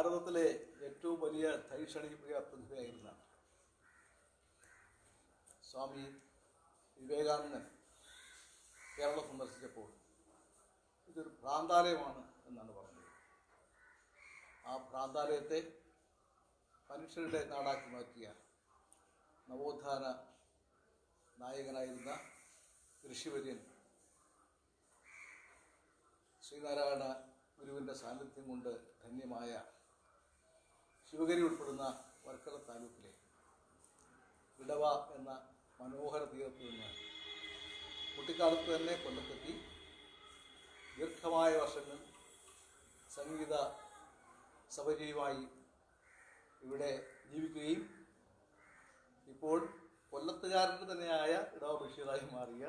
ഭാരതത്തിലെ ഏറ്റവും വലിയ ധൈഷണിക പ്രതിഭയായിരുന്ന സ്വാമി വിവേകാനന്ദൻ കേരളം സന്ദർശിച്ചപ്പോൾ ഇതൊരു ഭ്രാന്താലയമാണ് എന്നാണ് പറഞ്ഞത്. ആ ഭ്രാന്താലയത്തെ മനുഷ്യരുടെ നാടാക്കി മാറ്റിയ നവോത്ഥാന നായകനായിരുന്ന ഋഷിവര്യൻ ശ്രീനാരായണ ഗുരുവിൻ്റെ സാന്നിധ്യം കൊണ്ട് ധന്യമായ ശിവഗിരി ഉൾപ്പെടുന്ന വർക്കല താലൂക്കിലെ ഇടവ എന്ന മനോഹര തീരത്ത് നിന്ന് കുട്ടിക്കാലത്ത് തന്നെ കൊല്ലത്തെത്തി ദീർഘമായ വർഷങ്ങൾ സംഗീത സപര്യയുമായി ഇവിടെ ജീവിക്കുകയും ഇപ്പോൾ കൊല്ലത്തുകാരൻ്റെ തന്നെയായ ഇടവ ബഷീറായി മാറിയ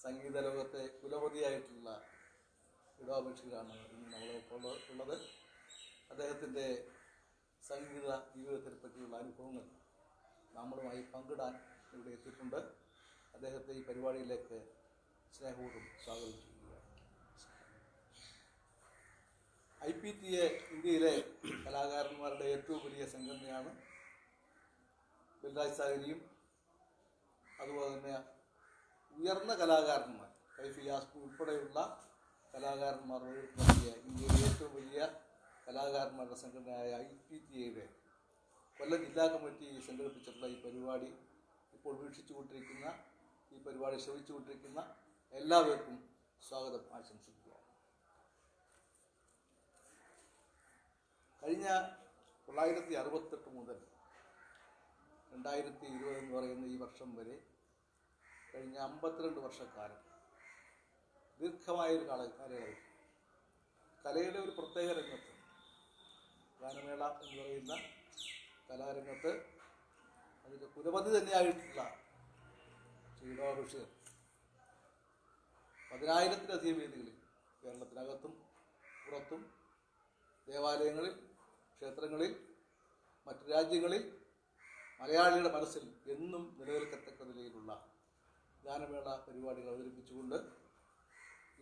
സംഗീത ലോകത്തെ കുലപതിയായിട്ടുള്ള ഇടവ ബഷീറാണ് ഇന്ന് നമ്മളൊപ്പം ഉള്ളത്. അദ്ദേഹത്തിൻ്റെ സംഗീത ജീവിതത്തെ പറ്റിയുള്ള അനുഭവങ്ങൾ നമ്മളുമായി പങ്കിടാൻ ഇവിടെ എത്തിയിട്ടുണ്ട്. അദ്ദേഹത്തെ ഈ പരിപാടിയിലേക്ക് സ്നേഹപൂർവ്വം സ്വാഗതം ചെയ്യുക. IPTA ഇന്ത്യയിലെ കലാകാരന്മാരുടെ ഏറ്റവും വലിയ സംഘടനയാണ്. ബൽരാജ് സാഗരിയും അതുപോലെ തന്നെ ഉയർന്ന കലാകാരന്മാർ കൈഫി യാസ്മി ഉൾപ്പെടെയുള്ള കലാകാരന്മാർ നടത്തിയ ഇന്ത്യയിലെ ഏറ്റവും വലിയ കലാകാരന്മാരുടെ സംഘടനയായ IPTA കൊല്ലം ജില്ലാ കമ്മിറ്റി സംഘടിപ്പിച്ചിട്ടുള്ള ഈ പരിപാടി ഇപ്പോൾ വീക്ഷിച്ചുകൊണ്ടിരിക്കുന്ന, ഈ പരിപാടി ശ്രമിച്ചുകൊണ്ടിരിക്കുന്ന എല്ലാവർക്കും സ്വാഗതം ആശംസിക്കുക. കഴിഞ്ഞ 1968 മുതൽ 2020 എന്ന് പറയുന്ന ഈ വർഷം വരെ കഴിഞ്ഞ 52 വർഷക്കാലം ദീർഘമായൊരു കാലയളവിൽ കലയുടെ ഒരു പ്രത്യേക രംഗത്ത്, ഗാനമേള എന്ന് പറയുന്ന കലാരംഗത്ത് അതിൻ്റെ കുലപതി തന്നെയായിട്ടുള്ള ശ്രീ ഇടവ ബഷീർ 10,000-ലധികം വേദികളിൽ കേരളത്തിനകത്തും പുറത്തും, ദേവാലയങ്ങളിൽ, ക്ഷേത്രങ്ങളിൽ, മറ്റു രാജ്യങ്ങളിൽ മലയാളിയുടെ മനസ്സിൽ എന്നും നിലനിൽക്കത്തക്ക നിലയിലുള്ള ഗാനമേള പരിപാടികൾ അവതരിപ്പിച്ചുകൊണ്ട്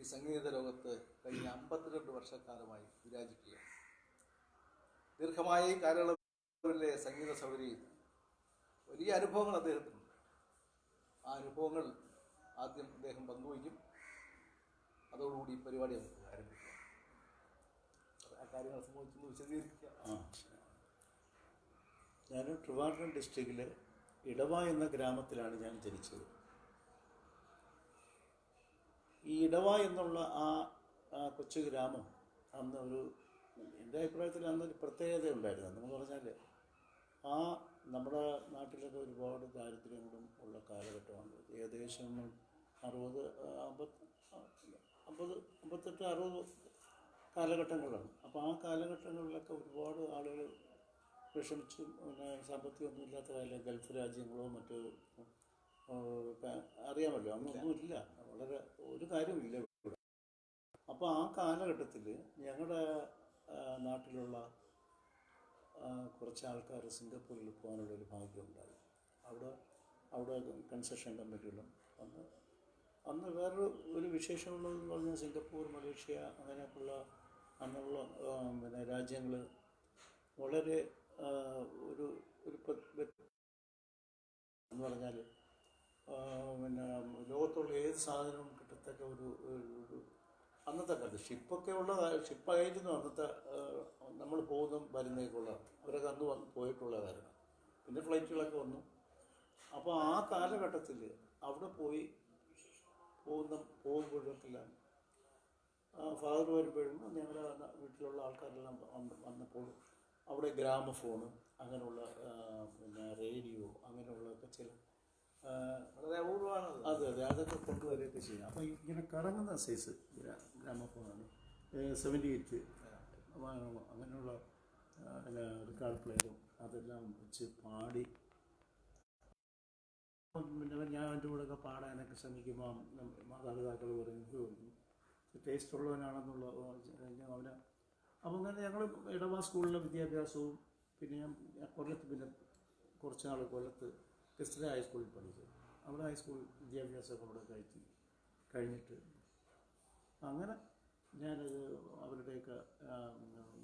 ഈ സംഗീത ലോകത്ത് കഴിഞ്ഞ 52 വർഷക്കാലമായി വിരാജിക്കുകയാണ്. ദീർഘമായ ഈ കാലയളവിലെ സംഗീത സൗകര്യം വലിയ അനുഭവങ്ങൾ അദ്ദേഹത്തിനുണ്ട്. ആ അനുഭവങ്ങൾ ആദ്യം അദ്ദേഹം പങ്കുവയ്ക്കും. അതോടുകൂടി ഈ പരിപാടി നമുക്ക് ആരംഭിക്കാം. ആ കാര്യങ്ങൾ സംബന്ധിച്ചൊന്ന് വിശദീകരിക്കാം. ഞാൻ ട്രിവാൻഡ്രം ഡിസ്ട്രിക്റ്റിലെ ഇടവ എന്ന ഗ്രാമത്തിലാണ് ഞാൻ ജനിച്ചത്. ഈ ഇടവ എന്നുള്ള ആ കൊച്ചു ഗ്രാമം അന്ന് എൻ്റെ അഭിപ്രായത്തിൽ അന്നൊരു പ്രത്യേകത ഉണ്ടായിരുന്നു. എന്ന് പറഞ്ഞാൽ നമ്മുടെ നാട്ടിലൊക്കെ ഒരുപാട് ദാരിദ്ര്യങ്ങളും ഉള്ള കാലഘട്ടമാണ്. ഏകദേശം 58-60 കാലഘട്ടങ്ങളാണ്. അപ്പോൾ ആ കാലഘട്ടങ്ങളിലൊക്കെ ഒരുപാട് ആളുകൾ വിഷമിച്ചും പിന്നെ സാമ്പത്തികമൊന്നും ഇല്ലാത്ത കാലം ഗൾഫ് രാജ്യങ്ങളോ മറ്റോ അറിയാമല്ലോ, അന്നൊന്നുമില്ല, വളരെ ഒരു കാര്യമില്ല ഇവിടെ. അപ്പോൾ ആ കാലഘട്ടത്തിൽ ഞങ്ങളുടെ നാട്ടിലുള്ള കുറച്ച് ആൾക്കാർ സിംഗപ്പൂരിൽ പോകാനുള്ളൊരു ഭാഗ്യമുണ്ടായി. അവിടെ കൺസ്ട്രക്ഷൻ കമ്പനികളും അന്ന് വേറൊരു വിശേഷമുള്ളതെന്ന് പറഞ്ഞാൽ സിംഗപ്പൂർ, മലേഷ്യ അങ്ങനെയൊക്കെയുള്ള അന്നുള്ള പിന്നെ രാജ്യങ്ങൾ വളരെ ഒരു എന്ന് പറഞ്ഞാൽ പിന്നെ ലോകത്തുള്ള ഏത് സാധനവും കിട്ടത്തക്ക ഒരു അന്നത്തെ കാലത്ത് ഷിപ്പായിരുന്നു അന്നത്തെ നമ്മൾ പോകുന്നതും വരുന്നേക്കുള്ള അവരൊക്കെ അന്ന് പോയിട്ടുള്ള കാരണം. പിന്നെ ഫ്ലൈറ്റുകളൊക്കെ വന്നു. അപ്പോൾ ആ കാലഘട്ടത്തിൽ അവിടെ പോകുമ്പോഴൊക്കെല്ലാം ഫാദർ വരുമ്പോഴും ഞങ്ങളുടെ വീട്ടിലുള്ള ആൾക്കാരെല്ലാം വന്നപ്പോൾ അവിടെ ഗ്രാമഫോണ് അങ്ങനെയുള്ള പിന്നെ റേഡിയോ അങ്ങനെയുള്ളതൊക്കെ ചില വളരെ അപൂർവമാണ്. അതെ അതൊക്കെ കൊണ്ടുവരികയൊക്കെ ചെയ്യും. അപ്പോൾ ഇങ്ങനെ കറങ്ങുന്ന സൈസ് ഗ്രാമഫോണാണ്. 78 അങ്ങനെയുള്ള റെക്കോർഡ് പ്ലെയറും അതെല്ലാം വെച്ച് പാടി പിന്നെ ഞാൻ എൻ്റെ കൂടെയൊക്കെ പാടാനൊക്കെ ശ്രമിക്കുമ്പോൾ മാതാപിതാക്കൾ പറയുന്നത് ടേസ്റ്റ് ഉള്ളവനാണെന്നുള്ള അവന്. അപ്പോൾ അങ്ങനെ ഞങ്ങൾ ഇടവ സ്കൂളിലെ വിദ്യാഭ്യാസവും പിന്നെ ഞാൻ കൊല്ലത്ത് പിന്നെ കുറച്ച് നാൾ കൊല്ലത്ത് ക്രിസ്ത്യൻ ഹൈസ്കൂളിൽ പഠിച്ചു. അവിടെ ഹൈസ്കൂൾ വിദ്യാഭ്യാസമൊക്കെ അവിടെ കഴിഞ്ഞിട്ട് അങ്ങനെ ഞാനത് അവരുടെയൊക്കെ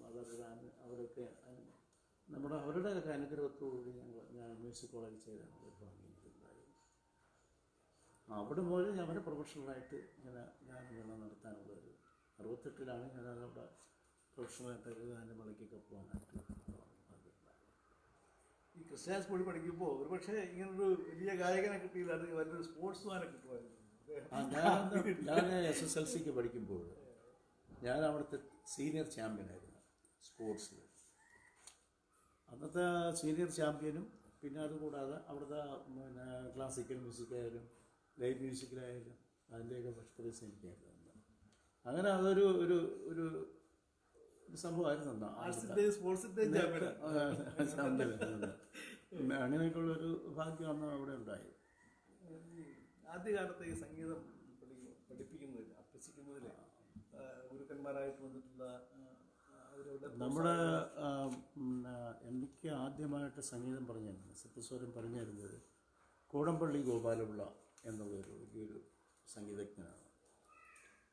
അവരൊക്കെ അവരുടെയൊക്കെ അനുഗ്രഹത്തോടുകൂടി ഞാൻ മ്യൂസിക് കോളേജിൽ ചേരാൻ ഒരു ഭാഗ്യം എനിക്കുണ്ടായി. അവിടെ മുതൽ ഞാൻ പ്രൊഫഷണലായിട്ട് ഞാൻ നടത്താനുള്ള ഒരു 68 ഞാനവിടെ പ്രൊഫഷണലായിട്ട് ഒരു ഗാനമേളയ്ക്കൊക്കെ പോകാനായിട്ട് ഈ ക്രിസ്ത്യൻ സ്കൂളിൽ പഠിക്കുമ്പോൾ ഒരു പക്ഷേ ഇങ്ങനൊരു വലിയ ഗായകനെ കിട്ടിയില്ലായിരുന്നു, വലിയൊരു സ്പോർട്സ്മാനെ കിട്ടുമായിരുന്നു. ഞാൻ SSLCക്ക് പഠിക്കുമ്പോൾ ഞാൻ അവിടുത്തെ സീനിയർ ചാമ്പ്യനായിരുന്നു സ്പോർട്സിൽ. അന്നത്തെ സീനിയർ ചാമ്പ്യനും പിന്നെ അതുകൂടാതെ അവിടുത്തെ ക്ലാസിക്കൽ മ്യൂസിക്കായാലും ലൈവ് മ്യൂസിക്കിലായാലും അതിൻ്റെയൊക്കെ ഫസ്റ്റ് പ്രൈസ് എനിക്കായിരുന്നു. അങ്ങനെ അതൊരു ഒരു ഒരു സംഭവമായിരുന്നു. അങ്ങനെയൊക്കെയുള്ളൊരു ഭാഗ്യം അന്ന് അവിടെ ഉണ്ടായി. ആദ്യകാലത്ത് ഈ സംഗീതം പഠിപ്പിക്കുന്നതിൽ അഭ്യസിക്കുന്നതിൽ ഗുരുക്കന്മാരായിട്ട് വന്നിട്ടുള്ള നമ്മുടെ എനിക്ക് ആദ്യമായിട്ട് സംഗീതം പറഞ്ഞു തരുന്നത് സത്യസ്വരം പറഞ്ഞു തരുന്നത് കൂടംപള്ളി ഗോപാലപിള്ള എന്നുള്ളൊരു വലിയൊരു സംഗീതജ്ഞനാണ്.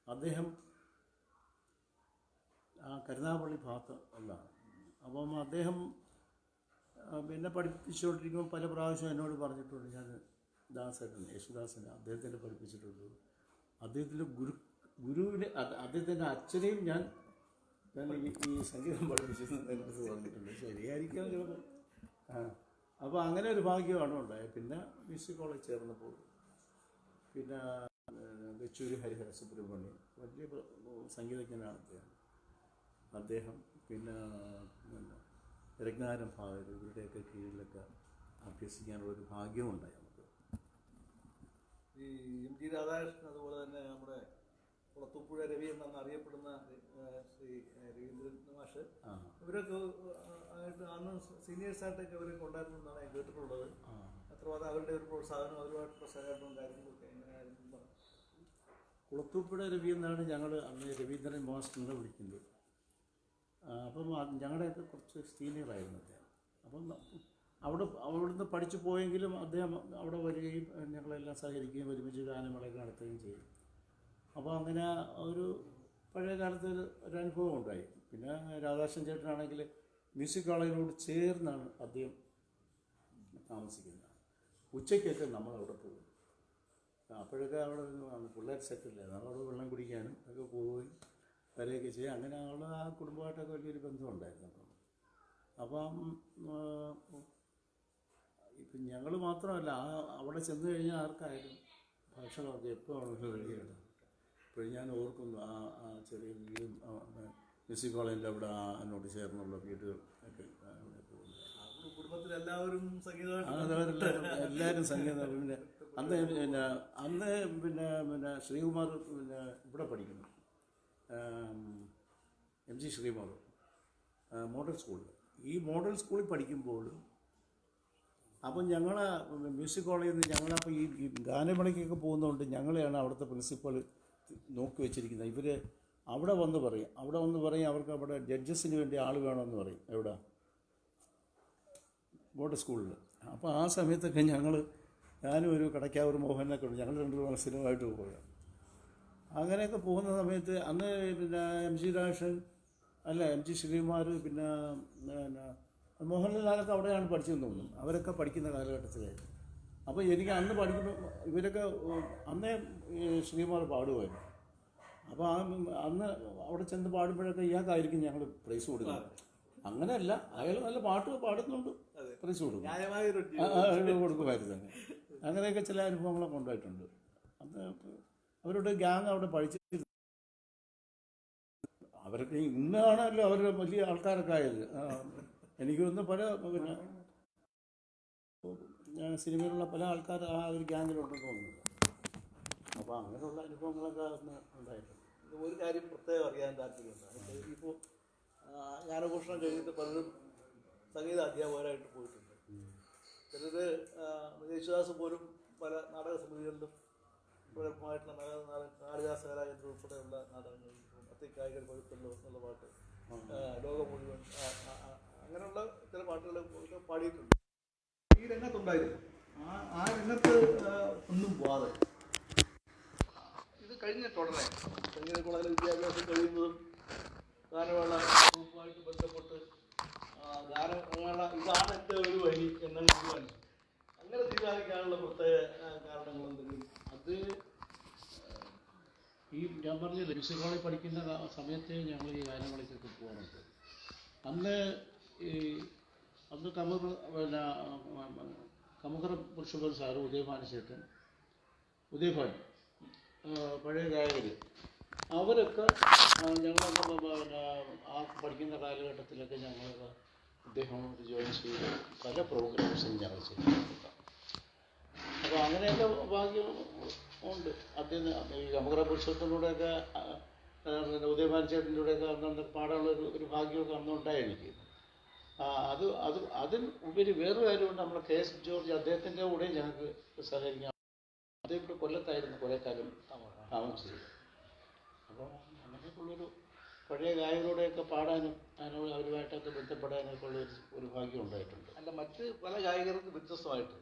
അദ്ദേഹം കരുനാഗപ്പള്ളി ഭാഗത്ത് ഉള്ളതാണ്. അപ്പം അദ്ദേഹം എന്നെ പഠിപ്പിച്ചുകൊണ്ടിരിക്കുമ്പോൾ പല പ്രാവശ്യം എന്നോട് പറഞ്ഞിട്ടുണ്ട്, ഞാൻ യേശുദാസനെ അദ്ദേഹത്തിൻ്റെ പഠിപ്പിച്ചിട്ടുണ്ട്. അദ്ദേഹത്തിൻ്റെ ഗുരുവിനെ അദ്ദേഹത്തിൻ്റെ അച്ഛനെയും ഞാൻ ഈ സംഗീതം പഠിപ്പിച്ചെന്ന് എനിക്ക് പറഞ്ഞിട്ടുണ്ട്. ശരിയായിരിക്കാം ചിലപ്പോൾ. അപ്പോൾ അങ്ങനെ ഒരു ഭാഗ്യമാണ് ഉണ്ടായത്. പിന്നെ മ്യൂസിക് കോളേജ് ചേർന്നപ്പോൾ പിന്നെ വെച്ചൂരി ഹരിഹര സുബ്രഹ്മണ്യം വലിയ സംഗീതജ്ഞനാണ് അദ്ദേഹം. പിന്നെ രത്നാകരൻ ഭാഗവർ ഇവരുടെയൊക്കെ കീഴിലൊക്കെ അഭ്യസിക്കാനുള്ളൊരു ഭാഗ്യമുണ്ടായി നമുക്ക്. ഈ MG രാധാകൃഷ്ണൻ, അതുപോലെ തന്നെ നമ്മുടെ കുളത്തൂപ്പുഴ രവി എന്നാണ് അറിയപ്പെടുന്ന ശ്രീ രവീന്ദ്രൻ മാഷ്, ഇവരൊക്കെ ആയിട്ട് അന്ന് സീനിയേഴ്സായിട്ടൊക്കെ ഇവരൊക്കെ ഉണ്ടായിരുന്നു എന്നാണ് ഞാൻ കേട്ടിട്ടുള്ളത്. അത്രമാത്രം അവരുടെ ഒരു പ്രോത്സാഹനം, അവരുമായിട്ടുള്ള സഹകരണവും കാര്യങ്ങളൊക്കെ എങ്ങനെയായിരുന്നു? കുളത്തൂപ്പുഴ രവി എന്നാണ് ഞങ്ങൾ അന്ന് രവീന്ദ്രൻ മാസ്റ്ററിനെ വിളിക്കുന്നത്. അപ്പം ഞങ്ങളുടെയൊക്കെ കുറച്ച് സീനിയറായിരുന്നു അദ്ദേഹം. അപ്പം അവിടുന്ന് പഠിച്ചു പോയെങ്കിലും അദ്ദേഹം അവിടെ വരികയും ഞങ്ങളെല്ലാം സഹകരിക്കുകയും ഒരുമിച്ച് ഗാനമേളയൊക്കെ നടത്തുകയും ചെയ്യും. അപ്പോൾ അങ്ങനെ ഒരു പഴയ കാലത്ത് ഒരു അനുഭവം ഉണ്ടായി. പിന്നെ രാധാകൃഷ്ണൻ ചേട്ടനാണെങ്കിൽ മ്യൂസിക് കോളേജിനോട് ചേർന്നാണ് അദ്ദേഹം താമസിക്കുന്നത്. ഉച്ചയ്ക്കൊക്കെ നമ്മളവിടെ പോകും. അപ്പോഴൊക്കെ അവിടെ പിള്ളേർ സെറ്റില്ല, നമ്മളവിടെ വെള്ളം കുടിക്കാനും ഒക്കെ പോവുകയും വരെയൊക്കെ ചെയ്യും. അങ്ങനെ ഉള്ള ആ കുടുംബമായിട്ടൊക്കെ വലിയൊരു ബന്ധമുണ്ടായിരുന്നു. അപ്പം ഇപ്പം ഞങ്ങൾ മാത്രമല്ല, അവിടെ ചെന്ന് കഴിഞ്ഞാൽ ആർക്കായാലും ഭക്ഷണമൊക്കെ എപ്പോൾ ആണെങ്കിലും റെഡിയാണ്. ഇപ്പോഴും ഞാൻ ഓർക്കുന്നു ആ ചെറിയ വീടും മ്യൂസിക് കോളേജിൻ്റെ അവിടെ എന്നോട് ചേർന്നുള്ള വീടുകൾ ഒക്കെ അവിടെ പോകുന്നത്. കുടുംബത്തിലെല്ലാവരും എല്ലാവരും സംഗീതം. പിന്നെ അന്ന് പിന്നെ ശ്രീകുമാർ ഇവിടെ പഠിക്കുന്നു, MG ശ്രീകുമാർ മോഡൽ സ്കൂളിൽ. ഈ മോഡൽ സ്കൂളിൽ പഠിക്കുമ്പോൾ അപ്പം ഞങ്ങൾ മ്യൂസിക് കോളേജിൽ നിന്ന് ഞങ്ങളപ്പോൾ ഈ ഗാനമേളയ്ക്കൊക്കെ പോകുന്നതുകൊണ്ട് ഞങ്ങളെയാണ് അവിടുത്തെ പ്രിൻസിപ്പൾ നോക്കി വെച്ചിരിക്കുന്നത്. ഇവർ അവിടെ വന്ന് പറയും അവർക്ക് അവിടെ ജഡ്ജസിന് വേണ്ടി ആൾ വേണമെന്ന് പറയും. എവിടെ? മോഡൽ സ്കൂളിൽ. അപ്പോൾ ആ സമയത്തൊക്കെ ഞാനും ഒരു കടയ്ക്കാവൂർ മോഹനൊക്കെ ഉണ്ട്, ഞങ്ങൾ 2 മനസ്സിലുമായിട്ട് പോവുകയാണ്. അങ്ങനെയൊക്കെ പോകുന്ന സമയത്ത് അന്ന് പിന്നെ MG രാധാകൃഷ്ണൻ MG ശ്രീകുമാർ പിന്നെ മോഹൻലാലൊക്കെ അവിടെയാണ് പഠിച്ചതെന്ന് തോന്നുന്നു. അവരൊക്കെ പഠിക്കുന്ന കാലഘട്ടത്തിലായിരുന്നു. അപ്പോൾ എനിക്ക് അന്ന് പഠിക്കുമ്പോൾ ഇവരൊക്കെ അന്നേ ശ്രീകുമാർ പാടുമായിരുന്നു. അപ്പോൾ അന്ന് അവിടെ ചെന്ന് പാടുമ്പോഴൊക്കെ ഇയാൾക്കായിരിക്കും ഞങ്ങൾ പ്രൈസ് കൊടുക്കുന്നത്. അങ്ങനെയല്ല, അയാൾ നല്ല പാട്ട് പാടുന്നുണ്ട്, പ്രൈസ് കൊടുക്കുമായിരുന്നു. അങ്ങനെയൊക്കെ ചില അനുഭവങ്ങളൊക്കെ ഉണ്ടായിട്ടുണ്ട്. അന്ന് അവരുടെ ഗ്യാങ് അവിടെ പഠിച്ചിരുന്നു. അവരൊക്കെ ഇന്നാണല്ലോ അവർ വലിയ ആൾക്കാരൊക്കെ ആയത്. എനിക്ക് തോന്നുന്നു പല പിന്നെ സിനിമയിലുള്ള പല ആൾക്കാർ ആ ഒരു ഗ്യാങ്ങിലുണ്ടെന്ന് തോന്നുന്നു. അപ്പോൾ അങ്ങനെയുള്ള അനുഭവങ്ങളൊക്കെ അന്ന് ഉണ്ടായിട്ടുണ്ട്. ഒരു കാര്യം പ്രത്യേകം അറിയാൻ താല്പര്യമുണ്ട്. ഇപ്പോൾ ഗാനഘോഷണം കഴിഞ്ഞിട്ട് പലരും സംഗീത അധ്യാപകരായിട്ട് പോയിട്ടുണ്ട്. ചിലർ യേശുദാസ് പോലും പല നാടക സമിതികളിലും പ്രഗത്ഭമായിട്ടുള്ള കാളിദാസ കലാകേന്ദ്രം ഉൾപ്പെടെയുള്ള നാടകങ്ങളിൽ അത്തിക്കായികൾ പഴുത്തല്ലോ എന്നുള്ള പാട്ട് ലോകം മുഴുവൻ അങ്ങനെയുള്ള ചില പാട്ടുകൾ പാടിയിട്ടുണ്ട്. ഈ രംഗത്തുണ്ടായിരുന്നു. ആ രംഗത്ത് ഒന്നും പോവാതെ ഇത് കഴിഞ്ഞിട്ടുടനെ സംഗീത കോളേജിലെ വിദ്യാഭ്യാസം കഴിയുന്നതും ഗാനമേള ഗ്രൂപ്പുമായിട്ട് ബന്ധപ്പെട്ട് ഗാനമേള ഇതാണ് എൻ്റെ ഒരു വഴി എന്ന് തീരുമാനിച്ചു. അങ്ങനെ തീരുമാനിക്കാനുള്ള പ്രത്യേക കാരണങ്ങൾ എന്തെങ്കിലും? അത് ഈ ഞാൻ പറഞ്ഞ മ്യൂസിക് കോളേജിൽ പഠിക്കുന്ന സമയത്ത് ഞങ്ങൾ ഈ ഗാനമേളയ്ക്കൊക്കെ പോകാറുണ്ട്. അന്ന് ഈ അന്ന് കമുകറ പുരുഷോത്തമൻ സാറ്, ഉദയഭാനുചേട്ടൻ, ഉദയഭാൻ, പഴയ ഗായകർ, അവരൊക്കെ ഞങ്ങളൊക്കെ ആ പഠിക്കുന്ന കാലഘട്ടത്തിലൊക്കെ ഞങ്ങളൊക്കെ അദ്ദേഹത്തോട് ജോയിൻ ചെയ്ത് പല പ്രോഗ്രാംസും ഞങ്ങൾ ചെയ്തിട്ടുണ്ട്. അപ്പോൾ അങ്ങനെയൊക്കെ ഭാഗ്യം ഉണ്ട്. അദ്ദേഹം ഈ കമുകറ പുരുഷോത്തമനോടെയൊക്കെ ഉദയഭാനുചേട്ടൻ്റെ കൂടെയൊക്കെ അന്ന് പാടാനുള്ള ഒരു ഭാഗ്യമൊക്കെ അന്നുണ്ടായി എനിക്ക്. അതിൽ ഉപരി വേറൊരു കാര്യമുണ്ട്. നമ്മുടെ കെ എസ് ജോർജ്, അദ്ദേഹത്തിൻ്റെ കൂടെ ഞങ്ങൾക്ക് സഹകരിക്കാം. അദ്ദേഹം ഇവിടെ കൊല്ലത്തായിരുന്നു കുറേ കാലം താമസിച്ചത്. അപ്പോൾ അങ്ങനെയൊക്കെയുള്ളൊരു പഴയ ഗായകരോടെയൊക്കെ പാടാനും അവരുമായിട്ടൊക്കെ ബന്ധപ്പെടാനൊക്കെ ഉള്ള ഒരു ഭാഗ്യം ഉണ്ടായിട്ടുണ്ട്. അല്ല, മറ്റ് പല ഗായകർക്ക് വ്യത്യസ്തമായിട്ട്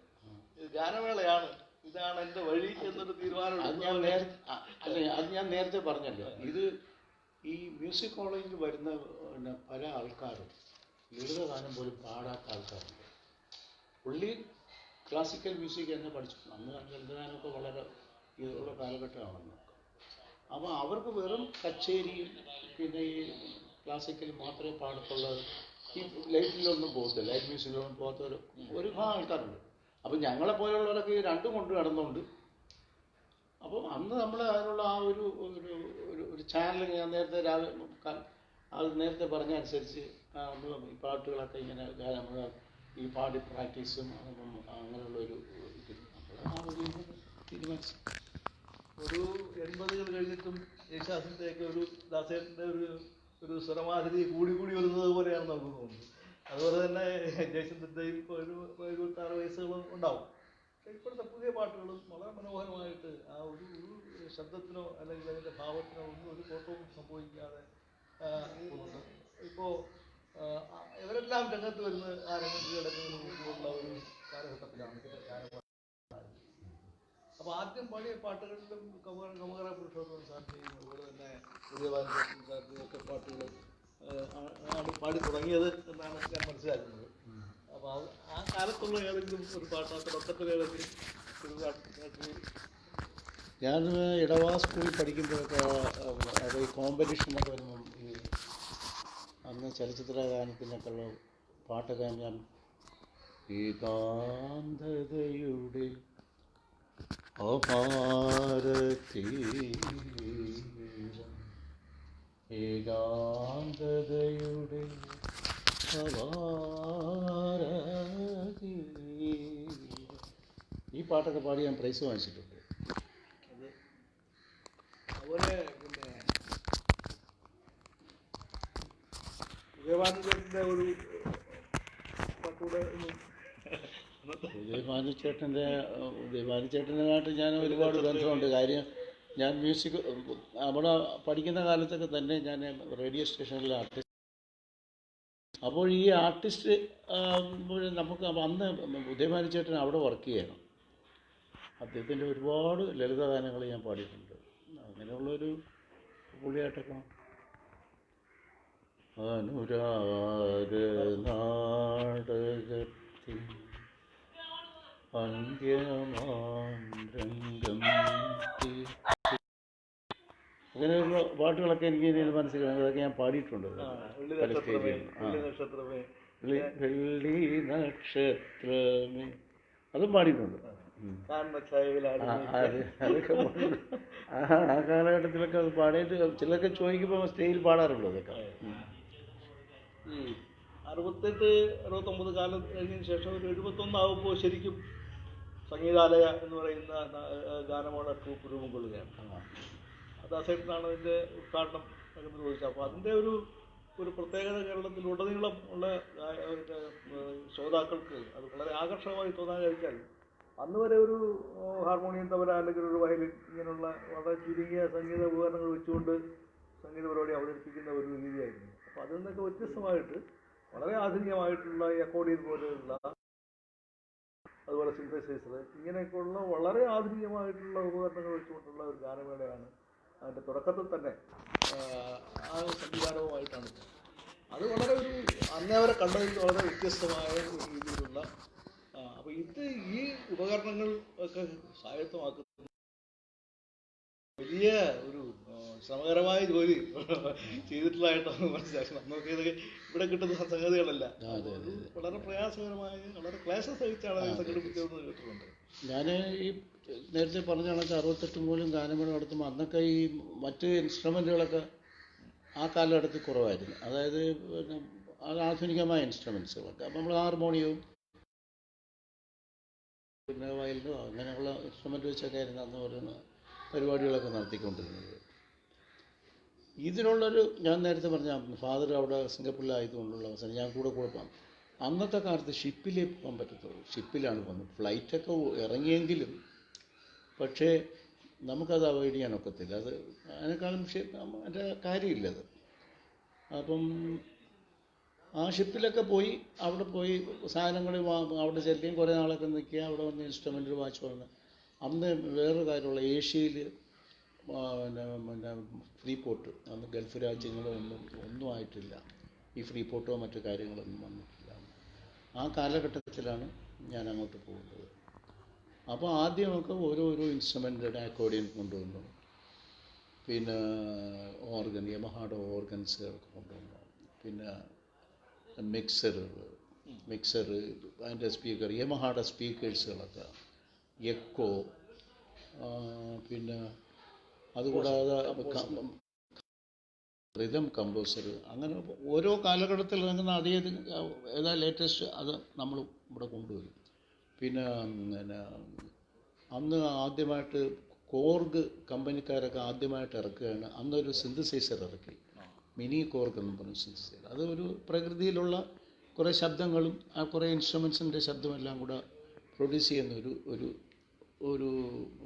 ഗാനമേളയാണ്, ഇതാണ് എൻ്റെ വഴി എന്നൊരു തീരുമാനം. അത് ഞാൻ നേരത്തെ പറഞ്ഞല്ലോ. ഇത് ഈ മ്യൂസിക് കോളേജിൽ വരുന്ന പല ആൾക്കാരും ലളിതഗാനം പോലും പാടാത്ത ആൾക്കാരുണ്ട്. പുള്ളി ക്ലാസിക്കൽ മ്യൂസിക് തന്നെ പഠിച്ചു. അന്ന് ലളിതഗാനമൊക്കെ വളരെ ഇതുള്ള കാലഘട്ടമാണെന്ന്. അപ്പോൾ അവർക്ക് വെറും കച്ചേരിയും പിന്നെ ഈ ക്ലാസിക്കൽ മാത്രമേ പാടത്തുള്ളത്. ഈ ലൈറ്റിലൊന്നും പോകത്തില്ല, ലൈറ്റ് മ്യൂസിക്കിലൊന്നും പോകാത്ത ഒരു ആൾക്കാരുണ്ട്. അപ്പോൾ ഞങ്ങളെപ്പോലുള്ളവരൊക്കെ ഈ രണ്ടും കൊണ്ട് നടന്നുണ്ട്. അപ്പോൾ അന്ന് നമ്മൾ അതിനുള്ള ആ ഒരു ചാനൽ ഞാൻ നേരത്തെ പറഞ്ഞ അനുസരിച്ച് നമ്മൾ ഈ പാട്ടുകളൊക്കെ ഇങ്ങനെ നമ്മൾ ഈ പാടി പ്രാക്ടീസും അങ്ങനെയുള്ള ഒരു തീരുമാനിച്ചു. ഒരു 80കൾ കഴിഞ്ഞിട്ടും യേശുദാസിൻ്റെയൊക്കെ ഒരു ദാസേട്ടൻ്റെ ഒരു സ്വരമാധുരി കൂടി വരുന്നത് പോലെയാണ് നമുക്ക് തോന്നുന്നത്. അതുപോലെ തന്നെ ജയചന്ദ്രൻ്റെയും ഇപ്പോൾ ഒരു 26 വയസ്സുകളും ഉണ്ടാവും. പക്ഷേ ഇപ്പോഴത്തെ പുതിയ പാട്ടുകളും വളരെ മനോഹരമായിട്ട് ആ ഒരു ശബ്ദത്തിനോ അല്ലെങ്കിൽ അതിൻ്റെ ഭാവത്തിനോ ഒന്നും ഒരു കോട്ടവും സംഭവിക്കാതെ ഇപ്പോൾ ഇവരെല്ലാം രംഗത്ത് വരുന്ന ആ രംഗത്ത് കിടക്കുന്നതിന് മുമ്പുള്ള ഒരു കാലഘട്ടത്തിലാണ് ഗാനപാട്ട്. അപ്പോൾ ആദ്യം പാടിയ പാട്ടുകളിലും കമുകറ പുരുഷോത്തമൻ സാറിൻ്റെയും അതുപോലെ തന്നെ ഉദയഭാനുചേട്ടൻ സാറിൻ്റെയും ഒക്കെ പാട്ടുകൾ ആണ് പാടി തുടങ്ങിയത് എന്നാണ് ഞാൻ മനസ്സിലാക്കുന്നത്. അപ്പോൾ ആ കാലത്തുള്ള ഏതെങ്കിലും ഒരു പാട്ട്, ആ തുടക്കത്തിൽ ഏതെങ്കിലും ഒരു പാട്ട്? ഞാൻ ഇടവാ സ്കൂളിൽ പഠിക്കുമ്പോഴൊക്കെ അത് ഈ കോമ്പറ്റീഷനൊക്കെ വരുമ്പം ഈ അന്ന് ചലച്ചിത്ര ഗാനത്തിനൊക്കെ ഉള്ള പാട്ടൊക്കെ ഞാൻ ഏകാന്തതയുടെ ഏകാന്തതയുടെ ഈ പാട്ടൊക്കെ പാടി ഞാൻ പ്രൈസ് വാങ്ങിച്ചിട്ടുണ്ട്. അതുപോലെ പിന്നെ ഉദയഭാനുചേട്ടൻ്റെ ഒരു പാട്ടുകൂടെ ഉദയഭാനുചേട്ടനായിട്ട് ഞാൻ ഒരുപാട് ബന്ധമുണ്ട്. കാര്യം ഞാൻ മ്യൂസിക് അവിടെ പഠിക്കുന്ന കാലത്തൊക്കെ തന്നെ ഞാൻ റേഡിയോ സ്റ്റേഷനിലെ ആർട്ടിസ്റ്റ്. അപ്പോൾ ഈ ആർട്ടിസ്റ്റ് നമുക്ക് അന്ന് ഉദയഭാനുചേട്ടൻ അവിടെ വർക്ക് ചെയ്യണം. അദ്ദേഹത്തിൻ്റെ ഒരുപാട് ലളിതഗാനങ്ങൾ ഞാൻ പാടിയിട്ടുണ്ട്. അങ്ങനെയുള്ളൊരു പുള്ളിയായിട്ടൊക്കെ അനുരാഗ നാടകത്തിൽ അന്ത്യമാരംഗം അങ്ങനെയുള്ള പാട്ടുകളൊക്കെ എനിക്ക് മനസ്സിലാകും. അതൊക്കെ ഞാൻ പാടിയിട്ടുണ്ട് പല സ്റ്റേജിലും. വെള്ളി നക്ഷത്രമേ അതും പാടിയിട്ടുണ്ട്. അതൊക്കെ ആ കാലഘട്ടത്തിലൊക്കെ അത് പാടിയിട്ട് ചിലരൊക്കെ ചോദിക്കുമ്പോൾ സ്റ്റേജിൽ പാടാറുള്ളൂ. അതൊക്കെ 68-69 കാലം കഴിഞ്ഞതിന് ശേഷം ഒരു 71 ആകുമ്പോൾ ശരിക്കും സംഗീതാലയ എന്ന് പറയുന്ന ഗാനമേള ട്രൂപ്പ് രൂപം കൊള്ളുകയാണ്. ദാസേട്ടനാണ് അതിൻ്റെ ഉദ്ഘാടനം നിർവഹിച്ചത്. അപ്പോൾ അതിൻ്റെ ഒരു പ്രത്യേകത കേരളത്തിലുടനീളം ഉള്ള ശ്രോതാക്കൾക്ക് അത് വളരെ ആകർഷകമായി തോന്നാൻ കഴിച്ചാൽ അന്ന് വരെ ഒരു ഹാർമോണിയം, തബല അല്ലെങ്കിൽ ഒരു വയലിൻ ഇങ്ങനെയുള്ള വളരെ ചുരുങ്ങിയ സംഗീത ഉപകരണങ്ങൾ വെച്ചുകൊണ്ട് സംഗീത പരിപാടി അവതരിപ്പിക്കുന്ന ഒരു രീതിയായിരുന്നു. അപ്പോൾ അതിൽ നിന്നൊക്കെ വ്യത്യസ്തമായിട്ട് വളരെ ആധുനികമായിട്ടുള്ള ഈ അക്കോർഡിയൻ പോലെയുള്ള അതുപോലെ സിന്തസൈസർ ഇങ്ങനെയൊക്കെയുള്ള വളരെ ആധുനികമായിട്ടുള്ള ഉപകരണങ്ങൾ വെച്ചുകൊണ്ടുള്ള ഒരു ഗാനമേളയാണ് അതിൻ്റെ തുടക്കത്തിൽ തന്നെ ആ സംവിധാനവുമായിട്ടാണ്. അത് വളരെ ഒരു അന്നേ അവരെ കണ്ടതിൽ വളരെ വ്യത്യസ്തമായ ഒരു രീതിയിലുള്ള അപ്പോൾ ഇത് ഈ ഉപകരണങ്ങൾ ഒക്കെ സ്വായത്തമാക്കുന്ന വലിയ ഒരു ശ്രമകരമായ ജോലി ചെയ്തിട്ടുള്ളതായിട്ടാണ് മനസ്സിലാക്കുന്നത്. നമുക്ക് ഇതൊക്കെ ഇവിടെ കിട്ടുന്ന സംഗതികളല്ല, വളരെ പ്രയാസകരമായ വളരെ ക്ലേശം സഹിച്ചാണ് സംഘടിപ്പിച്ചതെന്ന് കേട്ടിട്ടുണ്ട്. ഞാൻ ഈ നേരത്തെ പറഞ്ഞ കണക്ക് 68 മൂലം ഗാനമേള നടത്തുമ്പോൾ അന്നൊക്കെ ഈ മറ്റ് ഇൻസ്ട്രുമെൻറ്റുകളൊക്കെ ആ കാലഘട്ടത്തിൽ കുറവായിരുന്നു. അതായത് പിന്നെ അത് ആധുനികമായ ഇൻസ്ട്രുമെൻസുകളൊക്കെ. അപ്പം നമ്മൾ ഹാർമോണിയവും പിന്നെ വയലിനോ അങ്ങനെയുള്ള ഇൻസ്ട്രുമെൻ്റ് വെച്ചൊക്കെ ആയിരുന്നു അന്ന് ഓരോന്ന് പരിപാടികളൊക്കെ നടത്തിക്കൊണ്ടിരുന്നത്. ഇതിനുള്ളൊരു ഞാൻ നേരത്തെ പറഞ്ഞ ഫാദർ അവിടെ സിംഗപ്പൂരിലായതുകൊണ്ടുള്ള അവസരം ഞാൻ കൂടെ പോകാം. അന്നത്തെ കാലത്ത് ഷിപ്പിലേ പോകാൻ പറ്റത്തുള്ളൂ. ഷിപ്പിലാണ് പോകുന്നത്. ഫ്ലൈറ്റൊക്കെ ഇറങ്ങിയെങ്കിലും പക്ഷേ നമുക്കത് അവോയ്ഡ് ചെയ്യാനൊക്കത്തില്ല. അത് അതിനേക്കാളും അതിൻ്റെ കാര്യമില്ലത്. അപ്പം ആ ഷിപ്പിലൊക്കെ പോയി അവിടെ പോയി സാധനങ്ങൾ അവിടെ ചെല്ലുകയും കുറേ നാളൊക്കെ നിൽക്കുക, അവിടെ വന്ന് ഇൻസ്ട്രുമെൻ്റ് വാച്ച് വന്ന്. അന്ന് വേറൊരു കാര്യമുള്ള ഏഷ്യയിൽ പിന്നെ ഫ്രീ പോർട്ട് അന്ന് ഗൾഫ് രാജ്യങ്ങളൊന്നും ആയിട്ടില്ല. ഈ ഫ്രീ പോർട്ടോ മറ്റു കാര്യങ്ങളൊന്നും വന്നിട്ടില്ല. ആ കാലഘട്ടത്തിലാണ് ഞാൻ അങ്ങോട്ട് പോകുന്നത്. അപ്പോൾ ആദ്യമൊക്കെ ഓരോരോ ഇൻസ്ട്രുമെൻ്റ് അക്കോർഡിയൻ കൊണ്ടുവന്നു, പിന്നെ ഓർഗൻ യമഹായുടെ ഓർഗൻസുകളൊക്കെ കൊണ്ടുവന്നു, പിന്നെ മിക്സർ അതിൻ്റെ സ്പീക്കർ യമഹായുടെ സ്പീക്കേഴ്സുകളൊക്കെ, എക്കോ, പിന്നെ അതുകൂടാതെ റിതം കമ്പോസർ, അങ്ങനെ ഓരോ കാലഘട്ടത്തിൽ ഇറങ്ങുന്ന അതേ ഏതാ ലേറ്റസ്റ്റ് അത് നമ്മൾ ഇവിടെ കൊണ്ടുവരും. പിന്നെ അന്ന് ആദ്യമായിട്ട് കോർഗ് കമ്പനിക്കാരൊക്കെ ആദ്യമായിട്ട് ഇറക്കുകയാണ്. അന്നൊരു സിന്തസൈസർ ഇറക്കി, മിനി കോർഗ് എന്ന് പറഞ്ഞ സിന്തസൈസർ. അത് ഒരു പ്രകൃതിയിലുള്ള കുറേ ശബ്ദങ്ങളും ആ കുറേ ഇൻസ്ട്രുമെൻസിൻ്റെ ശബ്ദമെല്ലാം കൂടെ പ്രൊഡ്യൂസ് ചെയ്യുന്ന ഒരു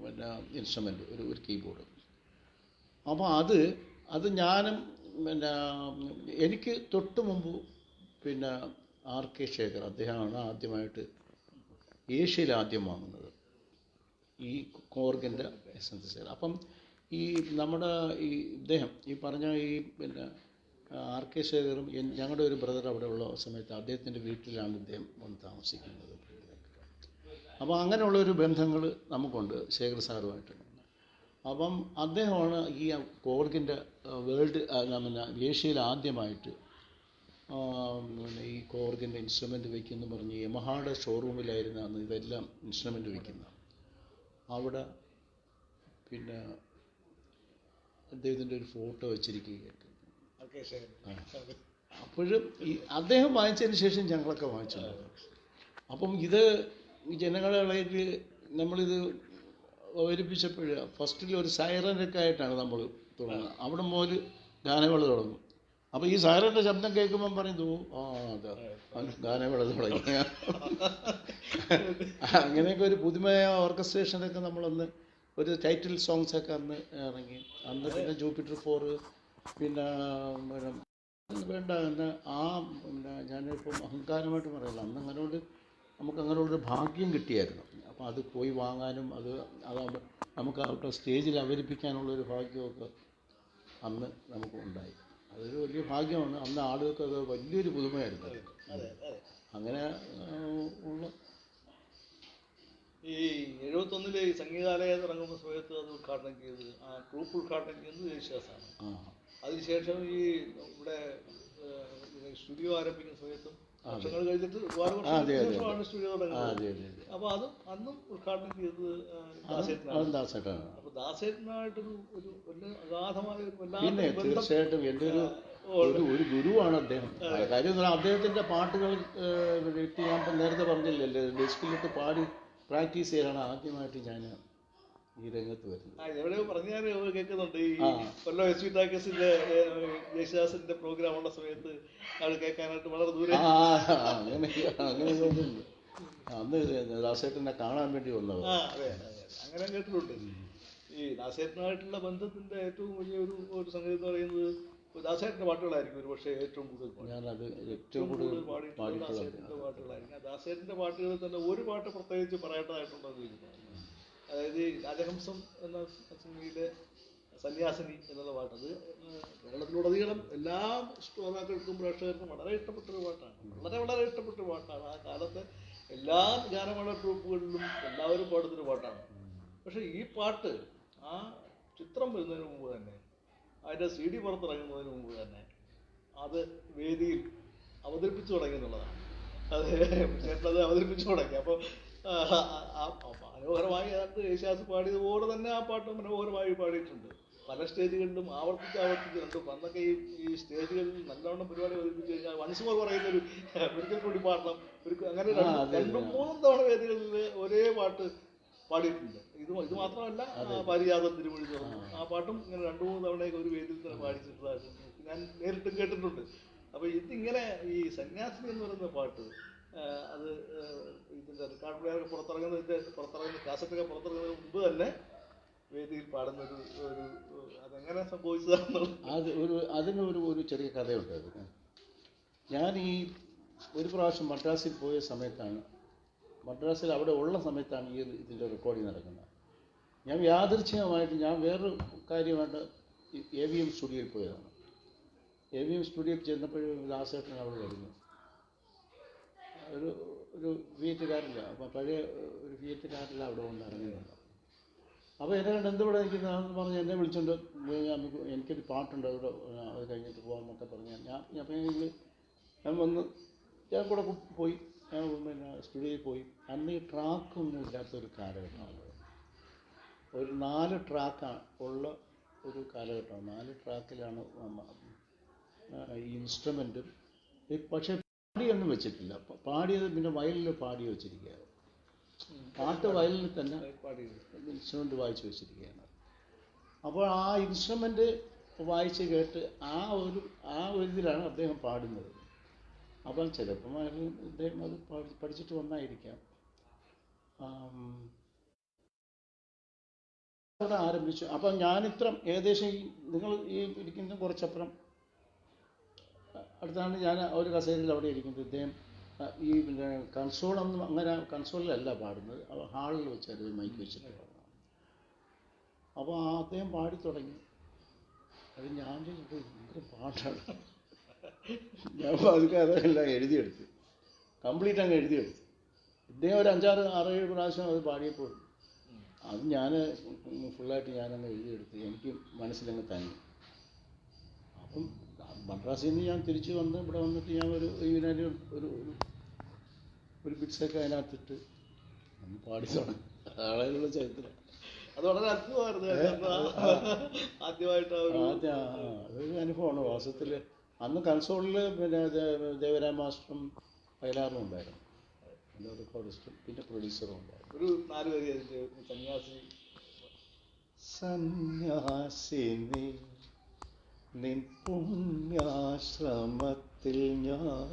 പിന്നെ ഇൻസ്ട്രുമെൻ്റ്, ഒരു കീബോർഡ്. അപ്പോൾ അത് ഞാനും പിന്നെ എനിക്ക് തൊട്ട് മുമ്പ് പിന്നെ R.K. ശേഖർ അദ്ദേഹമാണ് ആദ്യമായിട്ട് ഏഷ്യയിൽ ആദ്യം വാങ്ങുന്നത് ഈ കോർഗിൻ്റെ സിന്തസൈസർ. അപ്പം ഈ നമ്മുടെ ഈ ഇദ്ദേഹം ഈ പറഞ്ഞ ഈ പിന്നെ R.K. ശേഖറും ഞങ്ങളുടെ ഒരു ബ്രദർ അവിടെ ഉള്ള സമയത്ത് അദ്ദേഹത്തിൻ്റെ വീട്ടിലാണ് ഇദ്ദേഹം വന്ന് താമസിക്കുന്നത്. അപ്പോൾ അങ്ങനെയുള്ളൊരു ബന്ധങ്ങൾ നമുക്കുണ്ട് ശേഖർ സാറുമായിട്ട്. അപ്പം അദ്ദേഹമാണ് ഈ കോർഗിൻ്റെ വേൾഡ് പിന്നെ ഏഷ്യയിൽ ആദ്യമായിട്ട് ഈ കോർഗിൻ്റെ ഇൻസ്ട്രുമെൻ്റ് വയ്ക്കുമെന്ന് പറഞ്ഞ് യമഹായുടെ ഷോറൂമിലായിരുന്നു അന്ന് ഇതെല്ലാം ഇൻസ്ട്രുമെൻ്റ് വയ്ക്കുന്നത്. അവിടെ പിന്നെ അദ്ദേഹത്തിൻ്റെ ഒരു ഫോട്ടോ വെച്ചിരിക്കുകയായിട്ട്. അപ്പോഴും ഈ അദ്ദേഹം വാങ്ങിച്ചതിന് ശേഷം ഞങ്ങളൊക്കെ വാങ്ങിച്ചിട്ടുണ്ട്. അപ്പം ഇത് ജനങ്ങളുടെ നമ്മളിത് അവതരിപ്പിച്ചപ്പോൾ ഫസ്റ്റിൽ ഒരു സൈറനൊക്കെ ആയിട്ടാണ് നമ്മൾ തുടങ്ങുന്നത്. അവിടെ മുതൽ ഗാനമേള തുടങ്ങും. അപ്പോൾ ഈ സൈറൻ്റെ ശബ്ദം കേൾക്കുമ്പം പറയുന്നു അതാ ഗാനമേള തുടങ്ങി. അങ്ങനെയൊക്കെ ഒരു പുതുമയായ ഓർക്കസ്ട്രേഷനൊക്കെ നമ്മളന്ന് ഒരു ടൈറ്റിൽ സോങ്സൊക്കെ അന്ന് ഇറങ്ങി. അന്ന് പിന്നെ ജൂപ്പിറ്റർ 4 പിന്നെ വേണ്ട എന്ന് പിന്നെ ഞാനിപ്പം അഹങ്കാരമായിട്ട് പറയില്ല, അന്ന് അങ്ങനെയോട് നമുക്ക് അങ്ങനെയുള്ളൊരു ഭാഗ്യം കിട്ടിയായിരുന്നു. അപ്പോൾ അത് പോയി വാങ്ങാനും അത് നമുക്ക് അവിടെ സ്റ്റേജിൽ അവതരിപ്പിക്കാനുള്ളൊരു ഭാഗ്യമൊക്കെ അന്ന് നമുക്ക് ഉണ്ടായി. അതൊരു വലിയ ഭാഗ്യമാണ്. അന്ന് ആളുകൾക്ക് അത് വലിയൊരു പുതുമയായിരുന്നു. അങ്ങനെ ഉള്ള ഈ 71 ഈ സംഗീതാലയം ഇറങ്ങുന്ന സമയത്ത് അത് ഉദ്ഘാടനം ചെയ്തത് ആ ട്രൂപ്പ് ഉദ്ഘാടനം ചെയ്യുന്നത് യേശുദാസാണ്. അതിനുശേഷം ഈ ഇവിടെ സ്റ്റുഡിയോ ആരംഭിക്കുന്ന സമയത്തും വർഷങ്ങൾ കഴിഞ്ഞിട്ട് ഒരുപാട് വർഷമാണ് സ്റ്റുഡിയോ തുടങ്ങുന്നത്. അപ്പോൾ അതും അന്നും ഉദ്ഘാടനം ചെയ്തത് ദാസേട്ടനാണ്. അപ്പോൾ ദാസേട്ടനായിട്ടൊരു വലിയ അഗാധമായ പിന്നെ തീർച്ചയായിട്ടും എൻ്റെ ഒരു ഗുരുവാണ് അദ്ദേഹം. കാര്യം അദ്ദേഹത്തിൻ്റെ പാട്ടുകൾ ഞാൻ നേരത്തെ പറഞ്ഞില്ലല്ലേ, ഡെസ്കിലിട്ട് പാടി പ്രാക്ടീസ് ചെയ്യാനാണ് ആദ്യമായിട്ട് ഞാൻ ഈ രംഗത്ത് വരുന്നത്. എവിടെ പറഞ്ഞാൽ കേൾക്കുന്നുണ്ട് ഈ കൊല്ലം എസ് വി ടാക്കസിന്റെ യേശുദാസിന്റെ പ്രോഗ്രാം ഉള്ള സമയത്ത് അത് കേൾക്കാനായിട്ട് വളരെ ദൂരെ അങ്ങനെ തോന്നുന്നുണ്ട്. അന്ന് ദാസേട്ടനെ കാണാൻ വേണ്ടി വന്നത്. അതെ അങ്ങനെ കേട്ടിട്ടുണ്ട്. ഈ ദാസേട്ടനായിട്ടുള്ള ബന്ധത്തിന്റെ ഏറ്റവും വലിയ ഒരു സംഗതി എന്ന് പറയുന്നത് ദാസേട്ടൻ്റെ പാട്ടുകളായിരിക്കും ഒരു പക്ഷേ ഏറ്റവും കൂടുതൽ ഞാനത് ഏറ്റവും കൂടുതൽ പാടിയിട്ടുള്ള ദാസേട്ടൻ്റെ പാട്ടുകളായിരിക്കും. ദാസേട്ടൻ്റെ പാട്ടുകളിൽ തന്നെ ഒരു പാട്ട് പ്രത്യേകിച്ച് പറയേണ്ടതായിട്ടുണ്ടെന്ന് ചോദിക്കുന്നത്, അതായത് രാജഹംസം എന്ന സിനിമയിലെ സന്യാസിനി എന്നുള്ള പാട്ട്. അത് കേരളത്തിലുടനീളം എല്ലാ ശ്രോതാക്കൾക്കും പ്രേക്ഷകർക്കും വളരെ ഇഷ്ടപ്പെട്ടൊരു പാട്ടാണ്. വളരെ വളരെ ഇഷ്ടപ്പെട്ട പാട്ടാണ്. ആ കാലത്തെ എല്ലാ ഗാനമേള ട്രൂപ്പുകളിലും എല്ലാവരും പാടുന്നൊരു പാട്ടാണ്. പക്ഷെ ഈ പാട്ട് ആ ചിത്രം വരുന്നതിന് മുമ്പ് തന്നെ, അതിൻ്റെ CD പുറത്തിറങ്ങുന്നതിന് മുമ്പ് തന്നെ അത് വേദിയിൽ അവതരിപ്പിച്ചു തുടങ്ങി എന്നുള്ളതാണ്. അത് ചേട്ടനത് അവതരിപ്പിച്ചു തുടങ്ങി. അപ്പോൾ മനോഹരമായി അതിനകത്ത് യേശുദാസ് പാടിയതുപോലെ തന്നെ ആ പാട്ട് മനോഹരമായി പാടിയിട്ടുണ്ട്. പല സ്റ്റേജുകളിലും ആവർത്തിച്ച് കണ്ടു. അന്നൊക്കെ ഈ സ്റ്റേജുകളിൽ നല്ലവണ്ണം പരിപാടി അവതരിപ്പിച്ച് കഴിഞ്ഞാൽ വൺസ്മോർ പറയുന്നൊരു ഒരിക്കൽ കൂടി പാടണം, അങ്ങനെ രണ്ടും മൂന്നും തവണ വേദികളിൽ ഒരേ പാട്ട് പാടിയിട്ടുണ്ട്. ഇത് മാത്രമല്ല, പാരിജാതം തിരുമൊഴി തുറന്നു ആ പാട്ടും ഇങ്ങനെ 2-3 തവണയൊക്കെ ഒരു വേദിയിൽ തന്നെ പാടിച്ചിട്ടുള്ളതായിട്ട് ഞാൻ നേരിട്ടും കേട്ടിട്ടുണ്ട്. അപ്പോൾ ഇതിങ്ങനെ ഈ സന്യാസിനി എന്ന് പറയുന്ന പാട്ട് അത് ഇതിൻ്റെ റെക്കോർഡ് പ്ലെയർ പുറത്തിറങ്ങുന്ന കാസറ്റൊക്കെ പുറത്തിറങ്ങുന്നതിന് മുമ്പ് തന്നെ വേദിയിൽ പാടുന്നൊരു അതെങ്ങനെ സംഭവിച്ചതാണെന്നുള്ളത് അതിനൊരു ചെറിയ കഥയുണ്ട്. അത് ഞാൻ ഒരു പ്രാവശ്യം മദ്രാസിൽ പോയ സമയത്താണ്, മദ്രാസിൽ അവിടെ ഉള്ള സമയത്താണ് ഇതിൻ്റെ റെക്കോർഡിങ് നടക്കുന്നത്. ഞാൻ യാദൃച്ഛികമായിട്ട് ഞാൻ വേറൊരു കാര്യമായിട്ട് AVM സ്റ്റുഡിയോയിൽ പോയതാണ്. AVM സ്റ്റുഡിയോയിൽ ചെന്നപ്പോഴും ദാസേട്ടൻ അവിടെ വരുന്നു. ഒരു ഫിയറ്റുകാരില്ല, അപ്പോൾ പഴയ ഒരു ഫിയറ്റുകാരില്ല അവിടെ കൊണ്ട് ഇറങ്ങുന്നുണ്ട്. അപ്പോൾ എന്നെ കണ്ട് എന്തുവിടെ നിൽക്കുന്നതാണെന്ന് പറഞ്ഞ് എന്നെ വിളിച്ചുകൊണ്ട് എനിക്കൊരു പാട്ടുണ്ട് അവിടെ, അത് കഴിഞ്ഞിട്ട് പോകാമെന്നൊക്കെ പറഞ്ഞാൽ ഞാൻ വന്ന് ഞാൻ കൂടെ പോയി. ഞാൻ പിന്നെ സ്റ്റുഡിയോയിൽ പോയി. അന്ന് ഈ ട്രാക്കൊന്നും ഇല്ലാത്തൊരു കാലഘട്ടമാണ്. ഒരു 4 ട്രാക്കാണ് ഉള്ള ഒരു കാലഘട്ടമാണ്. 4 ട്രാക്കിലാണ് ഈ ഇൻസ്ട്രുമെൻറ്റും. പക്ഷേ പാടിയൊന്നും വെച്ചിട്ടില്ല. പാടിയത് പിന്നെ വയലിൽ പാടി വെച്ചിരിക്കുകയാണ്. പാട്ട് വയലിൽ തന്നെ ഇൻസ്ട്രുമെൻ്റ് വായിച്ച് വെച്ചിരിക്കുകയാണ്. അപ്പോൾ ആ ഇൻസ്ട്രുമെൻ്റ് വായിച്ച് കേട്ട് ആ ഒരു ഇതിലാണ് അദ്ദേഹം പാടുന്നത്. അപ്പം ചിലപ്പം അദ്ദേഹം അത് പഠിച്ചിട്ട് വന്നായിരിക്കാം. അവിടെ ആരംഭിച്ചു. അപ്പം ഏകദേശം നിങ്ങൾ ഇരിക്കുന്ന കുറച്ചപ്പുറം അടുത്താണ് ഞാൻ ഒരു കസേരയിൽ അവിടെ ഇരിക്കുന്നത്. ഇദ്ദേഹം പിന്നെ കൺസോളൊന്നും അങ്ങനെ കൺസോളിലല്ല പാടുന്നത്, ഹാളിൽ വെച്ചാൽ മൈക്ക് വെച്ചിട്ട് പാടുന്നത്. അപ്പോൾ അദ്ദേഹം പാടി തുടങ്ങി. അത് ഞാൻ ഭയങ്കര പാട്ടാണ്. ഞാൻ അതൊക്കെ അതെല്ലാം എഴുതിയെടുത്ത് കംപ്ലീറ്റ് അങ്ങ് എഴുതിയെടുത്ത്. ഇദ്ദേഹം ഒരു 5-6-7 പ്രാവശ്യം അത് പാടിയപ്പോൾ അത് ഞാൻ ഫുള്ളായിട്ട് ഞാനങ്ങ് എഴുതിയെടുത്ത് എനിക്ക് മനസ്സിലങ്ങ് തങ്ങി. അപ്പം മദ്രാസിൽ നിന്ന് ഞാൻ തിരിച്ച് വന്ന് ഇവിടെ വന്നിട്ട് ഞാൻ ഒരു ബിറ്റ്സൊക്കെ അതിനകത്തിട്ട് ഒന്ന് പാടി തുടങ്ങി. ആളുകളുടെ ചരിത്രം അത് വളരെ അത്ഭുതമായിരുന്നു. അതൊരു അനുഭവമാണ് വാസ്തവത്തിൽ. അന്ന് കൺസോളിൽ പിന്നെ ദേവരാം മാസ്റ്ററും വയലാറും ഉണ്ടായിരുന്നു, റെക്കോർഡിസ്റ്റും പിന്നെ പ്രൊഡ്യൂസറും ഉണ്ടായിരുന്നു. ഒരു 4 വരി സന്യാസിനി നിൻ പുണ്യാശ്രമത്തിൽ ഞാൻ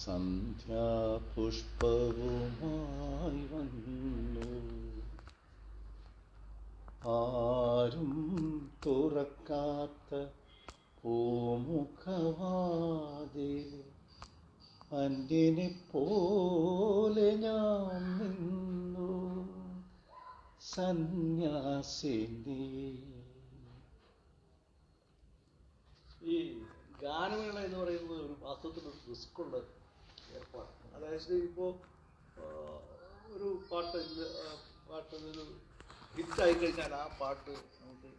സന്ധ്യാപുഷ്പവുമായി വന്നു. ആരും തുറക്കാത്ത പൂമുഖവാതിൽ അന്യനെ പോലെ ഞാൻ നിന്നു. സന്യാസിനി. ഈ ഗാനമേള എന്ന് പറയുന്നത് ഒരു വാസ്തവത്തിൽ ഒരു റിസ്ക്കുള്ള ഏർപ്പാട്. അതായത് ഇപ്പോൾ ഒരു പാട്ട് ഒരു ഹിറ്റായി കഴിഞ്ഞാൽ ആ പാട്ട് നമുക്ക്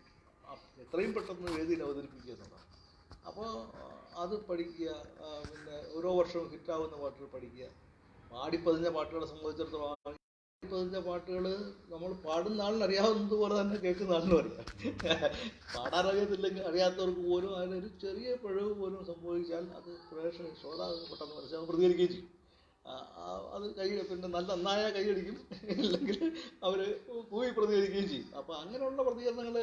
എത്രയും പെട്ടെന്ന് വേദിയിൽ അവതരിപ്പിക്കുക എന്നുള്ളതാണ്. അപ്പോൾ അത് പഠിക്കുക, പിന്നെ ഓരോ വർഷവും ഹിറ്റാവുന്ന പാട്ടുകൾ പഠിക്കുക. പാടിപ്പതിഞ്ഞ പാട്ടുകളെ സംബന്ധിച്ചിടത്തോളം പതിഞ്ഞ പാട്ടുകൾ നമ്മൾ പാടുന്ന ആളിന് അറിയാവുന്നതുപോലെ തന്നെ കേൾക്കുന്ന ആളിനും അറിയാം. പാടാനറിയത്തില്ലെങ്കിൽ അറിയാത്തവർക്ക് പോലും അതിനൊരു ചെറിയ പിഴവ് പോലും സംഭവിച്ചാൽ അത് ശ്രോതാവ് പെട്ടെന്ന് മനസ്സിലാവും, പ്രതികരിക്കുകയും ചെയ്യും. അത് പിന്നെ നന്നായ കൈയടിക്കും, ഇല്ലെങ്കിൽ അവർ പോയി പ്രതികരിക്കുകയും ചെയ്യും. അപ്പോൾ അങ്ങനെയുള്ള പ്രതികരണങ്ങൾ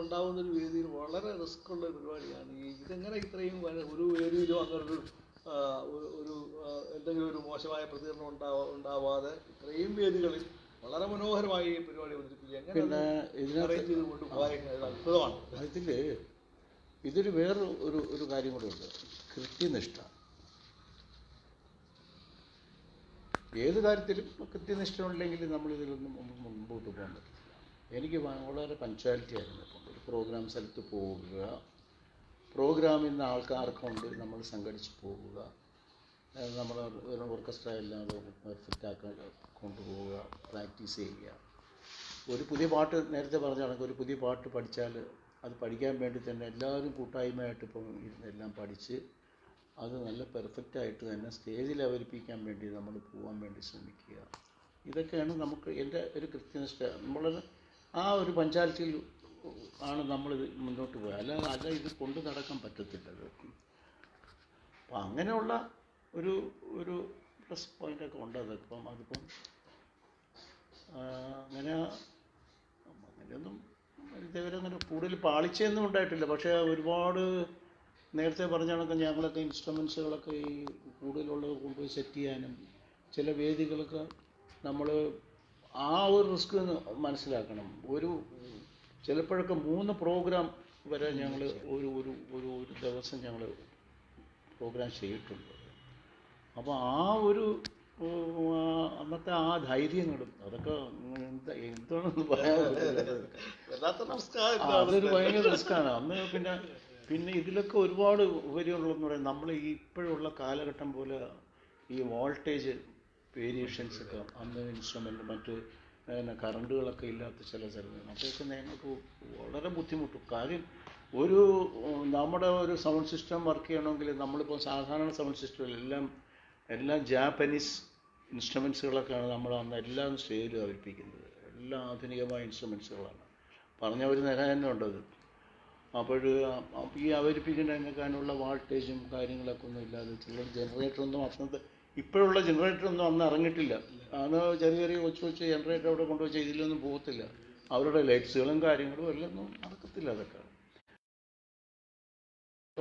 ഉണ്ടാകുന്നൊരു വേദിയിൽ വളരെ റിസ്ക്കുള്ള പരിപാടിയാണ്. ഇതെങ്ങനെ ഇത്രയും ഒരു വേദിയിലും അങ്ങനൊരു എന്തെങ്കിലും ഒരു മോശമായ പ്രതികരണം ഉണ്ടാവാതെ ഇത്രയും വേദികളിൽ വളരെ മനോഹരമായി ഈ പരിപാടി അവതരിപ്പിക്കുക, എങ്ങനെ അറേഞ്ച് ചെയ്ത് കൊണ്ടുപോകാൻ അത്ഭുതമാണ്. അതിൽ ഇതൊരു വേറൊരു കാര്യം കൂടെ ഉണ്ട്, കൃത്യനിഷ്ഠ. ഏത് കാര്യത്തിലും കൃത്യനിഷ്ഠ ഉണ്ടെങ്കിൽ നമ്മളിതിലൊന്നും മുമ്പോട്ട് പോകാൻ പറ്റില്ല. എനിക്ക് വളരെ പഞ്ച്വാലിറ്റി ആയിരുന്നു. ഇപ്പം ഒരു പ്രോഗ്രാം സ്ഥലത്ത് പോവുക, പ്രോഗ്രാമിൽ നിന്ന് ആൾക്കാർക്കുണ്ട് നമ്മൾ സംഘടിച്ച് പോവുക, നമ്മൾ ഓർക്കസ്ട്ര എല്ലാം പെർഫെക്റ്റ് ആക്കാൻ കൊണ്ടുപോവുക, പ്രാക്ടീസ് ചെയ്യുക. ഒരു പുതിയ പാട്ട് നേരത്തെ പറഞ്ഞ കണക്ക് ഒരു പുതിയ പാട്ട് പഠിച്ചാൽ അത് പഠിക്കാൻ വേണ്ടി തന്നെ എല്ലാവരും കൂട്ടായ്മയായിട്ട് ഇപ്പം എല്ലാം പഠിച്ച് അത് നല്ല പെർഫെക്റ്റായിട്ട് തന്നെ സ്റ്റേജിൽ അവതരിപ്പിക്കാൻ വേണ്ടി നമ്മൾ പോകാൻ വേണ്ടി ശ്രമിക്കുക. ഇതൊക്കെയാണ് നമുക്ക് എൻ്റെ ഒരു കൃത്യനിഷ്ഠ. നമ്മൾ ആ ഒരു പഞ്ചായത്തിൽ ആണ് നമ്മളിത് മുന്നോട്ട് പോയത്. അല്ല ഇത് കൊണ്ട് നടക്കാൻ പറ്റത്തില്ല. അത് അപ്പം അങ്ങനെയുള്ള ഒരു പ്ലസ് പോയിൻ്റൊക്കെ ഉണ്ട്. അതിപ്പം അങ്ങനെയൊന്നും ഇതേവരെ അങ്ങനെ കൂടുതൽ പാളിച്ചയൊന്നും ഉണ്ടായിട്ടില്ല. പക്ഷേ ഒരുപാട് നേരത്തെ പറഞ്ഞ കണക്ക് ഞങ്ങളൊക്കെ ഇൻസ്ട്രുമെൻസുകളൊക്കെ ഈ കൂടുതലുള്ളത് കൊണ്ടുപോയി സെറ്റ് ചെയ്യാനും ചില വേദികളൊക്കെ നമ്മൾ ആ ഒരു റിസ്ക് മനസ്സിലാക്കണം. ചിലപ്പോഴൊക്കെ 3 പ്രോഗ്രാം വരെ ഞങ്ങൾ ഒരു ദിവസം ഞങ്ങൾ പ്രോഗ്രാം ചെയ്തിട്ടുണ്ട്. അപ്പോൾ അന്നത്തെ ആ ധൈര്യങ്ങളും അതൊക്കെ എന്താണെന്ന് പറയാൻ അതൊരു ഭയങ്കര റിസ്ക്കാണ് അന്ന്. പിന്നെ ഇതിലൊക്കെ ഒരുപാട് ഉപരിയുള്ളതെന്ന് പറയാം, നമ്മൾ ഈ ഇപ്പോഴുള്ള കാലഘട്ടം പോലെ ഈ വോൾട്ടേജ് വേരിയേഷൻസൊക്കെ അന്ന് ഇൻസ്ട്രുമെൻ്റ് മറ്റ് കറണ്ടുകളൊക്കെ ഇല്ലാത്ത ചില സ്ഥലങ്ങൾ, അപ്പോഴൊക്കെ ഞങ്ങൾക്ക് വളരെ ബുദ്ധിമുട്ടും. കാര്യം നമ്മുടെ ഒരു സൗണ്ട് സിസ്റ്റം വർക്ക് ചെയ്യണമെങ്കിൽ നമ്മളിപ്പോൾ സാധാരണ സൗണ്ട് സിസ്റ്റം എല്ലാം ജാപ്പനീസ് ഇൻസ്ട്രുമെൻസുകളൊക്കെയാണ് നമ്മൾ അന്ന് എല്ലാം സ്റ്റേജിൽ അവതരിപ്പിക്കുന്നത്. എല്ലാം ആധുനികമായ ഇൻസ്ട്രുമെൻസുകളാണ്. പറഞ്ഞ ഒരു നില തന്നെ ഉണ്ടത്. അപ്പോൾ ഈ അവതരിപ്പിക്കുന്നതിനേക്കാനുള്ള വാൾട്ടേജും കാര്യങ്ങളൊക്കെ ഒന്നും ഇല്ലാതെ ചില ജനറേറ്ററൊന്നും അന്നത്തെ ഇപ്പോഴുള്ള ജനറേറ്ററൊന്നും അന്ന് ഇറങ്ങിയിട്ടില്ല. അന്ന് ചെറിയ കൊച്ചു ജനറേറ്റർ അവിടെ കൊണ്ടുപോയി ചെയ്തില്ലൊന്നും പോകത്തില്ല. അവരുടെ ലൈറ്റ്സുകളും കാര്യങ്ങളും എല്ലാം ഒന്നും നടക്കത്തില്ല. അതൊക്കെ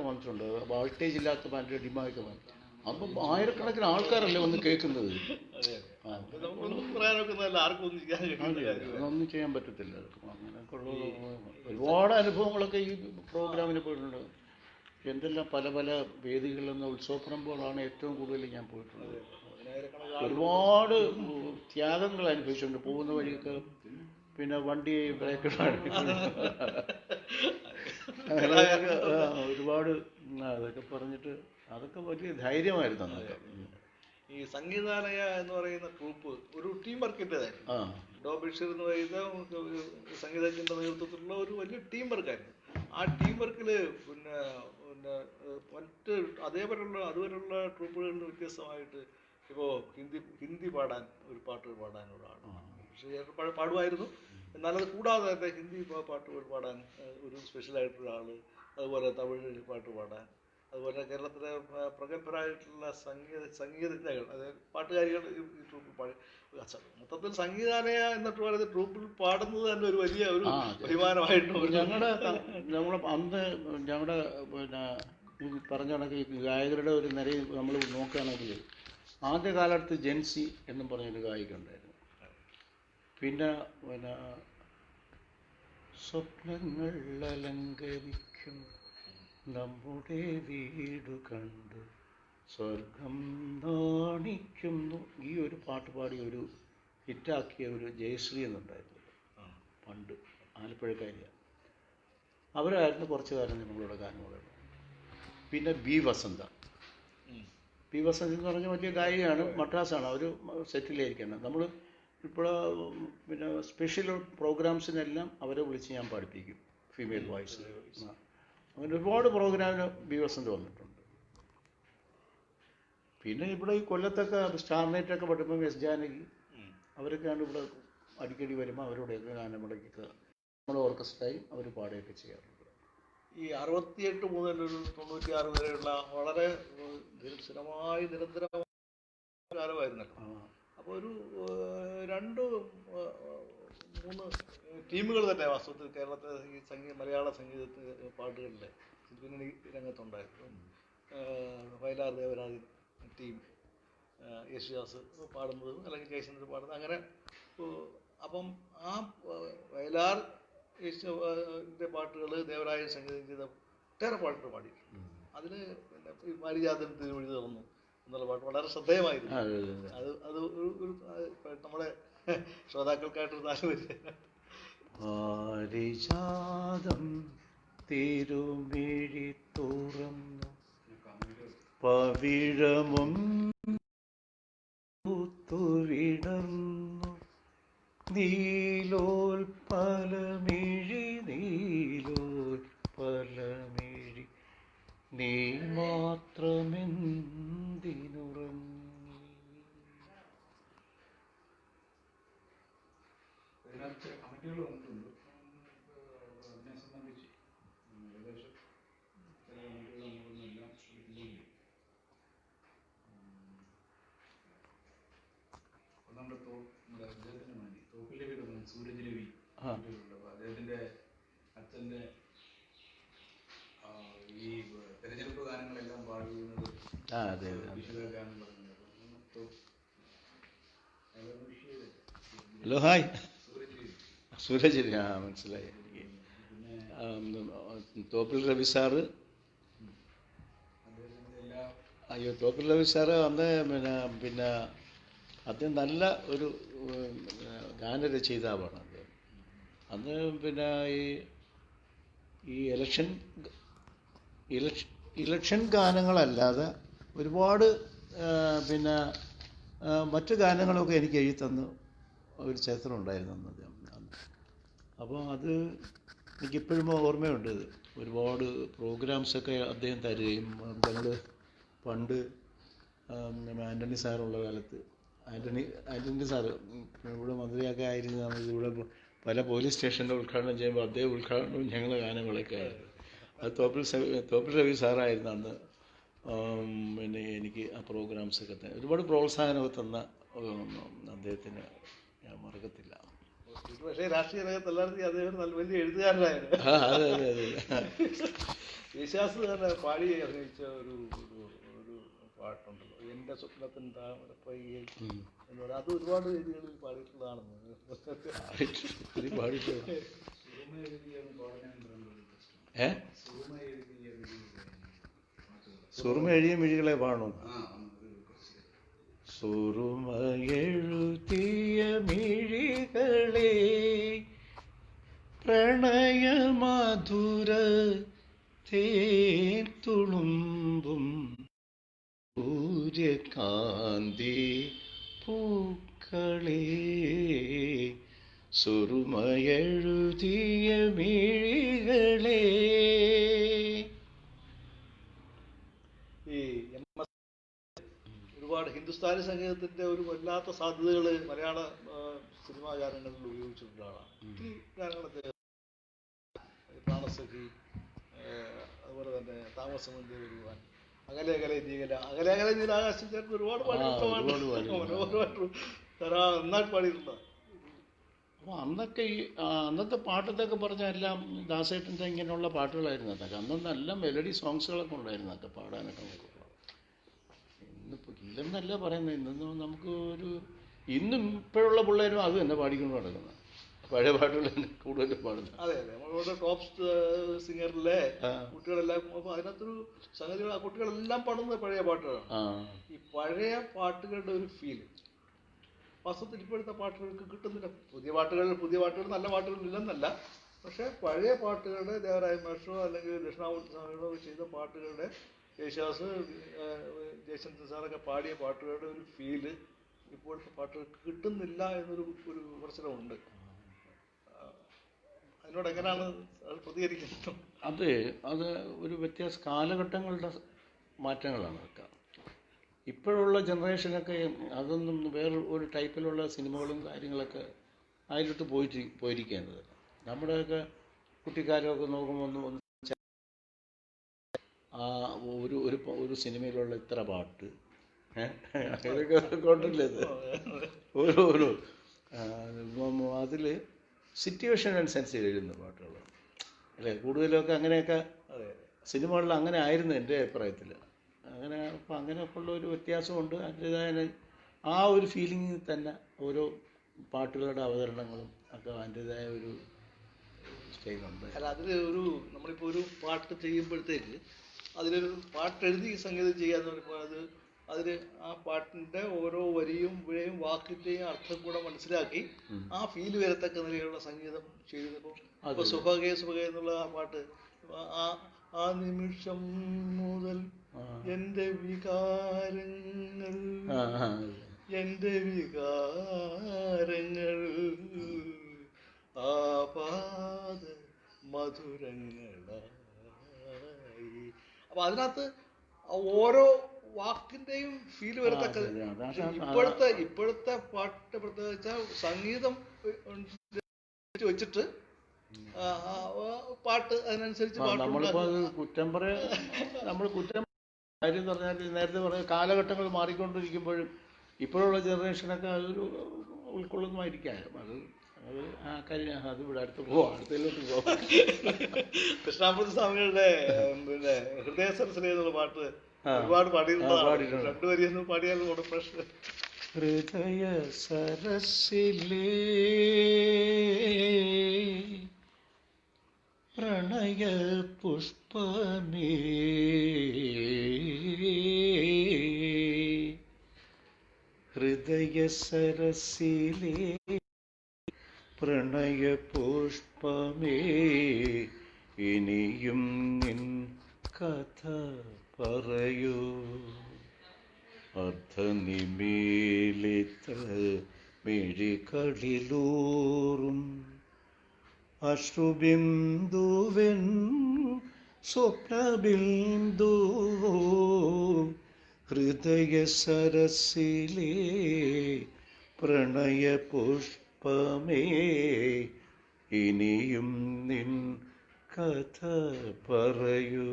വന്നിട്ടുണ്ട്. വാൾട്ടേജ് ഇല്ലാത്ത ബാൻഡ് ഡിമായൊക്കെ വന്നു. അപ്പം ആയിരക്കണക്കിന് ആൾക്കാരല്ലേ വന്ന് കേൾക്കുന്നത്. ഒന്നും ചെയ്യാൻ പറ്റത്തില്ല. അങ്ങനെയൊക്കെ ഉള്ള ഒരുപാട് അനുഭവങ്ങളൊക്കെ ഈ പ്രോഗ്രാമിന് പോയിട്ടുണ്ട്. എന്തെല്ലാം പല വേദികളിൽ നിന്ന് ഉത്സവപ്പറമ്പുകളാണ് ഏറ്റവും കൂടുതൽ ഞാൻ പോയിട്ടുള്ളത്. ഒരുപാട് ത്യാഗങ്ങൾ അനുഭവിച്ചിട്ടുണ്ട്. പോകുന്ന വഴിയൊക്കെ പിന്നെ വണ്ടി ബ്രേക്ക് ഒരുപാട് അതൊക്കെ പറഞ്ഞിട്ട് അതൊക്കെ വലിയ ധൈര്യമായിരുന്നു അന്നൊക്കെ. ഈ സംഗീതാലയ എന്ന് പറയുന്ന ട്രൂപ്പ് ഒരു ടീം വർക്കിൻ്റെതായിരുന്നു. ഡോ ബഷീർ എന്ന് പറയുന്ന സംഗീതജ്ഞൻ്റെ നേതൃത്വത്തിലുള്ള ഒരു വലിയ ടീം വർക്കായിരുന്നു. ആ ടീം വർക്കിൽ പിന്നെ മറ്റ് അതുവരെയുള്ള ട്രൂപ്പുകളിൽ നിന്ന് വ്യത്യസ്തമായിട്ട് ഇപ്പോൾ ഹിന്ദി പാടാൻ ഒരു പാട്ട് പാടാൻ ഒരാളാണ്. പക്ഷേ പാടുമായിരുന്നു. എന്നാലത് കൂടാതെ തന്നെ ഹിന്ദി പാട്ടുകൾ പാടാൻ ഒരു സ്പെഷ്യലായിട്ടൊരാൾ, അതുപോലെ തമിഴ് പാട്ട് പാടാൻ, അതുപോലെ കേരളത്തിലെ പ്രഗത്ഭരായിട്ടുള്ള സംഗീതജ്ഞകൾ, അതായത് പാട്ടുകാരികൾ ഈ ട്രൂപ്പിൽ പാടി. മൊത്തത്തിൽ സംഗീതാലയ എന്നിട്ട് പറയുന്ന ട്രൂപ്പിൽ പാടുന്നത് തന്നെ ഒരു വലിയ ഒരു വരുമാനമായിട്ട് ഞങ്ങൾ അന്ന് ഞങ്ങളുടെ പിന്നെ പറഞ്ഞ കണക്ക് ഗായകരുടെ ഒരു നിരയിൽ നമ്മൾ നോക്കുകയാണെങ്കിൽ ആദ്യ കാലത്ത് ജെൻസി എന്നും പറഞ്ഞൊരു ഗായിക ഉണ്ടായിരുന്നു. പിന്നെ സ്വപ്നങ്ങൾ അലങ്കരിക്കും നമ്മുടെ വീട് കണ്ട് സ്വർഗം നാണിക്കുന്നു, ഈ ഒരു പാട്ട് പാടി ഒരു ഹിറ്റാക്കിയ ഒരു ജയശ്രീ എന്നുണ്ടായിരുന്നു പണ്ട്, ആലപ്പുഴക്കാരിയാണ്. അവരായിരുന്നു കുറച്ച് കാലം നമ്മളോട് ഗാനങ്ങളുണ്ട്. പിന്നെ ബി വസന്ത എന്ന് പറഞ്ഞ വലിയ ഗായികയാണ്, മദ്രാസാണ്. അവർ സെറ്റിലായിരിക്കണം. നമ്മൾ ഇപ്പോൾ പിന്നെ സ്പെഷ്യൽ പ്രോഗ്രാംസിനെല്ലാം അവരെ വിളിച്ച് ഞാൻ പഠിപ്പിക്കും, ഫീമെയിൽ വോയിസ്. അങ്ങനെ ഒരുപാട് പ്രോഗ്രാമിന് ബി വസന്ത വന്നിട്ടുണ്ട്. പിന്നെ ഇവിടെ ഈ കൊല്ലത്തൊക്കെ സ്റ്റാർ നൈറ്റൊക്കെ പഠിക്കുമ്പോൾ എസ് ജാനകി അവരൊക്കെയാണ് ഇവിടെ അടിക്കടി വരുമ്പോൾ അവരോടൊക്കെ ഗാനമടക്കൊക്കെ നമ്മൾ ഓർക്കസ്ട്രയും അവർ പാടുകയൊക്കെ ചെയ്യാറുണ്ട്. ഈ 68 മുതൽ ഒരു 96 വരെയുള്ള വളരെ സ്ഥിരമായി നിരന്തരമായ കാലമായിരുന്നല്ലോ. അപ്പോൾ ഒരു 2-3 ടീമുകൾ തന്നെ വാസ്തവത്തിൽ കേരളത്തിലെ ഈ മലയാള സംഗീത പാട്ടുകളിലെ പിന്നണി രംഗത്തുണ്ടായിരുന്നു. വയലാർ ദേവരാജൻ ടീം, യേശുദാസ് പാടുന്നതും അല്ലെങ്കിൽ ജയചന്ദ്രൻ പാടുന്നത്, അങ്ങനെ. അപ്പം ആ വയലാർ യേശുവിൻ്റെ പാട്ടുകൾ ദേവരാജൻ സംഗീതം ചെയ്ത ഒട്ടേറെ പാട്ടുകൾ പാടിയിട്ടുണ്ട്. അതിൽ പിന്നെ പാരിജാതൻ തിരുവഴി തുറന്നു എന്നുള്ള പാട്ട് വളരെ ശ്രദ്ധേയമായിരുന്നു. അത് ഒരു നമ്മുടെ ശ്രോതാക്കൾക്കായിട്ടൊരു താല്പര്യം. പാരിജാതം തിരുമിഴി തുറന്നു പവിഴമും പൂത്തുവിടർന്നു നീലോൽപലമിഴി നീലോൽപലമിഴി നീ മാത്രമെന്തിനുറങ്ങി. കമ്മിറ്റികൾ വന്നിട്ടുണ്ട് അതിനെ സംബന്ധിച്ച് ഏകദേശം ചില കമ്മിറ്റികൾ നമ്മളൊന്നെല്ലാം നമ്മുടെ അദ്ദേഹത്തിന് വേണ്ടി തോപ്പിൽ രവി തുടങ്ങി സൂരജ് രവി ഉണ്ട്. അപ്പോൾ അദ്ദേഹത്തിൻ്റെ അച്ഛൻ്റെ ഈ തെരഞ്ഞെടുപ്പ് ഗാനങ്ങളെല്ലാം പാടുന്നത് വിശുദ്ധഗാനം പറഞ്ഞത്. ഹലോ ഹായ് സൂരജ് രവി, മനസ്സിലായി എനിക്ക്. തോപ്പിൽ രവി സാറ്, അയ്യോ തോപ്പിൽ രവി സാറ് അന്ന് പിന്നെ അദ്ദേഹം നല്ല ഒരു ഗാനരചയിതാവാണ് അദ്ദേഹം. അന്ന് പിന്നെ ഈ ഇലക്ഷൻ ഗാനങ്ങളല്ലാതെ ഒരുപാട് പിന്നെ മറ്റു ഗാനങ്ങളൊക്കെ എനിക്ക് എഴുതി തന്ന ഒരു ചരിത്രം ഉണ്ടായിരുന്നു അന്ന് അദ്ദേഹം. അപ്പോൾ അത് എനിക്കിപ്പോഴും ഓർമ്മയുണ്ട്. ഇത് ഒരുപാട് പ്രോഗ്രാംസൊക്കെ അദ്ദേഹം തരികയും ഞങ്ങൾ പണ്ട് ആൻ്റണി സാറുള്ള കാലത്ത് ആൻ്റണി സാറ് ഇവിടെ മന്ത്രിയൊക്കെ ആയിരുന്നു. നമ്മൾ ഇവിടെ പല പോലീസ് സ്റ്റേഷൻ്റെ ഉദ്ഘാടനം ചെയ്യുമ്പോൾ അദ്ദേഹം ഉദ്ഘാടനവും ഞങ്ങൾ ഗാനങ്ങളൊക്കെ ആയിരുന്നു. അത് തോപ്പിൽ രവി സാറായിരുന്നു അന്ന് പിന്നെ എനിക്ക് ആ പ്രോഗ്രാംസൊക്കെ ഒരുപാട് പ്രോത്സാഹനമൊക്കെ തന്ന അദ്ദേഹത്തിന് ഞാൻ മറക്കത്തില്ല. പക്ഷേ രാഷ്ട്രീയ രംഗത്തല്ലാതെ അദ്ദേഹം നല്ല വലിയ എഴുത്തുകാരനായിരുന്നു. അതെ അതെ അതെ. യേശുദാസ് തന്നെ പാടി അഭിനയിച്ച ഒരു പാട്ടുണ്ടല്ലോ, എൻ്റെ സ്വപ്നത്തിൻ താമരപ്പയ്യെ എന്ന് പറയുന്നത്. അത് ഒരുപാട് വേദികളിൽ പാടിയിട്ടുള്ളതാണെന്ന് സുറുമ എഴുതിയ മിഴികളെ പാടണം. സുറുമ എഴുതിയ മിഴികളെ പ്രണയമധുര തേൻ തുളുമ്പും സൂര്യകാന്തി പൂക്കളെ സുറുമ എഴുതിയ മിഴികളെ. ഈ ഒരുപാട് ഹിന്ദുസ്ഥാനി സംഗീതത്തിൻ്റെ ഒരു വല്ലാത്ത സാധ്യതകൾ മലയാള സിനിമാ ഗാനങ്ങളിൽ ഉപയോഗിച്ചിട്ടുള്ള ആളാണ്. ഈ ഗാനങ്ങളൊക്കെ പ്രാണസഖി, അതുപോലെ തന്നെ താമസമന്തി വരുവാൻ, അകലെ അകലെ നീകല, അകലെ അകലെ നീല ആകാശം ചേർന്ന് ഒരുപാട് പാടിയിട്ടുള്ളതാണ്. നന്നായിട്ട് പാടിയിട്ടുള്ള. അപ്പോൾ അന്നൊക്കെ ഈ അന്നത്തെ പാട്ടത്തൊക്കെ പറഞ്ഞാൽ എല്ലാം ദാസേട്ടൻ്റെ ഇങ്ങനെയുള്ള പാട്ടുകളായിരുന്നു അതൊക്കെ. അന്ന് നല്ല മെലഡി സോങ്സുകളൊക്കെ ഉണ്ടായിരുന്നു അതൊക്കെ പാടാനൊക്കെ നമുക്ക്. ഇന്നിപ്പോൾ ഇല്ലെന്നല്ല പറയുന്നത്, ഇന്നൊന്നും നമുക്ക് ഇന്നും ഇപ്പോഴുള്ള പിള്ളേരും അത് തന്നെ പാടിക്കൊണ്ട് നടക്കുന്നത്. പഴയ പാട്ടുകൾ തന്നെ കൂടുതലും പാടുന്നത്. അതെ അതെ, നമ്മളുടെ ടോപ്പ് സിംഗറിലെ കുട്ടികളെല്ലാം അതിനകത്തൊരു സംഗതികൾ, ആ കുട്ടികളെല്ലാം പാടുന്നത് പഴയ പാട്ടുകളാണ്. ഈ പഴയ പാട്ടുകളുടെ ഒരു ഫീല് വാസ്തവത്തിൽ ഇപ്പോഴത്തെ പാട്ടുകൾക്ക് കിട്ടുന്നില്ല. പുതിയ പാട്ടുകൾ നല്ല പാട്ടുകൾ ഇല്ലെന്നല്ല, പക്ഷേ പഴയ പാട്ടുകളുടെ ദേവരായ മാഷോ അല്ലെങ്കിൽ ദക്ഷിണാമൂർത്തി സ്വാമികളോ ചെയ്ത പാട്ടുകളുടെ, യേശുദാസ്, ജയചന്ദ്രൻ സാറൊക്കെ പാടിയ പാട്ടുകളുടെ ഒരു ഫീല് ഇപ്പോഴത്തെ പാട്ടുകൾക്ക് കിട്ടുന്നില്ല എന്നൊരു പ്രശ്നമുണ്ട്. അതിനോട് എങ്ങനെയാണ് പ്രതികരിക്കുന്നത്? അത് ഒരു കാലഘട്ടങ്ങളുടെ മാറ്റങ്ങളാണ് അതൊക്കെ. ഇപ്പോഴുള്ള ജനറേഷനൊക്കെ അതൊന്നും വേറെ ഒരു ടൈപ്പിലുള്ള സിനിമകളും കാര്യങ്ങളൊക്കെ അതിലോട്ട് പോയിരിക്കേണ്ടത്. നമ്മുടെയൊക്കെ കുട്ടിക്കാരമൊക്കെ നോക്കുമ്പോൾ ഒരു സിനിമയിലുള്ള ഇത്ര പാട്ട് അതൊക്കെ കൊണ്ടില്ലേ ഓരോ അതിൽ സിറ്റുവേഷൻ അനുസരിച്ച് എഴുതുന്ന പാട്ടുകൾ അല്ലേ കൂടുതലൊക്കെ. അങ്ങനെയൊക്കെ സിനിമകളിൽ അങ്ങനെ ആയിരുന്നു എൻ്റെ അഭിപ്രായത്തിൽ. അങ്ങനെ അപ്പം അങ്ങനെയൊക്കെ ഉള്ള ഒരു വ്യത്യാസമുണ്ട്. അതിൻ്റെതായ ആ ഒരു ഫീലിംഗിൽ തന്നെ ഓരോ പാട്ടുകളുടെ അവതരണങ്ങളും ഒക്കെ അതിൻ്റെതായ ഒരു സ്റ്റൈലുണ്ട്. അല്ല, അതിൽ നമ്മളിപ്പോൾ ഒരു പാട്ട് ചെയ്യുമ്പോഴത്തേക്ക് അതിലൊരു പാട്ടെഴുതി സംഗീതം ചെയ്യാന്ന് പറയുമ്പോൾ അതിൽ ആ പാട്ടിൻ്റെ ഓരോ വരിയും വിഴയും വാക്കിൻ്റെയും അർത്ഥം കൂടെ മനസ്സിലാക്കി ആ ഫീൽ വരത്തക്ക നിലയിലുള്ള സംഗീതം ചെയ്തപ്പോൾ ഇപ്പോൾ സുഭകേ സുഭകേ എന്നുള്ള ആ പാട്ട് ആ നിമിഷം മുതൽ എൻ്റെ വികാരങ്ങൾ ആപാദ മധുരങ്ങളായി. അപ്പൊ അതിനകത്ത് ഓരോ വാക്കിന്റെയും ഫീല് വരത്തക്ക ഇപ്പോഴത്തെ പാട്ട് പ്രത്യേകിച്ച് സംഗീതം വെച്ചിട്ട് പാട്ട് അതിനനുസരിച്ച് നമ്മളിപ്പോൾ കുറ്റം പറയാൻ നമ്മൾ കുറ്റം കാര്യം എന്ന് പറഞ്ഞാൽ നേരത്തെ പറഞ്ഞ കാലഘട്ടങ്ങൾ മാറിക്കൊണ്ടിരിക്കുമ്പോഴും ഇപ്പോഴുള്ള ജനറേഷനൊക്കെ അതൊരു ഉൾക്കൊള്ളുന്നതായിരിക്കാം. അത് ആ കാര്യം അത് ഇവിടെ അടുത്ത് പോവാം, അടുത്തതിലോട്ട് പോവാം. കൃഷ്ണാമൂർത്തി സ്വാമികളുടെ പിന്നെ ഹൃദയ സരസിലെ എന്നുള്ള പാട്ട് ഒരുപാട് പാടിയിട്ടുള്ളതാണ്. രണ്ടുപേരെയൊന്നും പാടിയാലും കൂടെ പ്രശ്നം. ഹൃദയ സരസിലേ പ്രണയ പുഷ്പമേ ഹൃദയ സരസിലേ പ്രണയ പുഷ്പമേ ഇനിയും നിൻ കഥ പറയൂ അർദ്ധനിമീലിത മിഴികളിലൂറും അശ്രുബിന്ദുവൻ സ്വപ്നബിന്ദുവും ഹൃദയ സരസിലേ പ്രണയ പുഷ്പമേ ഇനിയും നിൻ കഥ പറയൂ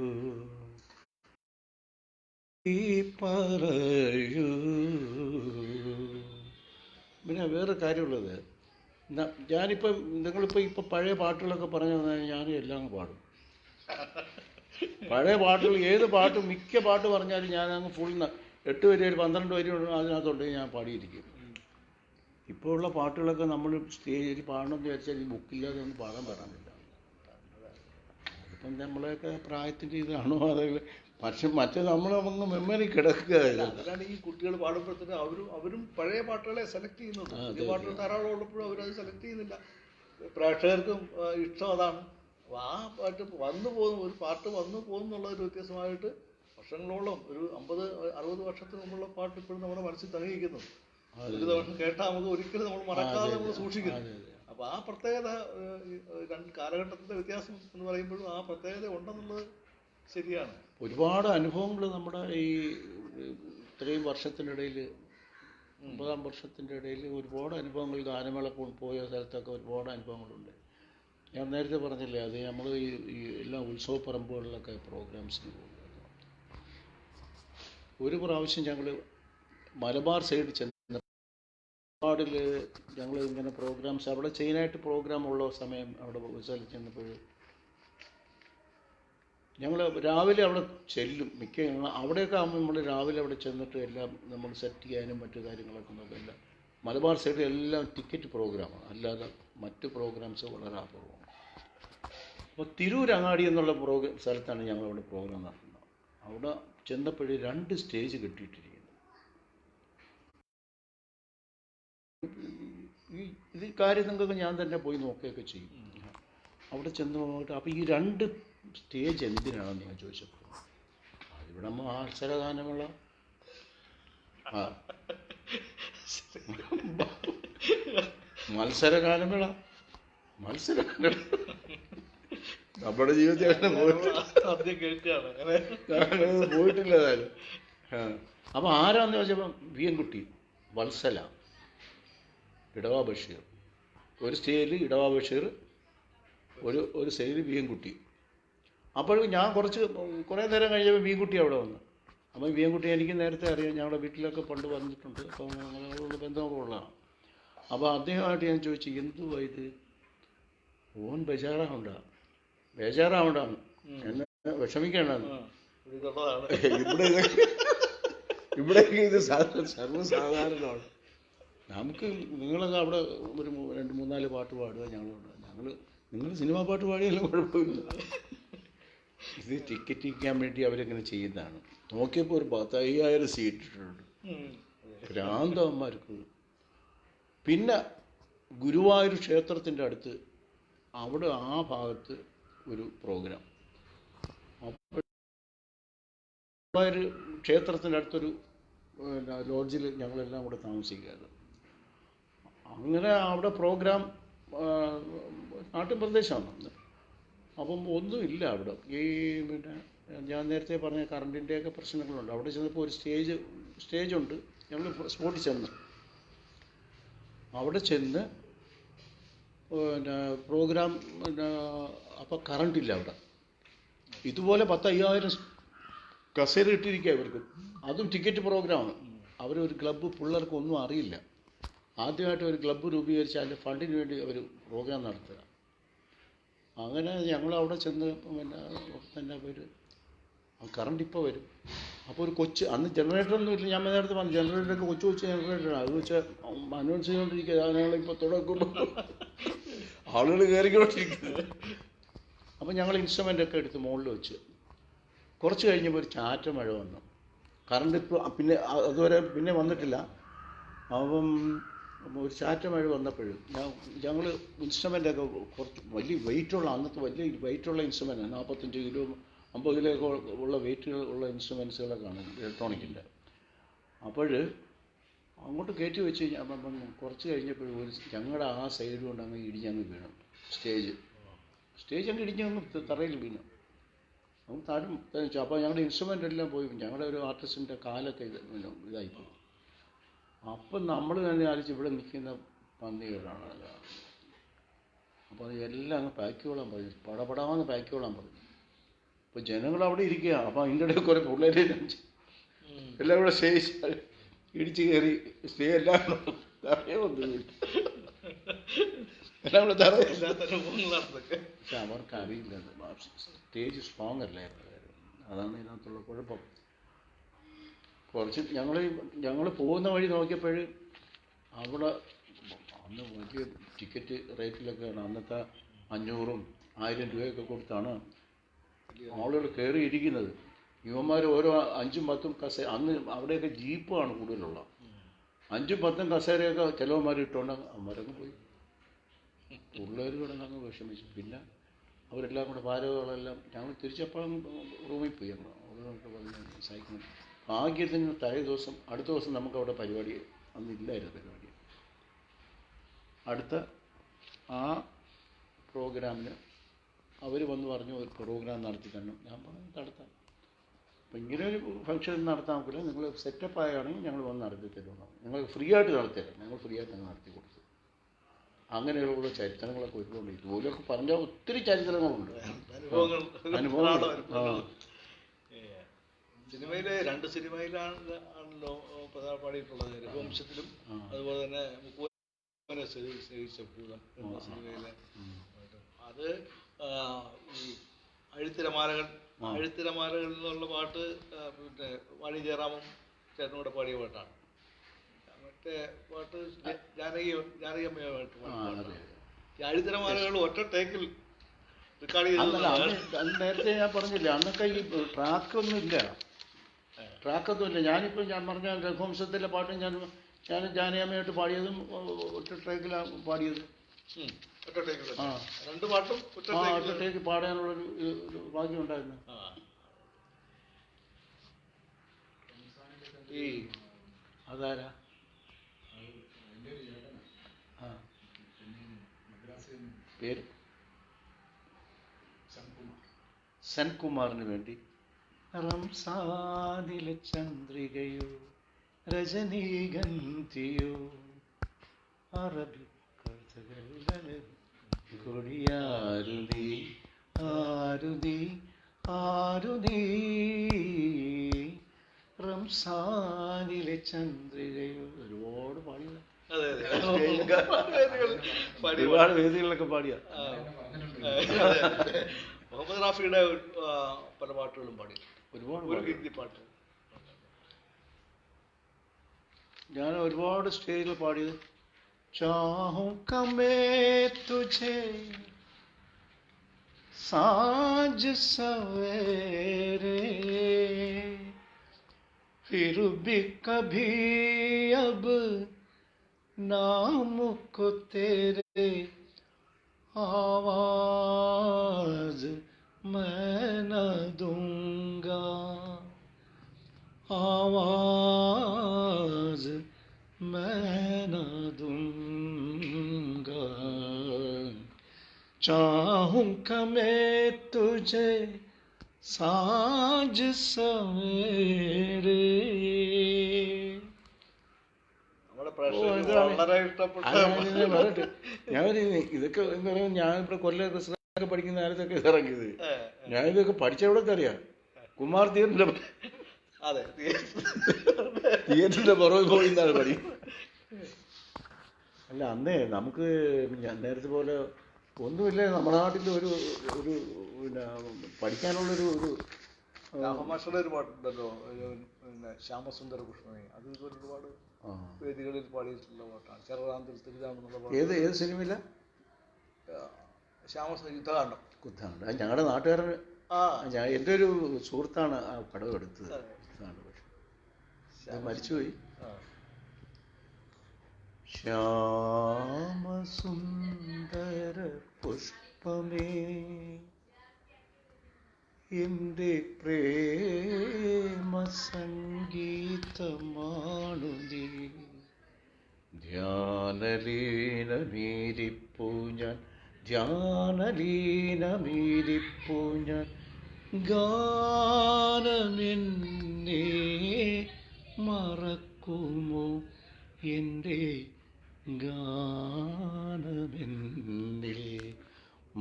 പറയൂ. പിന്നെ വേറെ കാര്യമുള്ളത്, ഞാനിപ്പം നിങ്ങളിപ്പോൾ പഴയ പാട്ടുകളൊക്കെ പറഞ്ഞു തന്നാൽ ഞാനും എല്ലാം പാടും. പഴയ പാട്ടുകൾ ഏത് പാട്ടും മിക്ക പാട്ട് പറഞ്ഞാലും ഞാൻ അങ്ങ് ഫുൾ 8 വരി 12 വരി അതിനകത്തുണ്ട് ഞാൻ പാടിയിരിക്കും. ഇപ്പോൾ ഉള്ള പാട്ടുകളൊക്കെ നമ്മൾ സ്റ്റേജിൽ പാടണമെന്ന് വിചാരിച്ചാൽ ഈ ബുക്കില്ലാതെ ഒന്നും പാടാൻ പറ്റില്ല. അതിപ്പം നമ്മളെയൊക്കെ പ്രായത്തിൻ്റെ ഇതാണോ അതല്ല, പക്ഷെ മറ്റേ നമ്മളങ്ങ് മെമ്മറി കിടക്കുക. അതാണ് ഈ കുട്ടികൾ പാടുമ്പോഴത്തേക്ക് അവരും പഴയ പാട്ടുകളെ സെലക്ട് ചെയ്യുന്നത്. പുതിയ പാട്ടുകൾ ധാരാളം ഉള്ളപ്പോഴും അവരത് സെലക്ട് ചെയ്യുന്നില്ല. പ്രേക്ഷകർക്കും ഇഷ്ടം അതാണ്. ആ പാട്ട് വന്നു പോകുന്നു, ഒരു പാട്ട് വന്നു പോകുന്നുള്ളൊരു വ്യത്യാസമായിട്ട് വർഷങ്ങളോളം ഒരു 50-60 വർഷത്തിന് മുമ്പുള്ള പാട്ട് ഇപ്പോഴും നമ്മുടെ മനസ്സിൽ തങ്ങിയിരിക്കുന്നു. ഒരു ദിവസം കേട്ടാൽ നമുക്ക് ഒരിക്കലും നമ്മൾ മറക്കാതെ നമ്മൾ സൂക്ഷിക്കുന്നു. അപ്പോൾ ആ പ്രത്യേകത കാലഘട്ടത്തിൻ്റെ വ്യത്യാസം എന്ന് പറയുമ്പോഴും ആ പ്രത്യേകത ഉണ്ടെന്നുള്ളത് ശരിയാണ്. ഒരുപാട് അനുഭവങ്ങൾ നമ്മുടെ ഈ ഇത്രയും വർഷത്തിനിടയിൽ 50 വർഷത്തിൻ്റെ ഇടയിൽ ഒരുപാട് അനുഭവങ്ങൾ ഗാനമേള പോയ സ്ഥലത്തൊക്കെ ഒരുപാട് അനുഭവങ്ങളുണ്ട്. ഞാൻ നേരത്തെ പറഞ്ഞില്ലേ, അത് നമ്മൾ ഈ എല്ലാ ഉത്സവ പറമ്പുകളിലൊക്കെ പ്രോഗ്രാംസിന് പോകുന്നത്. ഒരു പ്രാവശ്യം ഞങ്ങൾ മലബാർ സൈഡ് ചെന്നപാടിൽ ഞങ്ങൾ ഇങ്ങനെ പ്രോഗ്രാംസ് അവിടെ ചെയ്യാനായിട്ട് പ്രോഗ്രാം ഉള്ള സമയം അവിടെ സ്ഥലത്ത് ചെന്നപ്പോൾ ഞങ്ങൾ രാവിലെ അവിടെ ചെല്ലും. അവിടെയൊക്കെ ആകുമ്പോൾ നമ്മൾ രാവിലെ അവിടെ ചെന്നിട്ട് എല്ലാം നമ്മൾ സെറ്റ് ചെയ്യാനും മറ്റു കാര്യങ്ങളൊക്കെ നോക്കില്ല. മലബാർ സൈഡിൽ എല്ലാം ടിക്കറ്റ് പ്രോഗ്രാമാണ്, അല്ലാതെ മറ്റ് പ്രോഗ്രാംസ് വളരെ അപൂർവമാണ്. അപ്പോൾ തിരൂരങ്ങാടി എന്നുള്ള സ്ഥലത്താണ് ഞങ്ങളവിടെ പ്രോഗ്രാം നടത്തുന്നത്. അവിടെ ചെന്നപ്പോഴേ 2 സ്റ്റേജ് കെട്ടിയിട്ടിരിക്കുന്നു. ഈ കാര്യം നിങ്ങൾക്കൊക്കെ ഞാൻ തന്നെ പോയി നോക്കുകയൊക്കെ ചെയ്യും. അവിടെ ചെന്ന് പോയിട്ട് അപ്പോൾ ഈ 2 സ്റ്റേജ് എന്തിനാണെന്ന് ഞാൻ ചോദിച്ചപ്പോൾ അതിവിടെ മത്സരഗാനമുള്ള മത്സരഗാനമേള നമ്മുടെ ജീവിതത്തിൽ പോയിട്ടില്ല ഏതായാലും. അപ്പോൾ ആരാന്ന് ചോദിച്ചപ്പോൾ വിയൻകുട്ടി, വത്സല, ഇടവാ ബഷീർ. ഒരു സ്റ്റേജിൽ ഇടവാ ബഷീർ, ഒരു സ്റ്റേജിൽ വിയൻകുട്ടി. അപ്പോൾ ഞാൻ കുറേ നേരം കഴിഞ്ഞപ്പോൾ വിയൻകുട്ടി അവിടെ വന്നു. അപ്പോൾ വിയൻകുട്ടി എനിക്ക് നേരത്തെ അറിയാം, ഞങ്ങളുടെ വീട്ടിലൊക്കെ പണ്ട് വന്നിട്ടുണ്ട്. അപ്പോൾ ഞങ്ങളുള്ള ബന്ധമൊക്കെ ഉള്ളതാണ്. അപ്പോൾ അദ്ദേഹമായിട്ട് ഞാൻ ചോദിച്ചു, എന്തുവാ ഇത്, ഓൻ ബേജാറാവണ്ടാണ് എന്നെ വിഷമിക്കേണ്ടെന്ന്. ഇവിടെ ഇത് സർവ്വസാധാരണമാണ്. നമുക്ക് നിങ്ങളൊക്കെ അവിടെ ഒരു 2-3-4 പാട്ട് പാടുക, നിങ്ങൾ സിനിമാ പാട്ട് പാടിയാലും കുഴപ്പമില്ല. ഇത് ടിക്കറ്റ് വിൽക്കാൻ വേണ്ടി അവരെങ്ങനെ ചെയ്യുന്നതാണ്. നോക്കിയപ്പോൾ ഒരു 10,000 സീറ്റ് ഇട്ടിട്ടുണ്ട്. ഭ്രാന്തന്മാർക്ക്. പിന്നെ ഗുരുവായൂർ ക്ഷേത്രത്തിൻ്റെ അടുത്ത് അവിടെ ആ ഭാഗത്ത് ഒരു പ്രോഗ്രാം. അപ്പോൾ ഗുരുവായൂർ ക്ഷേത്രത്തിൻ്റെ അടുത്തൊരു ലോഡ്ജിൽ ഞങ്ങളെല്ലാം കൂടെ താമസിക്കുകയായിരുന്നു. അങ്ങനെ അവിടെ പ്രോഗ്രാം നാട്ടുപ്രദേശമാണ്. അപ്പം ഒന്നുമില്ല അവിടെ. ഈ പിന്നെ ഞാൻ നേരത്തെ പറഞ്ഞ കറണ്ടിൻ്റെയൊക്കെ പ്രശ്നങ്ങളുണ്ട്. അവിടെ ചെന്നപ്പോൾ ഒരു സ്റ്റേജുണ്ട്. ഞങ്ങൾ സ്പോട്ടിൽ ചെന്ന് അവിടെ ചെന്ന് പിന്നെ പ്രോഗ്രാം അപ്പോൾ കറണ്ടില്ല അവിടെ. ഇതുപോലെ 10,000 കസേര ഇട്ടിരിക്കുക ഇവർക്ക്. അതും ടിക്കറ്റ് പ്രോഗ്രാമാണ്. അവരൊരു ക്ലബ്ബ്, പിള്ളേർക്ക് ഒന്നും അറിയില്ല. ആദ്യമായിട്ട് ഒരു ക്ലബ്ബ് രൂപീകരിച്ച് അതിൻ്റെ ഫണ്ടിന് വേണ്ടി അവർ പ്രോഗ്രാം നടത്തുക. അങ്ങനെ ഞങ്ങളവിടെ ചെന്ന് പിന്നെ തന്നെ പേര് കറണ്ട് ഇപ്പോൾ വരും. അപ്പോൾ ഒരു കൊച്ച്, അന്ന് ജനറേറ്ററൊന്നും ഇല്ല. ഞാൻ നേരത്തെ പറഞ്ഞു ജനറേറ്ററൊക്കെ കൊച്ചു ജനറേറ്ററാണ്. അത് വെച്ച് അനൗൺസ് ചെയ്തുകൊണ്ടിരിക്കുക. ഞങ്ങളിപ്പോൾ തുടങ്ങുമ്പോൾ ആളുകൾ കയറിക്കൊണ്ടിരിക്കുന്നത്. അപ്പോൾ ഞങ്ങൾ ഇൻസ്ട്രുമെൻ്റൊക്കെ എടുത്ത് മുകളിൽ വെച്ച് കുറച്ച് കഴിഞ്ഞപ്പോൾ ഒരു ചാറ്റ മഴ വന്നു. കറണ്ട് ഇപ്പോൾ പിന്നെ അതുവരെ പിന്നെ വന്നിട്ടില്ല. അപ്പം ഒരു ചാറ്റ മഴ വന്നപ്പോഴും ഞങ്ങൾ ഇൻസ്ട്രുമെൻ്റൊക്കെ കുറച്ച് വലിയ വെയിറ്റുള്ള, അന്നത്തെ വലിയ വെയിറ്റുള്ള ഇൻസ്ട്രുമെൻ്റാണ്. 45 കിലോ 50 കിലോ ഒക്കെ ഉള്ള വെയിറ്റുകൾ ഉള്ള ഇൻസ്ട്രുമെൻസുകളൊക്കെയാണ് ഇലക്ട്രോണിക്കിൻ്റെ. അപ്പോൾ അങ്ങോട്ട് കയറ്റി വെച്ച് കുറച്ച് കഴിഞ്ഞപ്പോഴും ഒരു ഞങ്ങളുടെ ആ സൈഡ് കൊണ്ട് അങ്ങ് ഇടിഞ്ഞങ്ങ് വീണു. സ്റ്റേജ് അങ്ങ് ഇടിഞ്ഞങ്ങ് തറയിൽ വീണു. നമുക്ക് താരം തനിച്ചു. അപ്പോൾ ഞങ്ങളുടെ ഇൻസ്ട്രുമെൻ്റ് എല്ലാം പോയി. ഞങ്ങളുടെ ഒരു ആർട്ടിസ്റ്റിൻ്റെ കാലൊക്കെ ഇതായിപ്പോയി. അപ്പം നമ്മൾ തന്നെ ആലോചിച്ച് ഇവിടെ നിൽക്കുന്ന പന്നികളാണ്. അപ്പോൾ അത് എല്ലാം അങ്ങ് പാക്ക് കൊള്ളാൻ പറഞ്ഞു. പടപടാന്ന് പാക്ക് കൊള്ളാൻ പറഞ്ഞു. അപ്പോൾ ജനങ്ങൾ അവിടെ ഇരിക്കുക. അപ്പോൾ അതിൻ്റെ ഇടയിൽ കുറേ പിള്ളേരെ എല്ലാം കൂടെ സ്റ്റേജ് ഇടിച്ച് കയറി സ്റ്റേ എല്ലാം തറയെ വന്നു. എല്ലാം കൂടെ പക്ഷെ അവർക്കറിയില്ല. സ്റ്റേജ് സ്ട്രോങ് അല്ലായിരുന്നു. അതാണ് ഇതിനകത്തുള്ള കുഴപ്പം. കുറച്ച് ഞങ്ങൾ പോകുന്ന വഴി നോക്കിയപ്പോൾ അവിടെ അന്ന് വലിയ ടിക്കറ്റ് റേറ്റിലൊക്കെയാണ്. അന്നത്തെ 500ഉം 1000 രൂപയൊക്കെ കൊടുത്താണ് ആളുകൾ കയറി ഇരിക്കുന്നത്. യുവന്മാർ ഓരോ 5ഉം 10ഉം കസേര, അന്ന് അവിടെയൊക്കെ ജീപ്പാണ് കൂടുതലുള്ള. 5ഉം 10ഉം കസേരയൊക്കെ ചിലവന്മാർ ഇട്ടുകൊണ്ട് അവരങ്ങ് പോയി. പിള്ളേർ കിടന്നങ്ങ് വിഷമിച്ചു. പിന്നെ അവരെല്ലാം കൂടെ ഭാരകളെല്ലാം ഞങ്ങൾ തിരിച്ചപ്പോഴും റൂമിൽ പോയി. ഞങ്ങൾ പറഞ്ഞ് സഹിക്കണം. ഭാഗ്യത്തിന് തലേ ദിവസം അടുത്ത ദിവസം നമുക്കവിടെ പരിപാടി അന്നില്ലായിരുന്നു. പരിപാടി അടുത്ത ആ പ്രോഗ്രാമിന് അവർ വന്ന് പറഞ്ഞു ഒരു പ്രോഗ്രാം നടത്തി തരണം. ഞാൻ പറഞ്ഞു നടത്താം. അപ്പം ഇങ്ങനെ ഒരു ഫംഗ്ഷൻ നടത്താൻ നോക്കില്ല, നിങ്ങൾ സെറ്റപ്പ് ആയാണെങ്കിൽ ഞങ്ങൾ വന്ന് നടത്തി തരുമെന്നാണ്. ഞങ്ങൾ ഫ്രീ ആയിട്ട് നടത്തിത്തരാം. ഞങ്ങൾ ഫ്രീ ആയിട്ട് ഞങ്ങൾ നടത്തി കൊടുത്തു. അങ്ങനെയുള്ള ചരിത്രങ്ങളൊക്കെ ഒരുപാട്. ഇതുപോലെയൊക്കെ പറഞ്ഞാൽ ഒത്തിരി ചരിത്രങ്ങളുണ്ട്, അനുഭവങ്ങൾ. സിനിമയിലെ 2 സിനിമയിലാണല്ലോ പാടിയിട്ടുള്ളത്. രഘുവംശത്തിലും അതുപോലെ തന്നെ മുക്കുവനെ സേവിച്ച ഭൂതം എന്ന സിനിമയിലെ. അത് ഈ അഴുത്തിരമാലകൾ എന്നുള്ള പാട്ട് പിന്നെ വാണി ജയറാമും ചേട്ടനൂടെ പാടിയ പാട്ടാണ്. മറ്റേ പാട്ട് ജാനകിയമ്മയുമായിട്ട് പാടിയ ഈ അഴുത്തിരമാലകൾ ഒറ്റ ടേക്കിൽ റെക്കോർഡ് ചെയ്തത്. നേരത്തെ ഞാൻ പറഞ്ഞില്ല, അന്നൊക്കെ ഈ ട്രാക്കൊന്നുമില്ല. ഞാനിപ്പോൾ ഞാൻ പറഞ്ഞ രഘുവംശത്തിലെ പാട്ടും ഞാൻ ജാനകിയമ്മയായിട്ട് പാടിയതും ഒറ്റ ട്രാക്കിലാണ് പാടിയത്. ആ 2 പാട്ടും ഒറ്റ ട്രാക്ക് പാടാനുള്ളൊരു ഭാഗ്യം ഉണ്ടായിരുന്നു. ഈ അതാരാ? പേര് സെൻകുമാറിന് വേണ്ടി റംസാനിലെ ചന്ദ്രികയോ രജനീഗന്ധിയോ അറബിക്കഥകൾ കൊടിയാരുനീ ആരുനീ ആരുനീ റംസാനിലെ ചന്ദ്രികയോ ഒരുപാട് പാടിയത്. ഒരുപാട് വേദികളിലൊക്കെ പാടിയ മുഹമ്മദ് റാഫിയുടെ പല പാട്ടുകളും പാടി. ഒരുപാട് ഹിന്ദി പാട്ട് ഞാൻ ഒരുപാട് സ്റ്റേജിൽ പാടിയത്. ചാഹൂം കമേ തുझे സാഞ്ച് സവേരെ फिर भी कभी अब नाम को तेरे आवाज मैं न दूंगा, आवाज मैं न दूंगा। चाहूंगा मैं तुझे साँझ सवेरे। നമ്മുടെ പ്രേക്ഷകർക്ക് വളരെ ഇഷ്ടപ്പെട്ട പറയട്ടെ, ഞാൻ ഇതൊക്കെ എന്താ പറയുക, ഞാനിവിടെ കൊല്ലം കൃഷ്ണൊക്കെ പഠിക്കുന്ന കാലത്തൊക്കെ ഇറങ്ങിയത്. ഞാൻ ഇതൊക്കെ പഠിച്ചെവിടെ അറിയാം, കുമാർ തിയേറ്ററിന്റെ അതെ തിയേറ്ററിന്റെ പുറകെ പോയി എന്നാണ് പഠിക്കുന്നത്. അല്ല അന്നേ നമുക്ക് ഞാൻ നേരത്തെ പോലെ ഒന്നുമില്ല നമ്മുടെ നാട്ടിൽ ഒരു ഒരു പിന്നെ പഠിക്കാനുള്ളൊരു ഒരു രാമമാഷയുടെ ഒരു പാട്ടുണ്ടല്ലോ, പിന്നെ ശ്യാമസുന്ദര കൃഷ്ണനെ, അത് ഇതുപോലെ ഒരുപാട് വേദികളിൽ പാടിയിട്ടുള്ള പാട്ടാണ്. ചെറുതാന്തൽ തിരുതാമെന്നുള്ള പാട്ട്. ഏത് ഏത് സിനിമയില്ല? യുദ്ധകാണ്ഡം. കുത്താണ് ഞങ്ങളുടെ നാട്ടുകാരൻ. എൻ്റെ ഒരു സുഹൃത്താണ് ആ പടം എടുത്തത്. പക്ഷെ മരിച്ചുപോയി. ശ്യാമസുന്ദര പുഷ്പമേ എൻ്റെ പ്രേമ സംഗീതമാണു നീ. ധ്യാനലീനമീരിപ്പൂ ഞാൻ, ധ്യാനലീനമീരിപ്പൂ ഞാൻ, ഗാനമെന്നെ മറക്കുമോ എൻ്റെ ഗാനമെന്നിൽ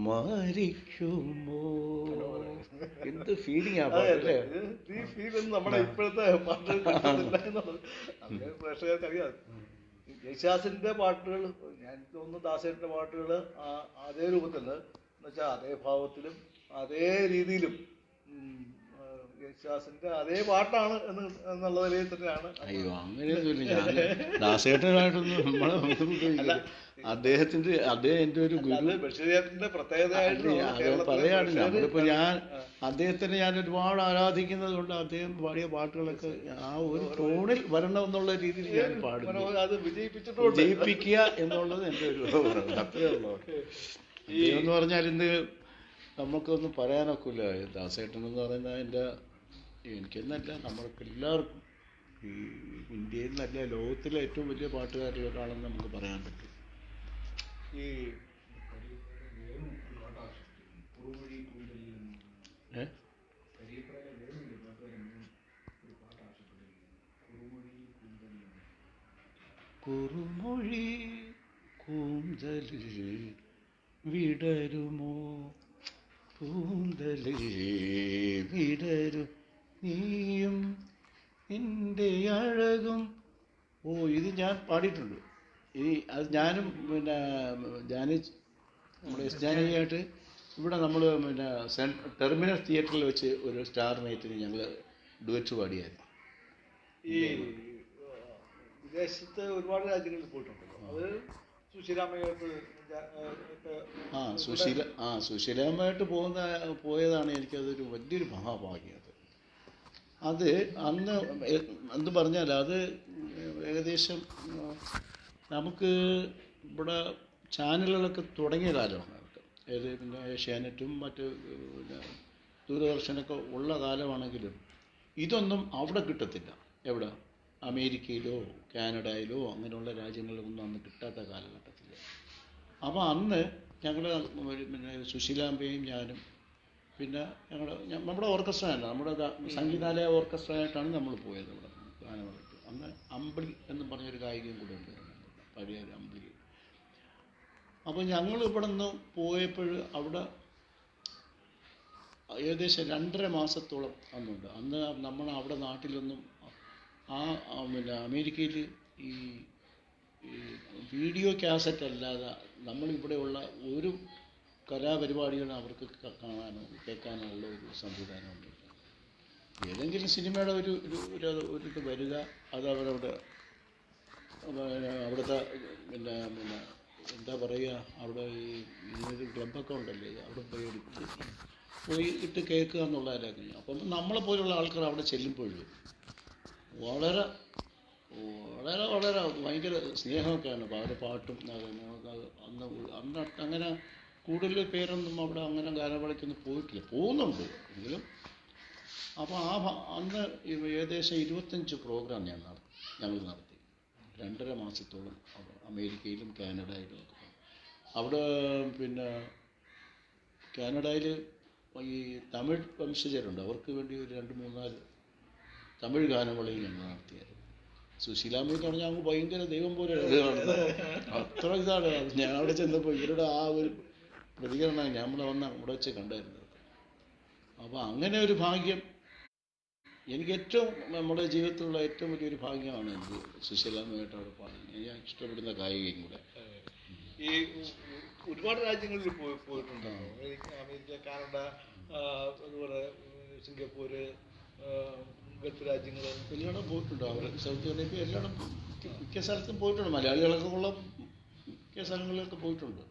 മരിക്കുമോ? എന്ത് ഫീലിംഗ് ആ പാട്ടല്ലേ? ഈ ഫീലൊന്നും നമ്മുടെ ഇപ്പോഴത്തെ പാട്ടുകൾ പ്രേക്ഷകർക്ക് അറിയാം. യേശുദാസിന്റെ പാട്ടുകൾ, ഞാൻ തോന്നുന്നു ദാസേട്ടന്റെ പാട്ടുകൾ അതേ രൂപത്തിൽ എന്ന് വെച്ചാൽ അതേ ഭാവത്തിലും അതേ രീതിയിലും യേശുദാസിന്റെ അതേ പാട്ടാണ് എന്നുള്ള നിലയിൽ തന്നെയാണ്. അയ്യോ അങ്ങനെയൊന്നുമില്ല, ഞാൻ ദാസേട്ടനായിട്ടൊന്നും അദ്ദേഹത്തിന്റെ എൻ്റെ ഒരു ഗുരു ബഷീറിന്റെ പ്രത്യേകതയായിട്ട് പറയാണ്. നമ്മളിപ്പോ ഞാൻ അദ്ദേഹത്തിനെ ഞാൻ ഒരുപാട് ആരാധിക്കുന്നത് കൊണ്ട് അദ്ദേഹം പാടിയ പാട്ടുകളൊക്കെ ആ ഒരു ടോണിൽ വരണം എന്നുള്ള രീതിയിൽ ഞാൻ പാടുന്നു. അത് വിജയിപ്പിക്കുക എന്നുള്ളത് എൻ്റെ ഒരു അത്രയേ ഉള്ളൂ. എന്ന് പറഞ്ഞാൽ ഇന്ന് നമുക്കൊന്നും പറയാനൊക്കില്ല. ദാസേട്ടൻ എന്ന് പറയുന്നത് എനിക്കെന്നല്ല നമ്മൾക്ക് എല്ലാവർക്കും ഈ ഇന്ത്യയിൽ നല്ല ലോകത്തിലെ ഏറ്റവും വലിയ പാട്ടുകാരിൽ ഒരാളെന്ന് നമുക്ക് പറയാൻ പറ്റും. ഈ കുറുമൊഴി കൂന്തലിൽ വിടരുമോ, കൂന്തലിൽ വിടരും നീയും നിന്റെ അഴകും. ഓ ഇത് ഞാൻ പാടിയിട്ടുണ്ട്. അത് ഞാനും പിന്നെ നമ്മുടെ ജാനകിയായിട്ട് ഇവിടെ നമ്മൾ പിന്നെ ടെർമിനൽ തിയേറ്ററിൽ വെച്ച് ഒരു സ്റ്റാർ നൈറ്റിന് ഞങ്ങൾ ഡുവറ്റ് പാടിയായിരുന്നു. ഈ വിദേശത്ത് ഒരുപാട് രാജ്യങ്ങളിൽ പോയിട്ടുണ്ടല്ലോ, അത് സുശീലാമ്മയായിട്ട് സുശീലാമ്മയായിട്ട് പോയതാണ് എനിക്കതൊരു വലിയൊരു മഹാഭാഗ്യം. അത് അന്ന് എന്ത് പറഞ്ഞാൽ അത് ഏകദേശം നമുക്ക് ഇവിടെ ചാനലുകളൊക്കെ തുടങ്ങിയ കാലമാണ്. ഏത് പിന്നെ ഏഷ്യാനെറ്റും മറ്റ് പിന്നെ ദൂരദർശനൊക്കെ ഉള്ള കാലമാണെങ്കിലും ഇതൊന്നും അവിടെ കിട്ടത്തില്ല. എവിടെ? അമേരിക്കയിലോ കാനഡയിലോ അങ്ങനെയുള്ള രാജ്യങ്ങളിലൊന്നും അന്ന് കിട്ടാത്ത കാലഘട്ടത്തിൽ. അപ്പോൾ അന്ന് ഞങ്ങൾ പിന്നെ സുശീലാമ്മയും ഞാനും പിന്നെ നമ്മുടെ ഓർക്കസ്ട്ര അല്ല, നമ്മുടെ സംഗീതാലയ ഓർക്കസ്ട്ര ആയിട്ടാണ് നമ്മൾ പോയത് ഇവിടെ ഗാനമേളയ്ക്ക്. അന്ന് അമ്പിളി എന്ന് പറഞ്ഞൊരു ഗായികയും കൂടെ ഉണ്ടായിരുന്നു, പഴയ ഒരു അമ്പിളി. അപ്പോൾ ഞങ്ങൾ ഇവിടെ നിന്ന് പോയപ്പോൾ അവിടെ ഏകദേശം 2.5 മാസത്തോളം അന്നുണ്ട്. അന്ന് നമ്മൾ അവിടെ നാട്ടിലൊന്നും പിന്നെ അമേരിക്കയിൽ ഈ വീഡിയോ കാസറ്റ് അല്ലാതെ നമ്മളിവിടെയുള്ള ഒരു കലാപരിപാടികൾ അവർക്ക് കാണാനോ കേൾക്കാനോ ഉള്ള ഒരു സംവിധാനമുണ്ട്. ഏതെങ്കിലും സിനിമയുടെ ഒരു ഇത് വരിക, അത് അവരവിടെ അവിടുത്തെ പിന്നെ എന്താ പറയുക, അവിടെ ഈ ഇങ്ങനൊരു ക്ലബ്ബൊക്കെ ഉണ്ടല്ലേ, അവിടെ പോയി ഇട്ട് കേൾക്കുക എന്നുള്ളതായിരുന്നു. അപ്പം നമ്മളെപ്പോലുള്ള ആൾക്കാർ അവിടെ ചെല്ലുമ്പോഴും വളരെ വളരെ വളരെ ഭയങ്കര സ്നേഹമൊക്കെയാണ്. അപ്പോൾ അവരുടെ പാട്ടും അന്ന് അന്ന് അങ്ങനെ കൂടുതൽ പേരൊന്നും അവിടെ അങ്ങനെ ഗാനമേളയ്ക്കൊന്നും പോയിട്ടില്ല, പോകുന്നുണ്ട് എങ്കിലും. അപ്പോൾ അന്ന് ഏകദേശം 25 പ്രോഗ്രാം ഞങ്ങൾ നടത്തി 2.5 മാസത്തോളം. അമേരിക്കയിലും കാനഡയിലും ഒക്കെ. അവിടെ പിന്നെ കാനഡയിൽ ഈ തമിഴ് വംശജരുണ്ട്, അവർക്ക് വേണ്ടി ഒരു 2-3-4 തമിഴ് ഗാനമേളയും ഞങ്ങൾ നടത്തിയായിരുന്നു. സുശീലാമ്മ എന്ന് പറഞ്ഞാൽ അങ്ങ് ഭയങ്കര ദൈവം പോലെ അത്ര ഇതാണ്. ഞാൻ അവിടെ ചെന്നപ്പോൾ ഇവരുടെ ആ ഒരു പ്രതികരണമാണ് നമ്മൾ അവിടെ വെച്ച് കണ്ടായിരുന്നത്. അപ്പോൾ അങ്ങനെ ഒരു ഭാഗ്യം എനിക്ക് നമ്മുടെ ജീവിതത്തിലുള്ള ഏറ്റവും വലിയൊരു ഭാഗ്യമാണ് എനിക്ക് സുശീലാമ്മയായിട്ട് അവിടെ പാടുന്നത്. ഞാൻ ഇഷ്ടപ്പെടുന്ന ഗായികയും കൂടെ. ഈ ഒരുപാട് രാജ്യങ്ങളിൽ പോയിട്ടുണ്ടോ? അമേരിക്ക, കാനഡ, അതുപോലെ സിംഗപ്പൂര്, ഗൾഫ് രാജ്യങ്ങൾ എല്ലായിടം പോയിട്ടുണ്ട്. അവർ സൗദി അറേബ്യ എല്ലായിടം മിക്ക സ്ഥലത്തും പോയിട്ടുണ്ട്. മലയാളികളൊക്കെ ഉള്ള മിക്ക സ്ഥലങ്ങളിലൊക്കെ പോയിട്ടുണ്ട്.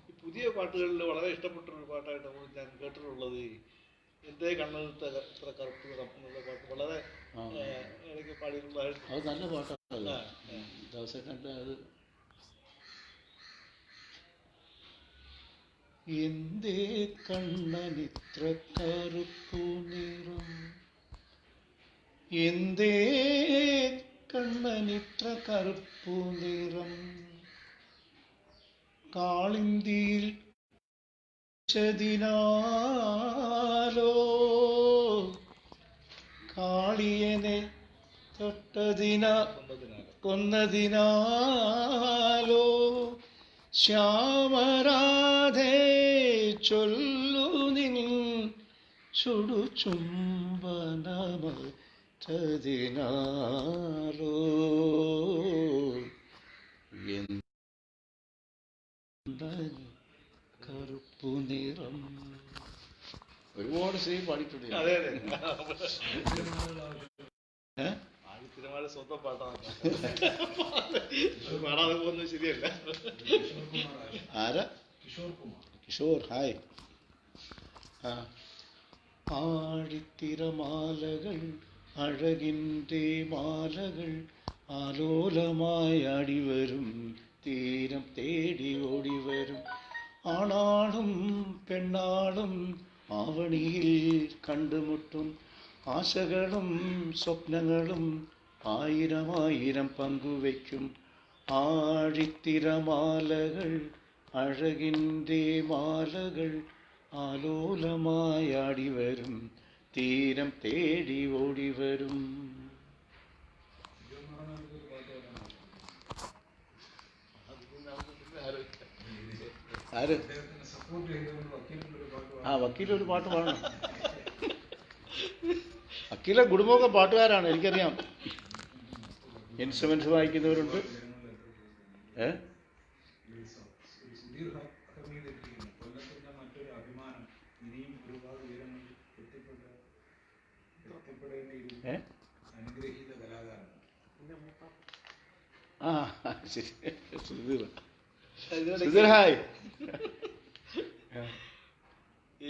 ഈ പുതിയ പാട്ടുകളിൽ വളരെ ഇഷ്ടപ്പെട്ടൊരു പാട്ടായിട്ട് ഞാൻ കേട്ടിട്ടുള്ളത് എന്തേ കണ്ണത്ര കറുപ്പ് നിറം എന്നുള്ള പാട്ട് വളരെ എനിക്ക് പാടിയിട്ടുള്ളതായിട്ട്. അത് നല്ല പാട്ടാണ്. ദാസേട്ടൻ്റെ അത് എന്തേ കണ്ണനിത്ര കറുപ്പു നിറം, എന്തേ കണ്ണനിത്ര കറുപ്പു നിറം, കാളിന്തിയിൽ ചതിനാലോ, കാളിയനെ കൊന്നതിനാലോ, ശ്യാമരാധേ ചൊല്ലു നിൻ ചുടു ചുംബനമറ്റതിനാലോ, കറുപ്പു നിറം. ഒരുപാട് സ്ത്രീ പാടിയിട്ടുണ്ട്. അതെ അതെ, തിരമാല സ്വന്തം പാട്ടാണ്. പാടാതെ പോകുന്നത് ശരിയല്ല. ആരാ? കിഷോർ. ഹായ്. ആഴിത്തിരമാലകൾ അഴകിൻ്റെ മാലകൾ ആലോലമായി അടിവരും, തീരം തേടി ഓടിവരും, ആണാളും പെണ്ണാളും ആവണിയിൽ കണ്ടുമുട്ടും, ആശകളും സ്വപ്നങ്ങളും 1000 പങ്കുവയ്ക്കും. ആഴിത്തിരമാലകൾ അഴകിൻ്റെ മാലകൾ ആലോലമായി ആടിവരും, തീരം തേടി ഓടിവരും. ആര്? വക്കീലൊരു പാട്ട് പാടണം. വക്കീലെ കുടുംബമൊക്കെ പാട്ടുകാരാണ്, എനിക്കറിയാം. ഇൻസ്ട്രുമെന്റ്സ് വായിക്കുന്നവരുണ്ട്. മറ്റൊരു അഭിമാനം, ഇനിയും ഒരുപാട് ഉയരങ്ങളിൽ അനുഗ്രഹീത കലാകാരൻ. ശരി. ഹായ്.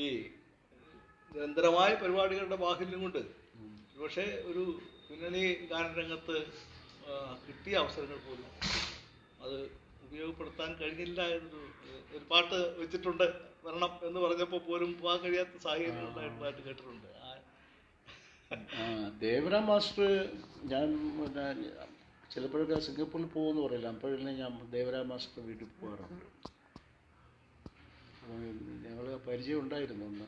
ഈ നിരന്തരമായ പരിപാടികളുടെ ബാഹുല്യം കൊണ്ട് പക്ഷേ ഒരു പിന്നണി ഗാനരംഗത്ത് കിട്ടിയ അവസരങ്ങൾ പോലും അത് ഉപയോഗപ്പെടുത്താൻ കഴിഞ്ഞില്ല എന്നൊരു ഒരു പാട്ട് വെച്ചിട്ടുണ്ട് വരണം എന്ന് പറഞ്ഞപ്പോൾ പോലും പോകാൻ കഴിയാത്ത സാഹചര്യം ഉണ്ടായിട്ടുള്ളതായിട്ട് കേട്ടിട്ടുണ്ട്. ദേവരാം മാസ്റ്റർ ഞാൻ ചിലപ്പോഴൊക്കെ സിംഗപ്പൂരിൽ പോകുമെന്ന് പറയില്ല, അപ്പോഴെല്ലാം ഞാൻ ദേവരാം മാസ്റ്റർ വീട്ടിൽ പോകാറുണ്ട്. ഞങ്ങൾ പരിചയം ഉണ്ടായിരുന്നു ഒന്ന്.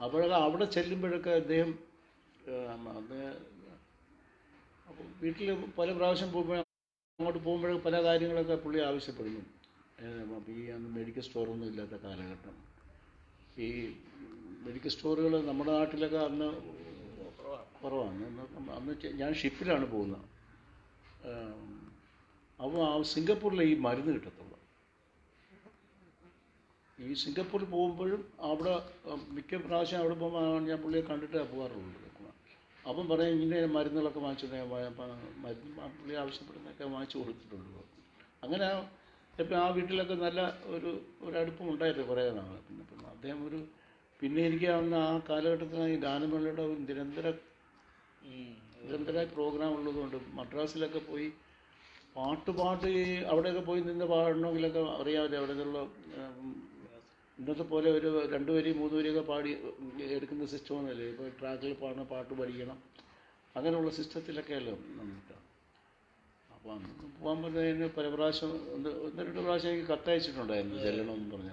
അപ്പോഴൊക്കെ അവിടെ ചെല്ലുമ്പോഴൊക്കെ അദ്ദേഹം അപ്പോൾ വീട്ടിൽ പല പ്രാവശ്യം പോകുമ്പോൾ അങ്ങോട്ട് പോകുമ്പോഴൊക്കെ പല കാര്യങ്ങളൊക്കെ പുള്ളി ആവശ്യപ്പെടുന്നു. അപ്പോൾ ഈ അന്ന് മെഡിക്കൽ സ്റ്റോറൊന്നും ഇല്ലാത്ത കാലഘട്ടം. ഈ മെഡിക്കൽ സ്റ്റോറുകൾ നമ്മുടെ നാട്ടിലൊക്കെ അന്ന് കുറവാണ്. അന്ന് ഞാൻ ഷിപ്പിലാണ് പോകുന്നത്. അപ്പോൾ സിംഗപ്പൂരിൽ ഈ മരുന്ന് കിട്ടത്തുള്ളൂ. ഈ സിംഗപ്പൂരിൽ പോകുമ്പോഴും അവിടെ മിക്ക പ്രാവശ്യം അവിടെ പോകുമ്പോൾ ഞാൻ പുള്ളിയെ കണ്ടിട്ടേ പോകാറുള്ളൂ. അപ്പം പറയും ഇങ്ങനെ മരുന്നുകളൊക്കെ വാങ്ങിച്ചിട്ട് മരുന്ന് പുള്ളി ആവശ്യപ്പെടുന്നതൊക്കെ വാങ്ങിച്ചു കൊടുത്തിട്ടുണ്ട്. അങ്ങനെ ഇപ്പം ആ വീട്ടിലൊക്കെ നല്ല ഒരു അടുപ്പമുണ്ടായിരുന്നു കുറേ നാൾ. പിന്നെ അദ്ദേഹം പിന്നെ എനിക്ക് അന്ന് ആ കാലഘട്ടത്തിൽ ഈ ഗാനമേളയുടെ നിരന്തര നിരന്തരമായ പ്രോഗ്രാം ഉള്ളതുകൊണ്ട് മദ്രാസിലൊക്കെ പോയി പാട്ട് ഈ അവിടെയൊക്കെ പോയി നിന്ന് പാടണമെങ്കിലൊക്കെ അറിയാമല്ലോ അവിടെ നിന്നുള്ള ഇന്നത്തെ പോലെ ഒരു 2 വരി 3 വരിയൊക്കെ പാടി എടുക്കുന്ന സിസ്റ്റമൊന്നുമല്ലേ. ഇപ്പോൾ ട്രാക്കിൽ പാടണം, പാട്ട് പഠിക്കണം, അങ്ങനെയുള്ള സിസ്റ്റത്തിലൊക്കെയല്ലോ നമുക്ക്. അപ്പോൾ അന്ന് പോകാൻ പറ്റുന്നതിന് പല പ്രാവശ്യം 1-2 പ്രാവശ്യം എനിക്ക് കത്തയച്ചിട്ടുണ്ടായിരുന്നു ചെല്ലണമെന്ന് പറഞ്ഞു.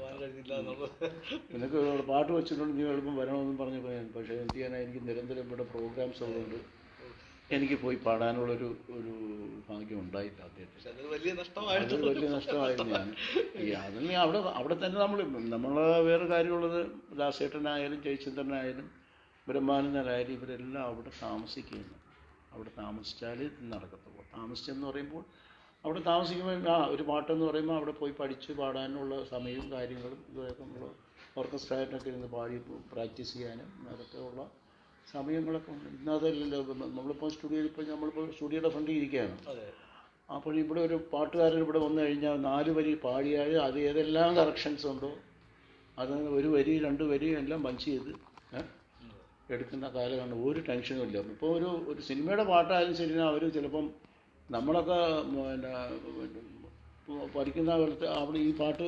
നിനക്ക് പാട്ട് വെച്ചിട്ടുണ്ട്, നീ എളുപ്പം വരണമെന്നും പറഞ്ഞു. പക്ഷേ എന്ത് ചെയ്യാനാണ്, എനിക്ക് നിരന്തരം ഇവിടെ പ്രോഗ്രാംസ് ഉള്ളതുകൊണ്ട് എനിക്ക് പോയി പാടാനുള്ളൊരു ഭാഗ്യം ഉണ്ടായില്ല അദ്ദേഹത്തിന്. അത് വലിയ നഷ്ടമായിരുന്നു. അതിന് അവിടെ തന്നെ നമ്മൾ വേറെ കാര്യമുള്ളത്, ദാസേട്ടനായാലും ജയചന്ദ്രനായാലും ബ്രഹ്മാനന്ദനായാലും ഇവരെല്ലാം അവിടെ താമസിക്കുന്നു. അവിടെ താമസിച്ചാൽ നടക്കത്തുള്ളൂ. താമസിച്ചെന്ന് പറയുമ്പോൾ അവിടെ താമസിക്കുമ്പോൾ ഒരു പാട്ടെന്ന് പറയുമ്പോൾ അവിടെ പോയി പഠിച്ച് പാടാനുള്ള സമയവും കാര്യങ്ങളും ഇതൊക്കെ നമ്മൾ ഓർക്കസ്ട്രയായിട്ടൊക്കെ ഇരുന്ന് പാടി പ്രാക്ടീസ് ചെയ്യാനും അതൊക്കെ ഉള്ള സമയങ്ങളൊക്കെ ഉണ്ട്. ഇന്നതല്ലല്ലോ. നമ്മളിപ്പോൾ സ്റ്റുഡിയോയുടെ ഫ്രണ്ടിൽ ഇരിക്കുകയാണ്. അപ്പോൾ ഇവിടെ ഒരു പാട്ടുകാരൻ ഇവിടെ വന്നു കഴിഞ്ഞാൽ 4 വരി പാടിയാൽ അത് ഏതെല്ലാം കറക്ഷൻസ് ഉണ്ടോ അത് 1 വരി 2 വരി എല്ലാം പഞ്ച് ചെയ്ത് എടുക്കുന്ന കാലമാണ്. ഒരു ടെൻഷനും ഇല്ല. ഇപ്പോൾ ഒരു സിനിമയുടെ പാട്ടായാലും ശരി, അവർ ചിലപ്പം നമ്മളൊക്കെ പഠിക്കുന്ന കാലത്ത് അവിടെ ഈ പാട്ട്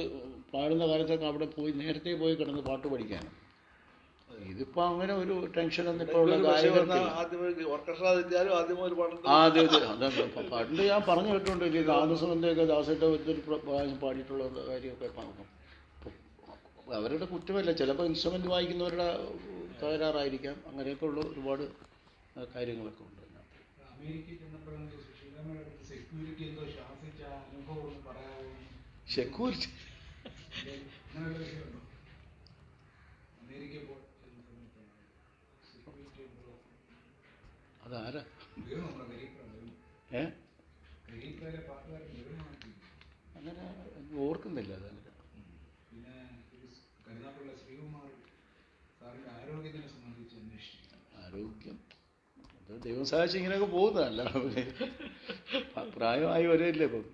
പാടുന്ന കാലത്തൊക്കെ അവിടെ പോയി നേരത്തെ പോയി കിടന്ന് പാട്ട് പഠിക്കാനും. ഇതിപ്പോൾ അങ്ങനെ ഒരു ടെൻഷനൊന്നും ഇപ്പോൾ ഉള്ള പണ്ട് ഞാൻ പറഞ്ഞു കേട്ടിട്ടുണ്ട്. ഈ താമസമൊക്കെ ദാസേട്ട ഒത്തിരി പാടിയിട്ടുള്ള കാര്യമൊക്കെ പറഞ്ഞു. അവരുടെ കുറ്റമല്ല, ചിലപ്പോൾ ഇൻസ്ട്രുമെൻ്റ് വായിക്കുന്നവരുടെ തകരാറായിരിക്കാം. അങ്ങനെയൊക്കെ ഉള്ള ഒരുപാട് കാര്യങ്ങളൊക്കെ ഉണ്ട്. സെക്യൂരിറ്റി അതാരാ? അങ്ങനെ ഓർക്കുന്നില്ല. അതങ്ങനെ ആരോഗ്യം അത് ദൈവം സഹായിച്ച് ഇങ്ങനെയൊക്കെ പോകുന്നതല്ല. പ്രായമായി വരില്ലേ ഇപ്പം.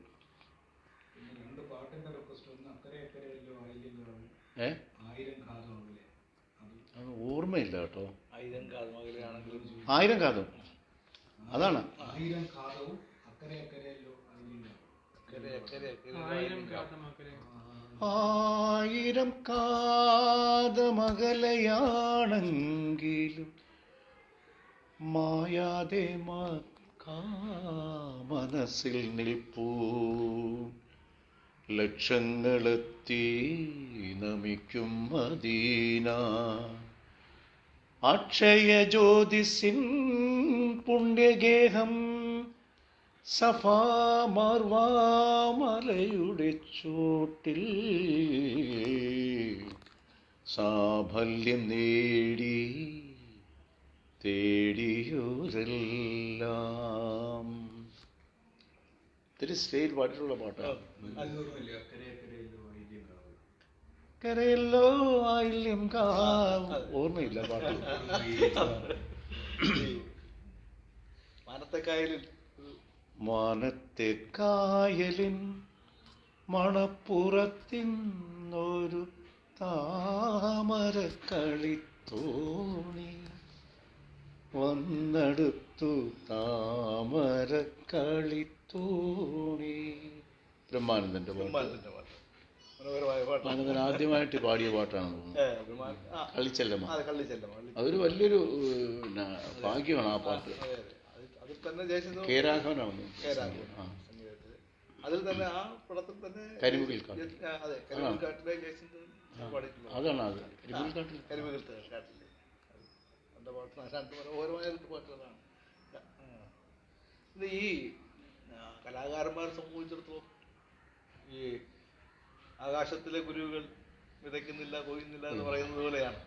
അത് ഓർമ്മയില്ല കേട്ടോ. 1000 കാതം അതാണ്. 1000 കാതമകലയാണെങ്കിലും മായാതെ മനസ്സിൽ നിൽപ്പൂ. ലക്ഷങ്ങളെത്തി നമിക്കും മദീന. അക്ഷയ ജ്യോതിസിൻ പുണ്യഗേഹം സഫാ മാർവാമലയുടെ ചോട്ടിൽ സാഫല്യം നേടി തേടിയോരെല്ലാം. ഇത്തിരി സ്റ്റേറ്റ് പാട്ടിട്ടുള്ള പാട്ടാണ്. കരയല്ലോ ആയില്യം കാവ്. ഓർമ്മയില്ല പാട്ട്. മാനത്തെ കായലിൻ മണപ്പുറത്തിന്നൊരു താമരക്കളിത്തോണി വന്നെടുത്തു. താമരക്കളിത്തോണി ബ്രഹ്മാനന്ദന്റെ പാട്ട്. ആനന്ദൻ ആദ്യമായിട്ട് പാടിയ പാട്ടാണ് കളിച്ചെല്ലമ്മ. അതൊരു വലിയൊരു ഭാഗ്യമാണ് ആ പാട്ട്. കെ രാഘവനാണ്. അതിൽ തന്നെ ആ പടത്തിൽ തന്നെ കരിമുകിൽ കാട്ടിലെ അതാണ്. അത് കരിമുകിൽ കാട്ടിലെ എൻ്റെ പാട്ട് മനോഹരമായ പാട്ടുകളാണ്. ഇത് ഈ കലാകാരന്മാരെ സംബന്ധിച്ചിടത്തോളം ഈ ആകാശത്തിലെ കുരുവികൾ വിതയ്ക്കുന്നില്ല കൊയ്യുന്നില്ല എന്ന് പറയുന്നത് പോലെയാണ്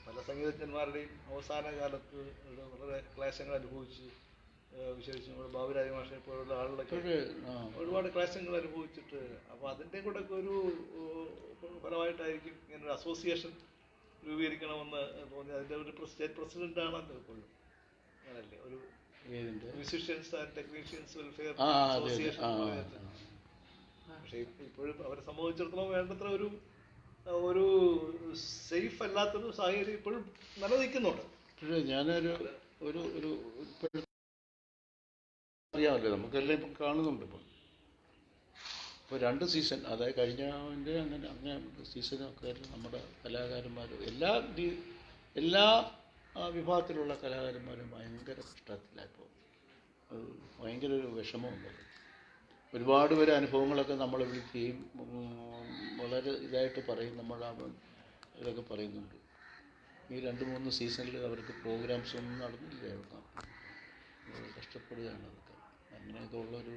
പല സംഗീതജ്ഞന്മാരുടെയും അവസാന കാലത്ത് വളരെ ക്ലേശങ്ങൾ അനുഭവിച്ച്, വിശേഷിച്ച് നമ്മുടെ ബാബുരാജ മാഷെ പോലുള്ള ആളുകളൊക്കെ ഒരുപാട് ക്ലേശങ്ങൾ അനുഭവിച്ചിട്ട്, അപ്പോൾ അതിൻ്റെ കൂടെ ഒക്കെ ഒരു ഫലമായിട്ടായിരിക്കും ഇങ്ങനൊരു അസോസിയേഷൻ രൂപീകരിക്കണമെന്ന് തോന്നി. അതിൻ്റെ ഒരു സ്റ്റേറ്റ് പ്രസിഡൻ്റാണല്ലോ ഇപ്പോഴും, അങ്ങനല്ലേ, ഒരു musicians and technicians welfare association. പക്ഷേ ഇപ്പോഴും അവരെ സംബന്ധിച്ചിടത്തോളം വേണ്ടത്ര ഒരു സേഫ് അല്ലാത്തൊരു സാഹചര്യം ഇപ്പോഴും നിലനിൽക്കുന്നുണ്ട്. ഞാനൊരു ഒരു ഒരു അറിയാമല്ലോ, നമുക്കെല്ലാം ഇപ്പം കാണുന്നുണ്ട്. ഇപ്പോൾ 2 സീസൺ, അതായത് കഴിഞ്ഞതിൻ്റെ അങ്ങനെ സീസണൊക്കെ നമ്മുടെ കലാകാരന്മാർ എല്ലാ വിഭാഗത്തിലുള്ള കലാകാരന്മാരും ഭയങ്കര കഷ്ടത്തിലായിപ്പോൾ. ഭയങ്കര ഒരു വിഷമമുണ്ട്. ഒരുപാട് പേര് അനുഭവങ്ങളൊക്കെ നമ്മളെ വിളിക്കുകയും വളരെ ഇതായിട്ട് പറയും. ഇതൊക്കെ പറയുന്നുണ്ട്. ഈ 2-3 സീസണിൽ അവർക്ക് പ്രോഗ്രാംസ് ഒന്നും നടന്നില്ല. കഷ്ടപ്പെടുകയാണ് അതൊക്കെ. അങ്ങനെയൊക്കെ ഉള്ളൊരു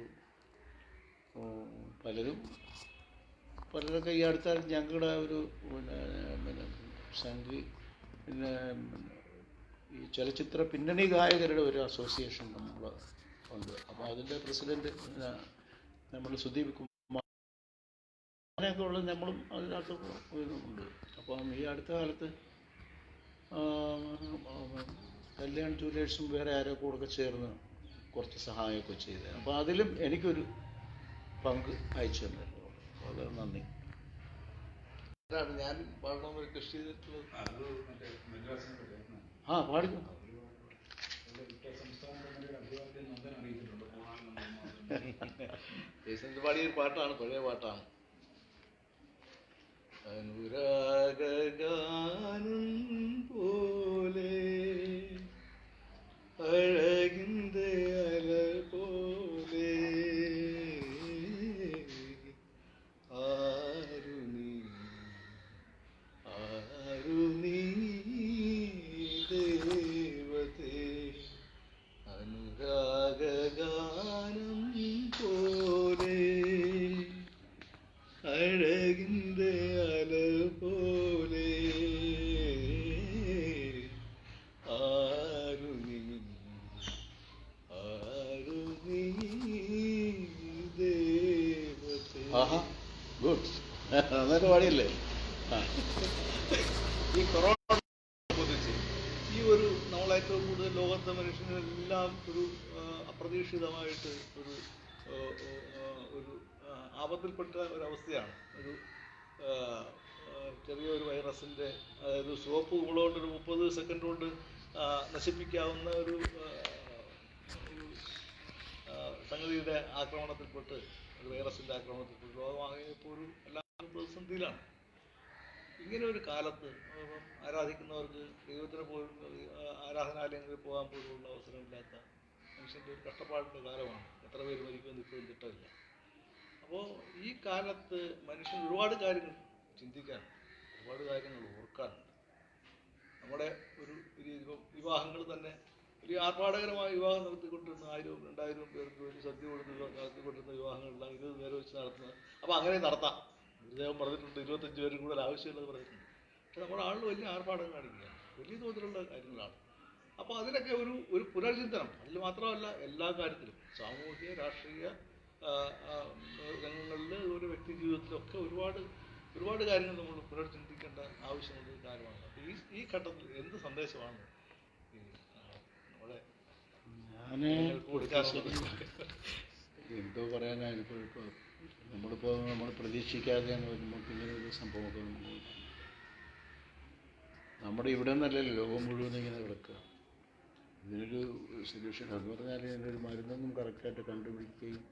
പലരൊക്കെ ഈ അടുത്ത ഞങ്ങളുടെ ഒരു പിന്നെ ഈ ചലച്ചിത്ര പിന്നണി ഗായകരുടെ ഒരു അസോസിയേഷൻ നമ്മൾ ഉണ്ട്. അപ്പോൾ അതിൻ്റെ പ്രസിഡൻറ്റ് നമ്മൾ സുദീപ് കുമാർ, അങ്ങനെയൊക്കെ ഉള്ള നമ്മളും അതിനകത്ത് ഉണ്ട്. അപ്പം ഈ അടുത്ത കാലത്ത് കല്യാൺ ജൂലേഴ്സും വേറെ ആരോ കൂടെ ചേർന്ന് കുറച്ച് സഹായമൊക്കെ ചെയ്ത്, അപ്പോൾ അതിലും എനിക്കൊരു പങ്ക് അയച്ചു തന്നിരുന്നു. വളരെ നന്ദി. ഞാൻ പാടണമെന്ന് കൃഷി ചെയ്തിട്ടുള്ളത് പാടിക്കും. ജയസന്ദ് പാടിയൊരു പാട്ടാണ്, പഴയ പാട്ടാണ്. അനുരാഗാനം പോലെ അഴകിന്റെ അല പോലെ ആരു നീ ദേവതേ, അനുരാഗാനം പോലെ അഴകിന്റെ അല പോലെ ആരു നീ ദേവതേ. ഗുഡ്, നന്നായിട്ട് പാടിയല്ലേ. ഈ കൊറോണ സംബന്ധിച്ച് ഈ ഒരു നമ്മളേറ്റവും കൂടുതൽ ലോകത്തെ മനുഷ്യനെല്ലാം ഒരു അപ്രതീക്ഷിതമായിട്ട് ഒരു ആപത്തിൽപ്പെട്ട ഒരവസ്ഥയാണ്. ഒരു ചെറിയൊരു വൈറസിൻ്റെ, അതായത് സോപ്പ് കൊണ്ട് ഒരു 30 സെക്കൻഡ് കൊണ്ട് നശിപ്പിക്കാവുന്ന ഒരു സംഗതിയുടെ ആക്രമണത്തിൽപ്പെട്ട്, ഒരു വൈറസിൻ്റെ ആക്രമണത്തിൽപ്പെട്ട് രോഗമാകിയപ്പോൾ എല്ലാവരും പ്രതിസന്ധിയിലാണ്. ഇങ്ങനെ ഒരു കാലത്ത് ആരാധിക്കുന്നവർക്ക് ദൈവത്തിന് പോലും ആരാധനാലയങ്ങളിൽ പോകാൻ പോലുമുള്ള അവസരമില്ലാത്ത മനുഷ്യൻ്റെ ഒരു കഷ്ടപ്പാടിൻ്റെ കാലമാണ്. എത്ര പേര് മരിക്കുമെന്ന് ഇപ്പോഴും തിട്ടമില്ല. അപ്പോൾ ഈ കാലത്ത് മനുഷ്യൻ ഒരുപാട് കാര്യങ്ങൾ ചിന്തിക്കാനുണ്ട്, ഒരുപാട് കാര്യങ്ങൾ ഓർക്കാനുണ്ട്. നമ്മുടെ ഒരു വിവാഹങ്ങൾ തന്നെ വലിയ ആർഭാടകരമായ വിവാഹം നടത്തിക്കൊണ്ടിരുന്ന 1000-2000 പേർക്ക് ഒരു സദ്യ കൊടുത്ത് നടത്തിക്കൊണ്ടിരുന്ന വിവാഹങ്ങളെല്ലാം 20 പേരെ വെച്ച് നടത്തുന്നത്. അപ്പോൾ അങ്ങനെ നടത്താം. ഗുരുദേവൻ പറഞ്ഞിട്ടുണ്ട് 25 പേരും കൂടുതൽ ആവശ്യമുള്ളത് പറഞ്ഞിട്ടുണ്ട്. പക്ഷെ നമ്മുടെ ആളുകൾ വലിയ ആർഭാടം കാണിക്കുകയാണ്, വലിയ തോതിലുള്ള കാര്യങ്ങളാണ്. അപ്പോൾ അതിനൊക്കെ ഒരു പുനർചിന്തനം, അതിൽ മാത്രമല്ല എല്ലാ കാര്യത്തിലും, സാമൂഹിക രാഷ്ട്രീയ രംഗങ്ങളിൽ, ഒരു വ്യക്തി ജീവിതത്തിലൊക്കെ ഒരുപാട് കാര്യങ്ങൾ നമ്മൾ പുനർചിന്തിക്കേണ്ട ആവശ്യമുള്ള ഒരു കാര്യമാണ്. അപ്പോൾ ഈ ഘട്ടത്തിൽ എന്ത് സന്ദേശമാണ് നമ്മുടെ എന്തോ പറയാനാണ്. ഇപ്പോൾ നമ്മൾ പ്രതീക്ഷിക്കാതെയാണ് വരുമ്പോൾ ഇങ്ങനെ ഒരു സംഭവമൊക്കെ നമ്മുടെ ഇവിടെ നിന്നല്ലല്ലോ, ലോകം മുഴുവൻ ഇങ്ങനെ കിടക്കുക. ഇതിനൊരു സൊല്യൂഷൻ എന്ന് പറഞ്ഞാൽ ഇതിനൊരു മരുന്നൊന്നും കറക്റ്റായിട്ട് കണ്ടുപിടിക്കുകയും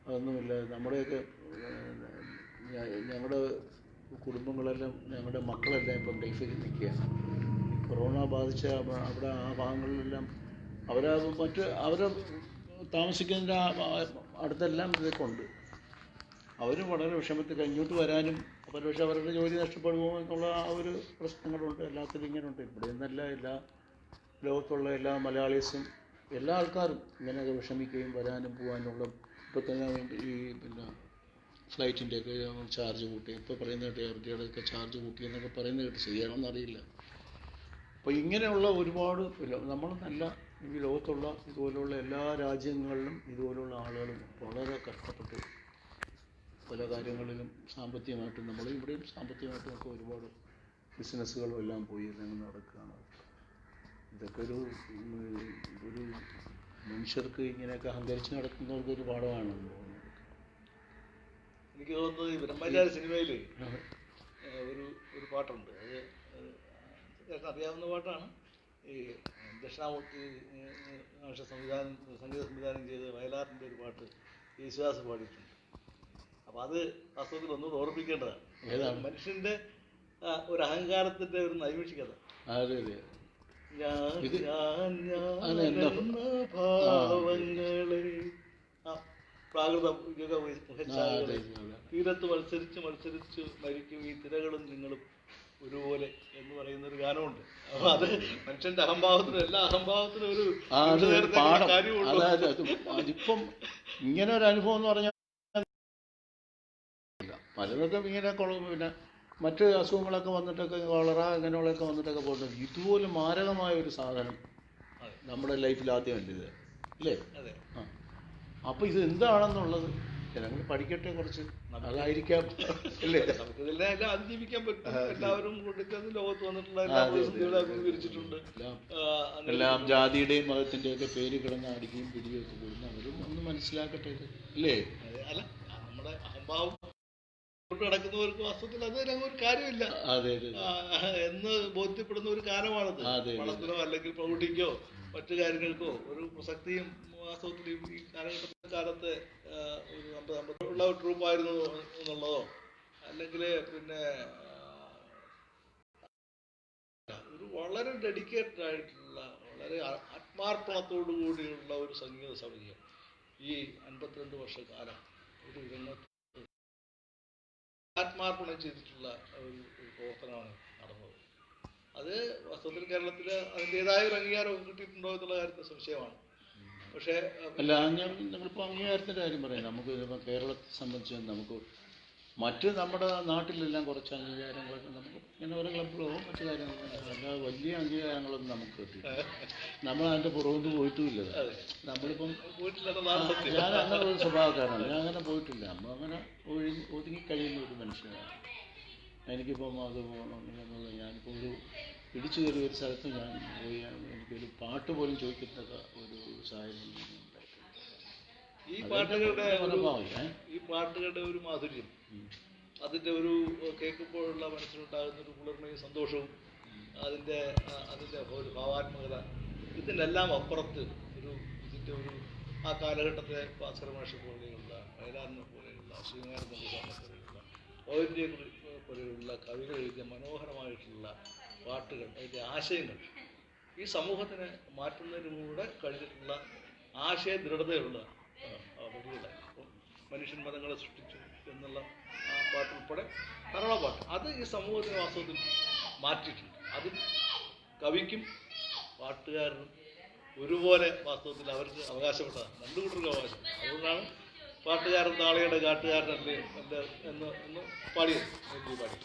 അതൊന്നുമില്ല. നമ്മുടെയൊക്കെ ഞങ്ങളുടെ കുടുംബങ്ങളെല്ലാം, ഞങ്ങളുടെ മക്കളെല്ലാം ഇപ്പം ഗൾഫിൽ നിൽക്കുകയാണ്. കൊറോണ ബാധിച്ച അവിടെ ആ ഭാഗങ്ങളിലെല്ലാം അവർ താമസിക്കുന്നതിൻ്റെ അടുത്തെല്ലാം ഇതൊക്കെ ഉണ്ട്. അവരും വളരെ വിഷമത്തിൽ ഇങ്ങോട്ട് വരാനും, പക്ഷേ അവരുടെ ജോലി നഷ്ടപ്പെടുമോ എന്നുള്ള ആ ഒരു പ്രശ്നങ്ങളുണ്ട്. എല്ലാത്തിലും ഇങ്ങനെയുണ്ട്. ഇവിടെ നിന്നല്ല, എല്ലാ ലോകത്തുള്ള എല്ലാ മലയാളീസും, എല്ലാ ആൾക്കാരും ഇങ്ങനെയൊക്കെ വിഷമിക്കുകയും വരാനും പോകാനുള്ള. ഇപ്പോൾ തന്നെ ഈ ഫ്ലൈറ്റിൻ്റെയൊക്കെ ചാർജ് കൂട്ടി, ഇപ്പോൾ പറയുന്ന കേട്ട് എയർജിയുടെയൊക്കെ ചാർജ് കൂട്ടി എന്നൊക്കെ പറയുന്നത് കേട്ട് ശരിയാണെന്ന് അറിയില്ല. അപ്പോൾ ഇങ്ങനെയുള്ള ഒരുപാട് നമ്മൾ നല്ല ഈ ലോകത്തുള്ള ഇതുപോലുള്ള എല്ലാ രാജ്യങ്ങളിലും ഇതുപോലുള്ള ആളുകളും വളരെ കഷ്ടപ്പെട്ട് പല കാര്യങ്ങളിലും സാമ്പത്തികമായിട്ടും, നമ്മൾ ഇവിടെയും സാമ്പത്തികമായിട്ടും ഒക്കെ ഒരുപാട് ബിസിനസ്സുകളും എല്ലാം പോയി എല്ലാം നടക്കുകയാണ്. ഇതൊക്കെ ഒരു മനുഷ്യർക്ക് ഇങ്ങനെയൊക്കെ അഹങ്കരിച്ച് നടക്കുന്നവർക്ക് ഒരു പാഠമാണ്. എനിക്ക് തോന്നുന്നത് ഈ ബ്രഹ്മചാരി സിനിമയിൽ ഒരു പാട്ടുണ്ട്, അത് അറിയാവുന്ന പാട്ടാണ്. ഈ ദക്ഷിണാമൂർത്തി സംഗീത സംവിധാനം ചെയ്ത് വയലാറിൻ്റെ ഒരു പാട്ട് യേശുദാസ് പാടിയിട്ടുണ്ട്. അപ്പോൾ അത് വാസ്തവത്തിൽ ഒന്നുകൂടെ ഓർമ്മിക്കേണ്ടതാണ്. മനുഷ്യൻ്റെ ഒരു അഹങ്കാരത്തിൻ്റെ ഒരു നൈമിഷികത. ഭാവങ്ങളെ പ്രാകൃത മുഖച്ഛായകളെ തീരത്ത് മത്സരിച്ച് മരിക്കും ഈ തിരകളും നിങ്ങളും ഒരുപോലെ എന്ന് പറയുന്ന ഒരു ഗാനമുണ്ട്. അപ്പൊ അത് മനുഷ്യന്റെ അഹംഭാവത്തിനും എല്ലാ അഹംഭാവത്തിനും ഒരു അതിപ്പം ഇങ്ങനെ ഒരു അനുഭവം എന്ന് പറഞ്ഞാൽ പലതൊക്കെ ഇങ്ങനെ പിന്നെ മറ്റ് അസുഖങ്ങളൊക്കെ വന്നിട്ടൊക്കെ കോളറ ഇങ്ങനെയുള്ളതൊക്കെ വന്നിട്ടൊക്കെ പോകുന്നുണ്ട്. ഇതുപോലെ മാരകമായ ഒരു സാധനം നമ്മുടെ ലൈഫിൽ ആദ്യമല്ല ഇത്, അല്ലേ? ആ, അപ്പോൾ ഇത് എന്താണെന്നുള്ളത് ജനങ്ങൾ പഠിക്കട്ടെ കുറച്ച്, അതായിരിക്കാം അല്ലേ? നമുക്കിതെല്ലാം എല്ലാം അതിജീവിക്കാൻ പറ്റും. എല്ലാവരും കൊടുക്കുന്നത് ലോകത്ത് വന്നിട്ടുള്ള എല്ലാ പ്രതിസന്ധികളെ വിവരിച്ചിട്ടുണ്ട്. എല്ലാം ജാതിയുടെയും മതത്തിൻ്റെയും ഒക്കെ പേര് കിടന്ന് അടിക്കുകയും പിടിക്കുകയൊക്കെ കൂടുന്നു. അവരും ഒന്ന് മനസ്സിലാക്കട്ടെ ഇത്, അല്ലേ? അല്ല, നമ്മുടെ അഹംഭാവം നടക്കുന്നവർക്ക് വാസ്തവത്തിൽ അത് ഒരു കാര്യമില്ല എന്ന് ബോധ്യപ്പെടുന്ന ഒരു കാലമാണത്. പണത്തിനോ അല്ലെങ്കിൽ പ്രൗഢിക്കോ മറ്റു കാര്യങ്ങൾക്കോ ഒരു പ്രസക്തിയും വാസ്തവത്തിൽ ഈ കാലത്തെ ഒരു ഉള്ള ഒരു ട്രൂപ്പായിരുന്നു എന്നുള്ളതോ അല്ലെങ്കിൽ പിന്നെ ഒരു വളരെ ഡെഡിക്കേറ്റഡ് ആയിട്ടുള്ള വളരെ ആത്മാർപ്പണത്തോടു കൂടിയുള്ള ഒരു സംഗീത സമിതിയും ഈ 52 വർഷക്കാലം ഒരു രംഗത്ത് ആത്മാർപ്പണം ചെയ്തിട്ടുള്ള ഒരു പ്രവർത്തനമാണ് നടന്നത്. അത് വാസ്തവത്തിൽ കേരളത്തിൽ അതിൻ്റെതായ ഒരു അംഗീകാരം കിട്ടിയിട്ടുണ്ടോ എന്നുള്ള കാര്യത്തിൽ സംശയമാണ്. പക്ഷേ അല്ല, ഞാൻ നിങ്ങളിപ്പോൾ അംഗീകാരത്തിൻ്റെ കാര്യം പറയാം. നമുക്ക് കേരളത്തെ സംബന്ധിച്ച് നമുക്ക് മറ്റ് നമ്മുടെ നാട്ടിലെല്ലാം കുറച്ച് അംഗീകാരങ്ങളൊക്കെ നമുക്ക് ഇങ്ങനെ ഓരോ ക്ലബ്ബുകളോ മറ്റു കാര്യങ്ങളോ അല്ലാതെ വലിയ അംഗീകാരങ്ങളൊന്നും നമുക്ക് കിട്ടിയില്ല. നമ്മൾ അതിൻ്റെ പുറകോട്ട് പോയിട്ടുമില്ല. നമ്മളിപ്പം ഞാൻ അങ്ങനെ ഒരു സ്വഭാവക്കാരനാണ്. ഞാൻ അങ്ങനെ പോയിട്ടില്ല. നമ്മളങ്ങനെ ഒതുങ്ങി കഴിയുന്ന ഒരു മനുഷ്യനാണ്. എനിക്കിപ്പം അത് ഞാനിപ്പോൾ ഒരു പിടിച്ചു കയറി ഒരു സ്ഥലത്ത് ഞാൻ പോയി എനിക്കൊരു പാട്ട് പോലും ചോദിക്കുന്ന ഒരു സാഹചര്യം ഈ പാട്ടുകളുടെ ഒരു മാധുര്യം, അതിൻ്റെ ഒരു കേൾക്കുമ്പോഴുള്ള മനസ്സിലുണ്ടാകുന്ന ഒരു കുളിർമയും സന്തോഷവും അതിൻ്റെ ഒരു ഭാവാത്മകത, ഇതിനെല്ലാം അപ്പുറത്ത് ഇതിൻ്റെ ഒരു ആ കാലഘട്ടത്തെ ഭാസ്കരമാഷ പോലെയുള്ള വയലാറിനെ പോലെയുള്ള ശ്രീനാരായണ പോലെയുള്ള ഓയിൻ്റെ പോലെയുള്ള കവികൾ എഴുതിയ മനോഹരമായിട്ടുള്ള പാട്ടുകൾ, അതിൻ്റെ ആശയങ്ങൾ ഈ സമൂഹത്തിനെ മാറ്റുന്നതിലൂടെ കഴിഞ്ഞിട്ടുള്ള ആശയ ദൃഢതയുള്ള വരികളാണ്. അപ്പം മനുഷ്യൻ മതങ്ങളെ സൃഷ്ടിച്ചു എന്നുള്ള ആ പാട്ടുൾപ്പെടെ ധാരാളം പാട്ട് അത് ഈ സമൂഹത്തിനെ വാസ്തവത്തിൽ മാറ്റിയിട്ടുണ്ട്. അതിൽ കവിക്കും പാട്ടുകാരനും ഒരുപോലെ വാസ്തവത്തിൽ അവർക്ക് അവകാശപ്പെട്ടതാണ്, രണ്ടു കൂട്ടർക്ക് അവകാശം. അതുകൊണ്ടാണ് പാട്ടുകാരൻ താളയുടെ കാട്ടുകാരനല്ലേ എന്ന് പാടിയത് പാടി.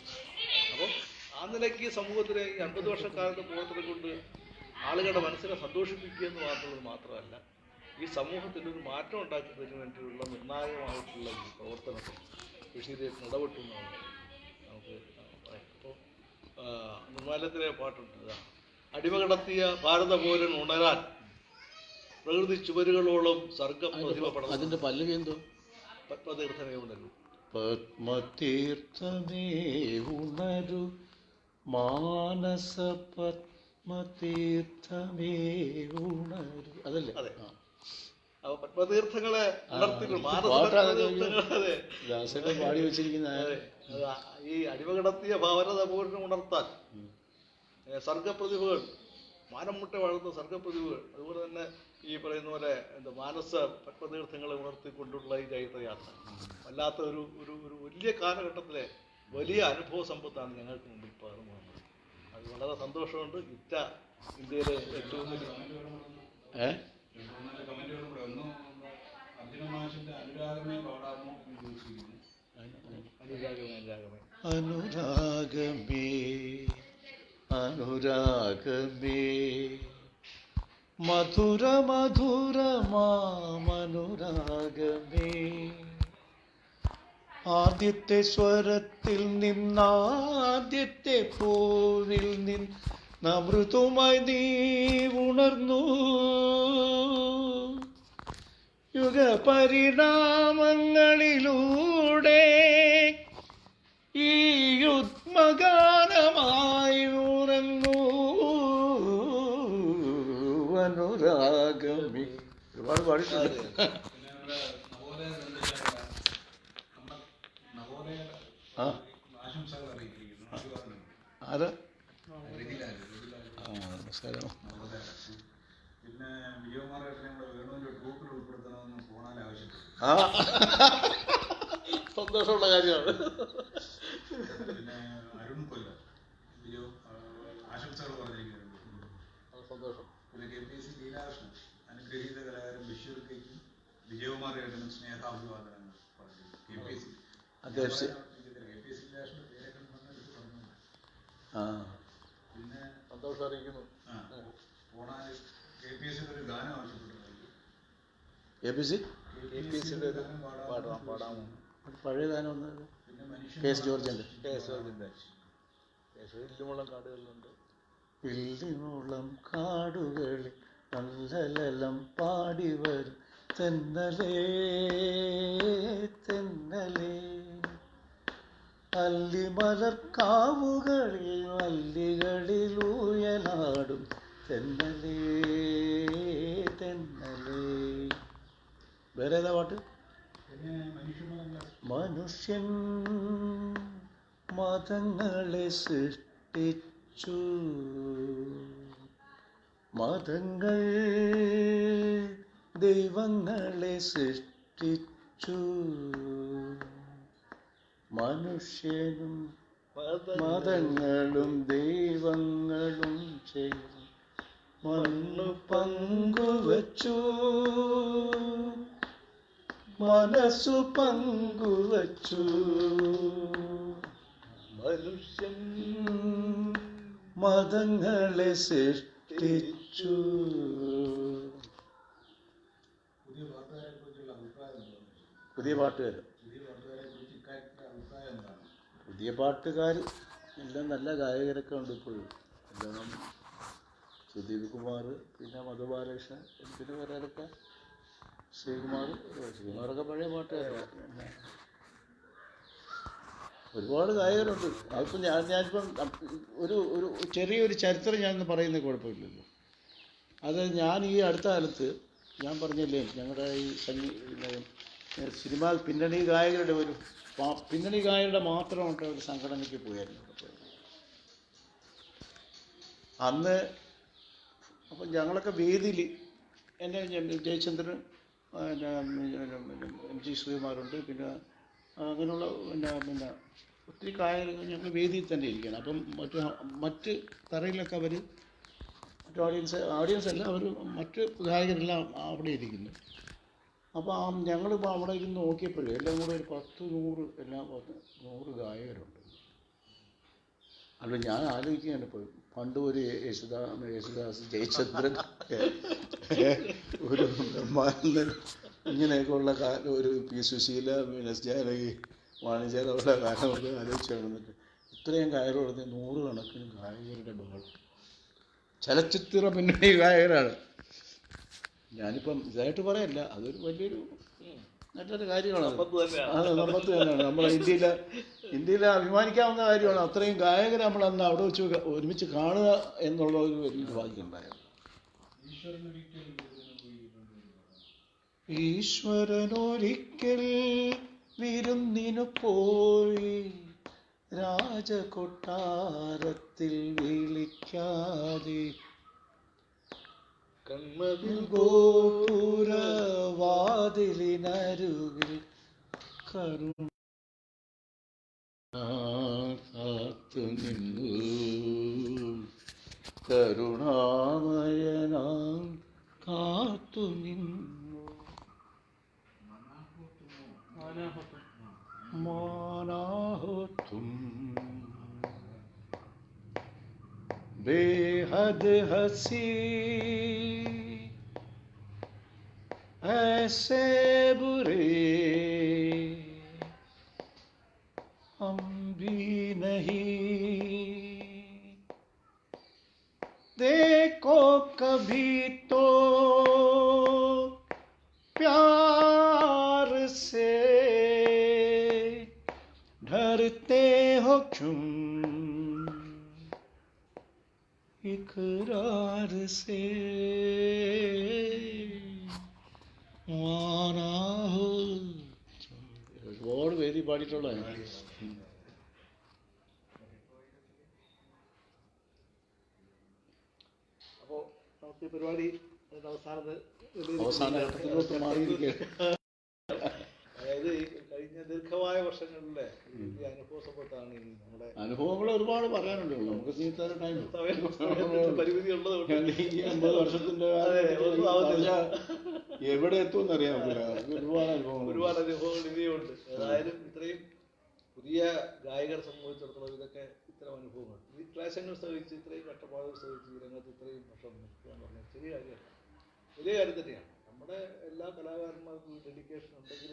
അപ്പം ആ നിലയ്ക്ക് സമൂഹത്തിലെ ഈ 50 വർഷക്കാലത്തെ പ്രവർത്തനം കൊണ്ട് ആളുകളുടെ മനസ്സിനെ സന്തോഷിപ്പിക്കുക എന്ന് മാത്രമല്ല ഈ സമൂഹത്തിൽ ഒരു മാറ്റം ഉണ്ടാക്കുന്നതിന് വേണ്ടിയുള്ള നിർണായകമായിട്ടുള്ള ഈ പ്രവർത്തനത്തിൽ കൃഷിയിലേക്ക് ഇടപെട്ടു എന്നാണ് നമുക്ക് പറയാം. അപ്പോൾ നിർമ്മാലയത്തിലെ പാട്ടുണ്ട്, അടിമ കടത്തിയ ഭാരതപൗരൻ ഉണരാൻ പ്രകൃതി ചുവരുകളോളം സർഗം പ്രതിഭപ്പെടണം. അതിൻ്റെ പല്ലവി എന്തോ? പത്മതീർത്ഥമേ ഉണരൂ, പത്മതീർത്ഥമേ ഉണരൂ, മാനസ പത്മതീർത്ഥമേ ഉണരൂ. അതല്ലേ? അതെ. അപ്പൊ പത്മതീർത്ഥങ്ങളെ പാടി വെച്ചിരിക്കുന്ന ഈ അടിമ കടത്തിയ ഭാരതപൗരനെ ഉണർത്താൻ സർഗപ്രതിഭകൾ, മാനം മുട്ട വളർന്ന സർഗപ്രതിഭകൾ, അതുപോലെ തന്നെ ഈ പറയുന്ന പോലെ മാനസ പത്മതീർത്ഥങ്ങളെ ഉണർത്തിക്കൊണ്ടുള്ള ഈ ചൈത്രയാത്ര വല്ലാത്ത ഒരു വലിയ കാലഘട്ടത്തിലെ വലിയ അനുഭവ സമ്പത്താണ് ഞങ്ങൾക്ക് മുമ്പിൽ പകർന്നു വന്നത്. അത് വളരെ സന്തോഷമുണ്ട്. ഇന്ത്യയിലെ ഏറ്റവും വലിയ അനുരാഗമേ മധുര മധുരമാമനുരാഗമേ, ആദ്യത്തെ സ്വരത്തിൽ നിന്നാദ്യത്തെ പൂവിൽ നിന്ന് മൃദുമായി നീ ഉണർന്നു, യുഗപരിണാമങ്ങളിലൂടെ ഈ യുഗ്മഗാനമായി ഉറങ്ങൂ. ഒരുപാട് പാടിയിട്ടുണ്ട്. പിന്നെ നമ്മുടെ നവോദയ ഗ്രന്ഥശാല നമ്മുടെ നവോദയ ആ ആശംസകൾ അറിയിക്കുന്നു. ആശീർവാദം അത് രതിലാൽ നമസ്കാരം. നവോദയ. പിന്നെ വിജയകുമാറേട്ടനെ കൂടെ വേണുവിൻ്റെ ട്രൂപ്പിൽ ഉൾപ്പെടുത്തണമെന്ന് പോണാൽ ആവശ്യപ്പെട്ടു. ആ സന്തോഷമുള്ള കാര്യമാണ്. പിന്നെ അരുൺ കൊല്ലം വിജയ ആശംസകൾ പറഞ്ഞിരിക്കുന്നുണ്ട്. സന്തോഷം. പിന്നെ KPSC ലീലാകൃഷ്ണൻ അനുഗ്രഹീത കലാകാരൻ ബഷീർ കെയ്ക്കും വിജയകുമാറേട്ടനും സ്നേഹാഭിവാദനങ്ങൾ പറഞ്ഞിരിക്കുന്നു. KPSC ലീലാകൃഷ്ണൻ പേരൊക്കെ എടുത്ത് പറഞ്ഞു. പിന്നെ സന്തോഷം അറിയിക്കുന്നു. പോണാൽ KPSC ഒരു ഗാനം ആവശ്യപ്പെട്ടിട്ടുണ്ട്. പാടാമോ? പഴയ ഗാനം ഒന്ന്. പിന്നെ മനുഷ്യൻ KS ജോർജിന്റെ ഇല്ലുമുളം കാടുകളിലുണ്ട്. ഇല്ലിമുളം കാടുകളിൽ നല്ലലം പാടി വരും തെന്നലേ തെന്നലേ, അല്ലിമലർക്കാവുകളിൽ വല്ലികളിൽ ഊയലാടും തെന്നലേ തെന്നലേ. വേറെ ഏതാ പാട്ട്? പിന്നെ മനുഷ്യൻ മതങ്ങളെ സൃഷ്ടിച്ചു, മതങ്ങൾ ദൈവങ്ങളെ സൃഷ്ടിച്ചു, മനുഷ്യനും മതങ്ങളും ദൈവങ്ങളും ചേർന്ന് മണ്ണ് പങ്കുവച്ചു, മനസ്സു പങ്കുവച്ചു. മനുഷ്യൻ മതങ്ങളെ സൃഷ്ടിച്ചു. പുതിയ പാട്ടുകാരെ കുറിച്ചുള്ള അഭിപ്രായം എന്താണ്? പുതിയ പാട്ടുകാർ ഇക്കാര്യത്തിലെ അഭിപ്രായം എന്താണ്? പുതിയ പാട്ടുകാർ എല്ലാം നല്ല ഗായകരൊക്കെ ഉണ്ട് ഇപ്പോഴും. എല്ലാം സുദീപ് കുമാർ, പിന്നെ മധുബാലകൃഷ്ണൻ, പിന്നെ വേറെ ആരൊക്കെ, ശ്രീകുമാറൊക്കെ പഴയ പാട്ടുകാരാണ്. ഒരുപാട് ഗായകരുണ്ട്. അതിപ്പോൾ ഞാനിപ്പം ഒരു ചെറിയൊരു ചരിത്രം ഞാനൊന്ന് പറയുന്നത് കുഴപ്പമില്ലല്ലോ. അത് ഞാൻ ഈ അടുത്ത കാലത്ത് ഞാൻ പറഞ്ഞില്ലേ, ഞങ്ങളുടെ ഈ സിനിമ പിന്നണി ഗായകരുടെ പിന്നണി ഗായകരുടെ മാത്രമായിട്ട് ഒരു സംഘടനയ്ക്ക് പോയായിരുന്നു. അന്ന് അപ്പം ഞങ്ങളൊക്കെ വേദിയിൽ എൻ്റെ ജയചന്ദ്രൻ, MG ശ്രീകുമാറുണ്ട്, പിന്നെ അങ്ങനെയുള്ള പിന്നെ ഒത്തിരി ഗായകർ ഞങ്ങൾ വേദിയിൽ തന്നെ ഇരിക്കുകയാണ്. അപ്പം മറ്റ് തറയിലൊക്കെ അവർ മറ്റു ഓഡിയൻസ് അല്ല, അവർ മറ്റ് ഗായകരെല്ലാം അവിടെ ഇരിക്കുന്നു. അപ്പോൾ ഞങ്ങളിപ്പോൾ അവിടെ ഇരുന്ന് നോക്കിയപ്പോഴേ എല്ലാം കൂടെ ഒരു 10-100 എല്ലാം 100 ഗായകരുണ്ട്. അല്ല ഞാൻ ആലോചിക്കുകയാണ് ഇപ്പോൾ, പണ്ട് ഒരു യേശുദാസ്, ജയചന്ദ്രൻ, ഒരു ബ്രഹ്മാനന്ദൻ, ഇങ്ങനെയൊക്കെയുള്ള കാലം, ഒരു P. സുശീല, എസ് ജാനകി, വാണിജ്യമുള്ള കാലമൊക്കെ ആലോചിച്ച് കാണുന്നുണ്ട്. ഇത്രയും ഗായകരുടെ 100 കണക്കിന് ഗായകരുടെ ബഹളം. ചലച്ചിത്ര പിന്നണി ഗായകരാണ്. ഞാനിപ്പം ഇതായിട്ട് പറയല്ല, അതൊരു വലിയൊരു നല്ലൊരു കാര്യമാണ്. അത് സമ്പത്ത് തന്നെയാണ്. നമ്മളെ ഇന്ത്യയിൽ അഭിമാനിക്കാവുന്ന കാര്യമാണ്. അത്രയും ഗായകരെ നമ്മളന്ന് അവിടെ വെച്ച് ഒരുമിച്ച് കാണുക എന്നുള്ള ഒരു വലിയൊരു ഭാഗ്യം ഉണ്ടായിരുന്നു. ഈശ്വരനൊരിക്കൽ വിരുന്നിനു പോയി, രാജകൊട്ടാരത്തിൽ വിളിക്കാതെ, കൺമതിൽ ഗോപുരവാതിലിനരുകിൽ കരുണ കാത്തു നിന്നു, കരുണാമയനാം കാത്തു നിന്നു. माना हो तुम बेहद हंसी, ऐसे बुरे हम भी नहीं, देखो कभी तो प्यार से डरते हो क्यों, इकरार से അപ്പോൾ നമുക്ക് ഈ പരിപാടി അവസാനത്ത് അവസാന ഘട്ടത്തിലോട്ട് മാറിയിരിക്കുകയാണ്. അതായത് ഈ കഴിഞ്ഞ ദീർഘമായ വർഷങ്ങളിലെ ഈ അനുഭവ സമ്പത്താണ് ഈ നമ്മുടെ അനുഭവങ്ങൾ ഒരുപാട് പറയാനുണ്ട്. നമുക്ക് ഇത്ര ടൈം പരിമിതി ഉള്ളത് കൊണ്ട് ഈ 50 വർഷത്തിന്റെ എവിടെ എത്തുമെന്ന് അറിയാൻ പറ്റില്ല. ഒരുപാട് അനുഭവങ്ങൾ ഇനിയുണ്ട്. ഏതായാലും ഇത്രയും പുതിയ ഗായകർ സംബന്ധിച്ചിടത്തോളം ഇതൊക്കെ ഇത്തരം അനുഭവങ്ങൾ, ഈ ക്ലേശങ്ങൾ സഹിച്ച് ഇത്രയും കഷ്ടപ്പാടുകൾ സഹിച്ച് ഈ രംഗത്ത് ഇത്രയും വർഷം നിൽക്കുക എന്ന് പറഞ്ഞാൽ ചെറിയ കാര്യമല്ല, വലിയ കാര്യം തന്നെയാണ്. നമ്മുടെ എല്ലാ കലാകാരന്മാർക്കും ഈ ഡെഡിക്കേഷൻ ഉണ്ടെങ്കിൽ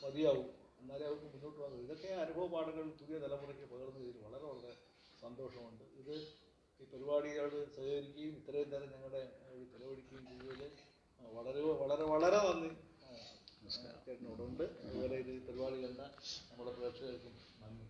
മതിയാവും, എന്നാലേ അവർക്ക് മുന്നോട്ട് പോകാൻ. ഇതൊക്കെ അനുഭവ പാഠങ്ങൾ പുതിയ തലമുറയ്ക്ക് പകർന്നതിൽ വളരെ വളരെ സന്തോഷമുണ്ട്. ഇത് ഈ പരിപാടിയോട് സഹകരിക്കുകയും ഇത്രയും നേരം ഞങ്ങളുടെ ചെലവഴിക്കുകയും ചെയ്തതിൽ വളരെ വളരെ വളരെ നന്ദി ചേട്ടനോടുണ്ട്. അതുപോലെ ഇത് പരിപാടി കണ്ട നമ്മുടെ പ്രേക്ഷകർക്കും നന്ദി.